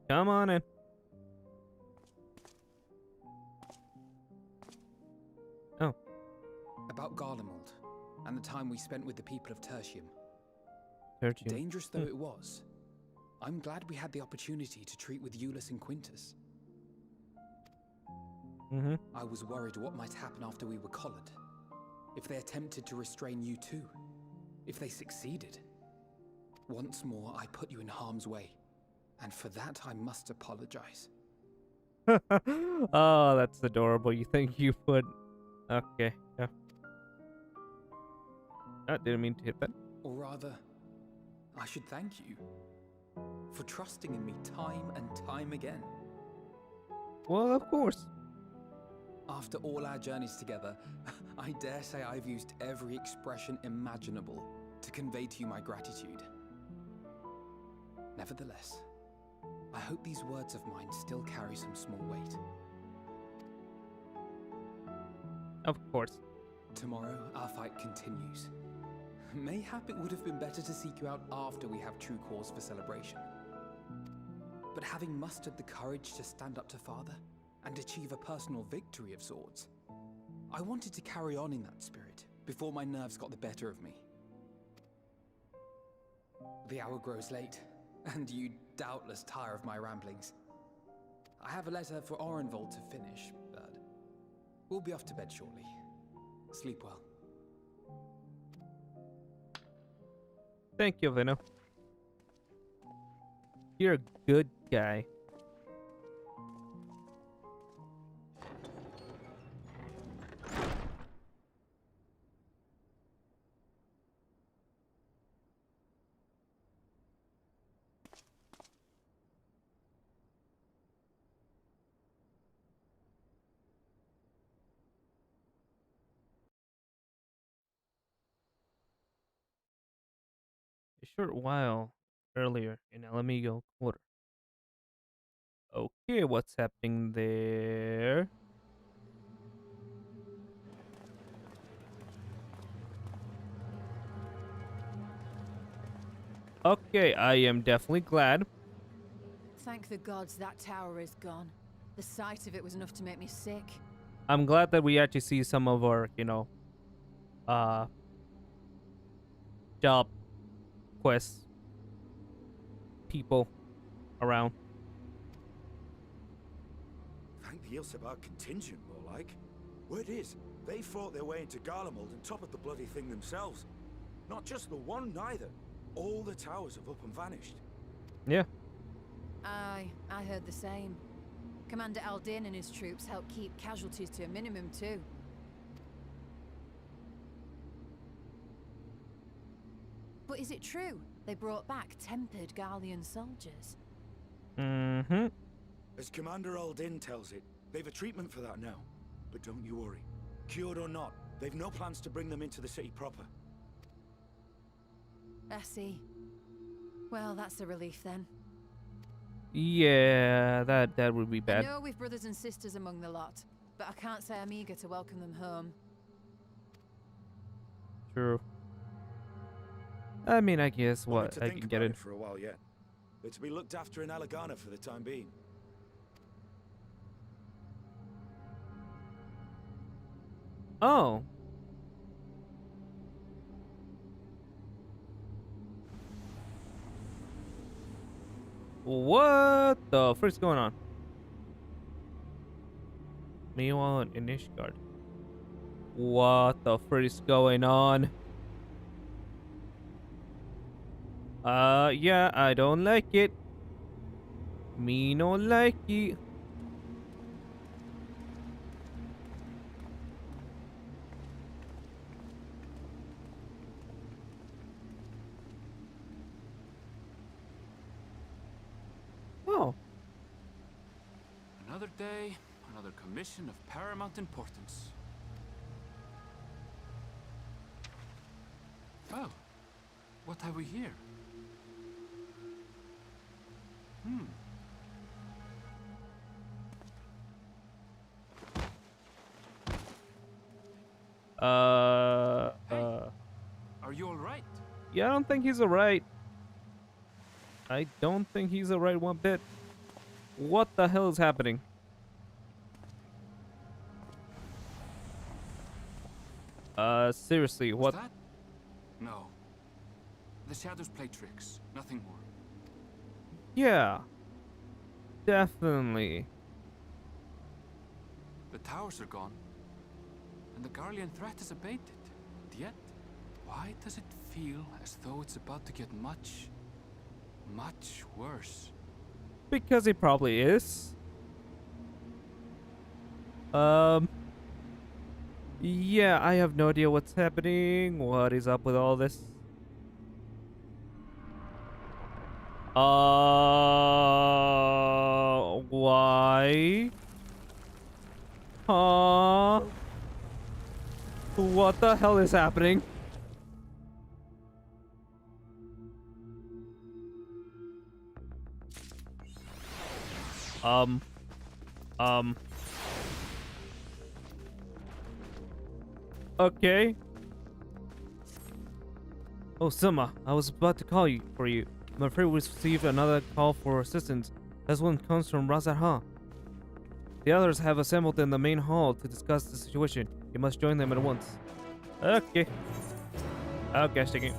Speaker 1: Come on in. Oh.
Speaker 12: About Garlemald, and the time we spent with the people of Tertium.
Speaker 1: Tertium.
Speaker 12: Dangerous though it was, I'm glad we had the opportunity to treat with Eulus and Quintus. I was worried what might happen after we were collared. If they attempted to restrain you too. If they succeeded. Once more, I put you in harm's way. And for that, I must apologize.
Speaker 1: Oh, that's adorable. You think you put... Okay, yeah. I didn't mean to hit that.
Speaker 12: Or rather, I should thank you. For trusting in me time and time again.
Speaker 1: Well, of course.
Speaker 12: After all our journeys together, I dare say I've used every expression imaginable to convey to you my gratitude. Nevertheless, I hope these words of mine still carry some small weight.
Speaker 1: Of course.
Speaker 12: Tomorrow, our fight continues. Mayhap it would have been better to seek you out after we have true cause for celebration. But having mustered the courage to stand up to Father and achieve a personal victory of sorts, I wanted to carry on in that spirit before my nerves got the better of me. The hour grows late, and you doubtless tire of my ramblings. I have a letter for Orenvold to finish, but we'll be off to bed shortly. Sleep well.
Speaker 1: Thank you, Vino. You're a good guy. A short while earlier in El Amigo Quarter. Okay, what's happening there? Okay, I am definitely glad.
Speaker 6: Thank the gods that tower is gone. The sight of it was enough to make me sick.
Speaker 1: I'm glad that we actually see some of our, job quest people around.
Speaker 13: Thank the Ilsebar contingent, more like. Word is, they fought their way into Garlemald and toppled the bloody thing themselves. Not just the one, neither. All the towers have up and vanished.
Speaker 1: Yeah.
Speaker 6: Aye, I heard the same. Commander Aldin and his troops helped keep casualties to a minimum, too. But is it true they brought back tempered Garlean soldiers?
Speaker 1: Mm-hmm.
Speaker 13: As Commander Aldin tells it, they've a treatment for that now. But don't you worry. Cured or not, they've no plans to bring them into the city proper.
Speaker 6: I see. Well, that's a relief then.
Speaker 1: Yeah, that would be bad.
Speaker 6: I know we've brothers and sisters among the lot, but I can't say I'm eager to welcome them home.
Speaker 1: True. I mean, I guess
Speaker 13: Wanted
Speaker 1: what
Speaker 13: to
Speaker 1: I
Speaker 13: think
Speaker 1: can get
Speaker 13: about
Speaker 1: in.
Speaker 13: it for a while yet. They're to be looked after in Alagana for the time being.
Speaker 1: Oh. What the frick's going on? Meanwhile, in Ishgard. What the frick's going on? Yeah, I don't like it. Me no like it. Oh.
Speaker 14: Another day, another commission of paramount importance. Oh, what have we here? Are you all right?
Speaker 1: Yeah, I don't think he's alright. I don't think he's alright one bit. What the hell is happening? Seriously, what?
Speaker 14: That? No. The shadows play tricks, nothing more.
Speaker 1: Yeah. Definitely.
Speaker 14: The towers are gone, and the Garlean threat is abated. And yet, why does it feel as though it's about to get much, much worse?
Speaker 1: Because it probably is. Yeah, I have no idea what's happening. What is up with all this? Why? What the hell is happening? Okay. Oh, Sima, I was about to call you for you. I'm afraid we received another call for assistance. This one comes from Razat. The others have assembled in the main hall to discuss the situation. You must join them at once. Okay. Okay, sticking.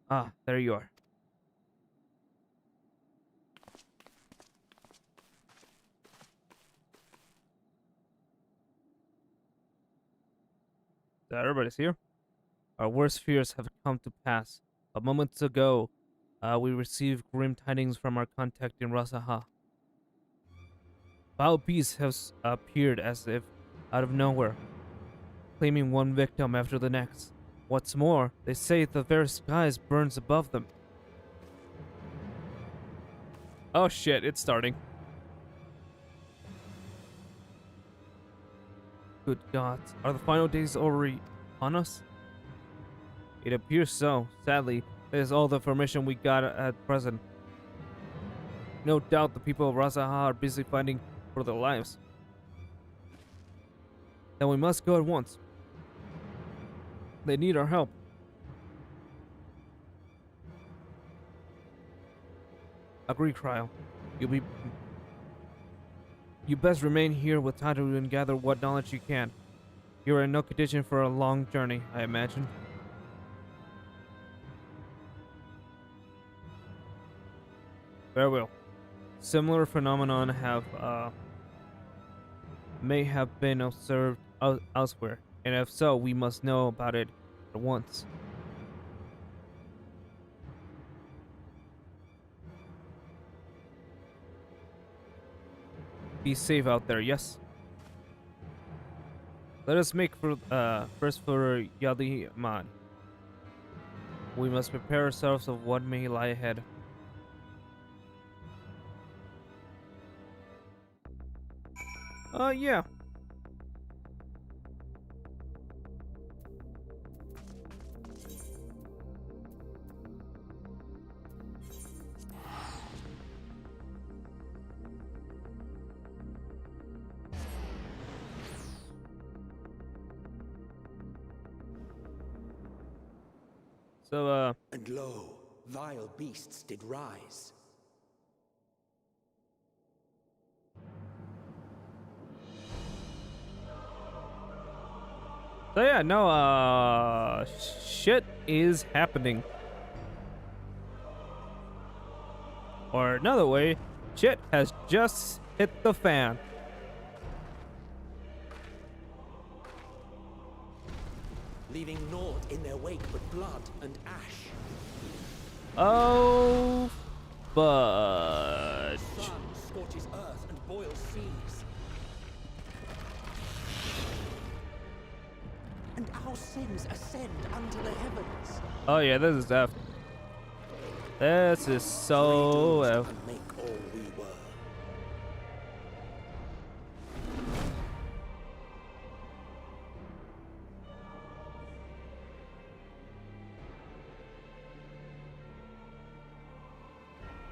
Speaker 1: Ah, there you are. So everybody's here. Our worst fears have come to pass. A moment ago, we received grim tidings from our contact in Rasaha. Foul beasts have appeared as if out of nowhere, claiming one victim after the next. What's more, they say the very skies burns above them. Oh shit, it's starting. Good God, are the final days already on us? It appears so. Sadly, that is all the information we got at present. No doubt the people of Rasaha are busy fighting for their lives. Then we must go at once. They need our help. Agree, Cryo. You best remain here with Tataru and gather what knowledge you can. You're in no condition for a long journey, I imagine. Very well. Similar phenomenon may have been observed elsewhere, and if so, we must know about it at once. Be safe out there, yes? Let us make first for Yaliman. We must prepare ourselves of what may lie ahead. Yeah. So,
Speaker 3: And lo, vile beasts did rise.
Speaker 1: So yeah, no, shit is happening. Or another way, shit has just hit the fan.
Speaker 3: Leaving naught in their wake but blood and ash.
Speaker 1: Oh, but
Speaker 3: The sun scorches earth and boils seas. And our sins ascend unto the heavens.
Speaker 1: oh yeah, this is F. This is so F.
Speaker 3: And make all we were.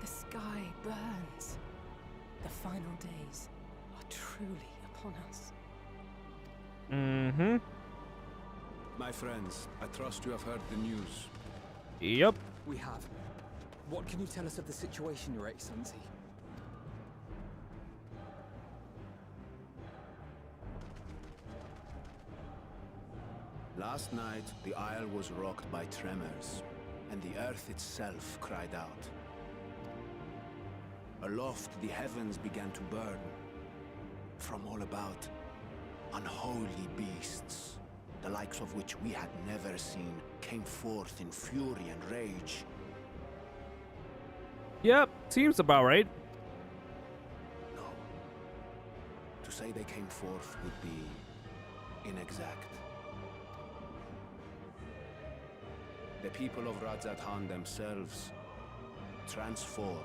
Speaker 11: The sky burns. The final days are truly upon us.
Speaker 1: Mm-hmm.
Speaker 14: My friends, I trust you have heard the news.
Speaker 1: Yep.
Speaker 12: We have. What can you tell us of the situation, Your Excellency?
Speaker 15: Last night, the isle was rocked by tremors, and the earth itself cried out. Aloft, the heavens began to burn. From all about, unholy beasts, the likes of which we had never seen, came forth in fury and rage.
Speaker 1: Yep, seems about right.
Speaker 15: No. To say they came forth would be inexact. The people of Radzat themselves transformed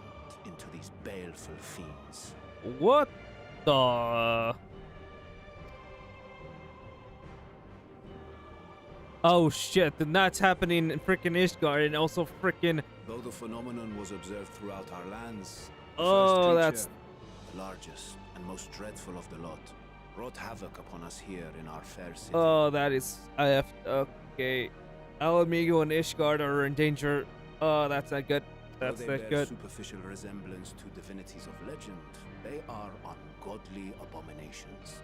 Speaker 15: into these baleful fiends.
Speaker 1: What the? Oh shit, then that's happening in freaking Ishgard and also freaking.
Speaker 15: Though the phenomenon was observed throughout our lands, the
Speaker 1: Oh,
Speaker 15: first
Speaker 1: that's.
Speaker 15: creature, largest and most dreadful of the lot, wrought havoc upon us here in our fair city.
Speaker 1: Oh, that is. Okay. Alamigo and Ishgard are in danger. Oh, that's not good. That's
Speaker 15: Though they
Speaker 1: not
Speaker 15: bear
Speaker 1: good.
Speaker 15: superficial resemblance to divinities of legend, they are ungodly abominations.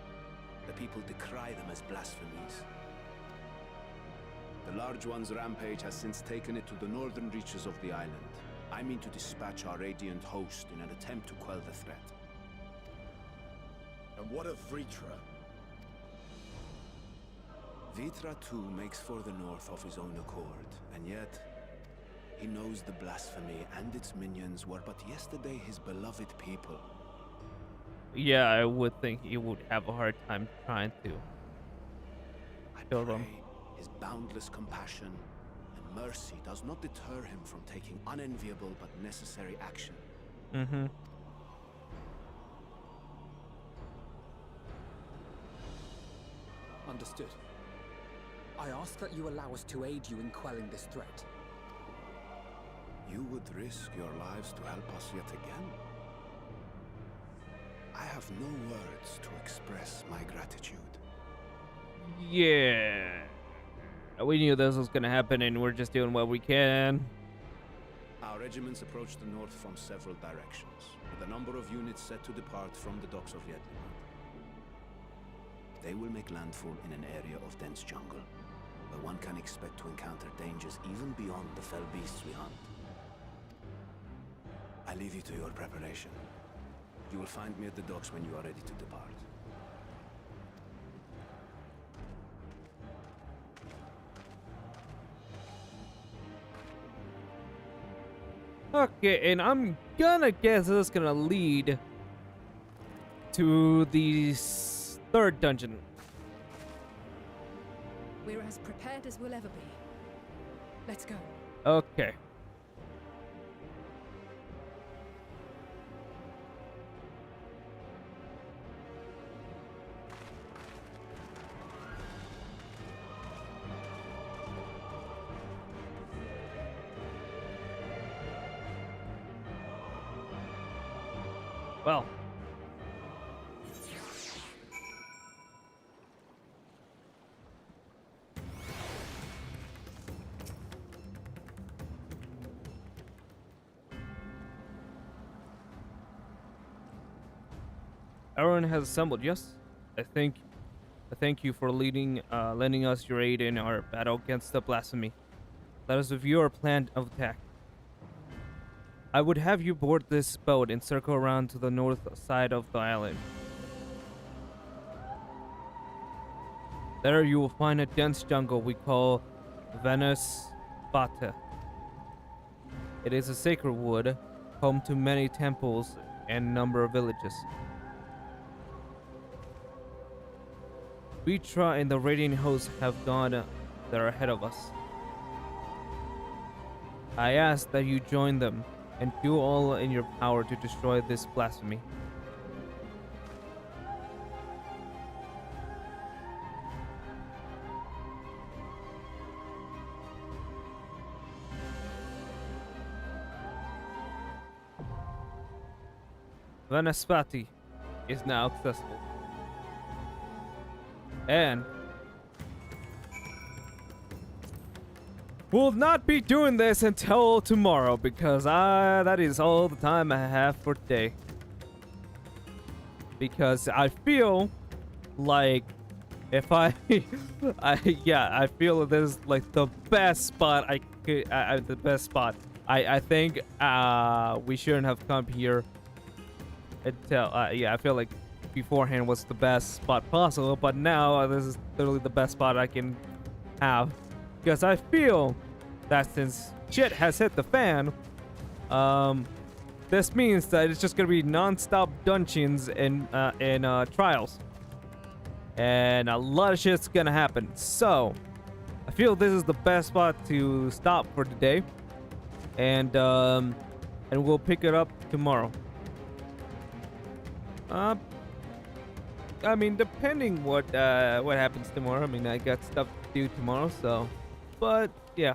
Speaker 15: The people decry them as blasphemies. The large one's rampage has since taken it to the northern reaches of the island. I mean to dispatch our radiant host in an attempt to quell the threat.
Speaker 13: And what of Vritra?
Speaker 15: Vitra too makes for the north of his own accord, and yet he knows the blasphemy and its minions were but yesterday his beloved people.
Speaker 1: Yeah, I would think he would have a hard time trying to kill them.
Speaker 15: His boundless compassion and mercy does not deter him from taking unenviable but necessary action.
Speaker 1: Mm-hmm.
Speaker 12: Understood. I ask that you allow us to aid you in quelling this threat.
Speaker 15: You would risk your lives to help us yet again? I have no words to express my gratitude.
Speaker 1: Yeah. We knew this was gonna happen and we're just doing what we can.
Speaker 15: Our regiments approach the north from several directions, with a number of units set to depart from the docks of Yedlinburg. They will make landfall in an area of dense jungle, where one can expect to encounter dangers even beyond the fell beasts we hunt. I leave you to your preparation. You will find me at the docks when you are ready to depart.
Speaker 1: Okay, and I'm gonna guess this is gonna lead to the third dungeon.
Speaker 11: We're as prepared as we'll ever be. Let's go.
Speaker 1: Okay. Well. Everyone has assembled, yes? I thank you for lending us your aid in our battle against the blasphemy. Let us review our plan of attack. I would have you board this boat and circle around to the north side of the island. There you will find a dense jungle we call Venus Bata. It is a sacred wood, home to many temples and a number of villages. Vitra and the Radiant Host have gone there ahead of us. I ask that you join them and do all in your power to destroy this blasphemy. Vanaspati is now accessible. And we'll not be doing this until tomorrow because that is all the time I have for today. Because I feel like if I feel that this is like the best spot I could, the best spot. I think we shouldn't have come here until I feel like beforehand was the best spot possible, but now this is literally the best spot I can have. Because I feel that since shit has hit the fan, this means that it's just gonna be non-stop dungeons and trials, and a lot of shit's gonna happen. So I feel this is the best spot to stop for today, and we'll pick it up tomorrow. I mean, depending what happens tomorrow. I mean, I got stuff to do tomorrow, so. But yeah.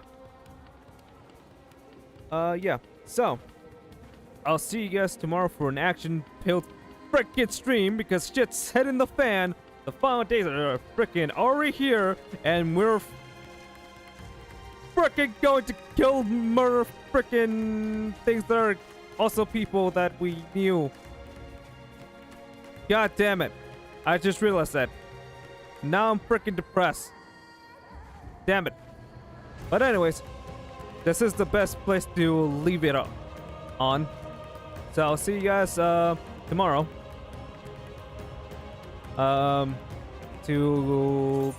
Speaker 1: Yeah. So, I'll see you guys tomorrow for an action-filled frickin' stream because shit's hitting the fan. The final days are frickin' already here, and we're frickin' going to kill, murder frickin' things that are also people that we knew. God damn it. I just realized that. Now I'm frickin' depressed. Damn it. But anyways, this is the best place to leave it on. So I'll see you guys tomorrow. To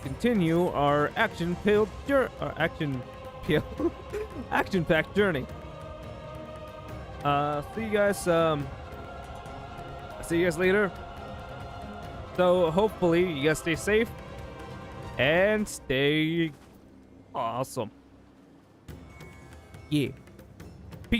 Speaker 1: continue our action-packed journey. See you guys. See you guys later. So hopefully you guys stay safe and stay awesome. Yeah.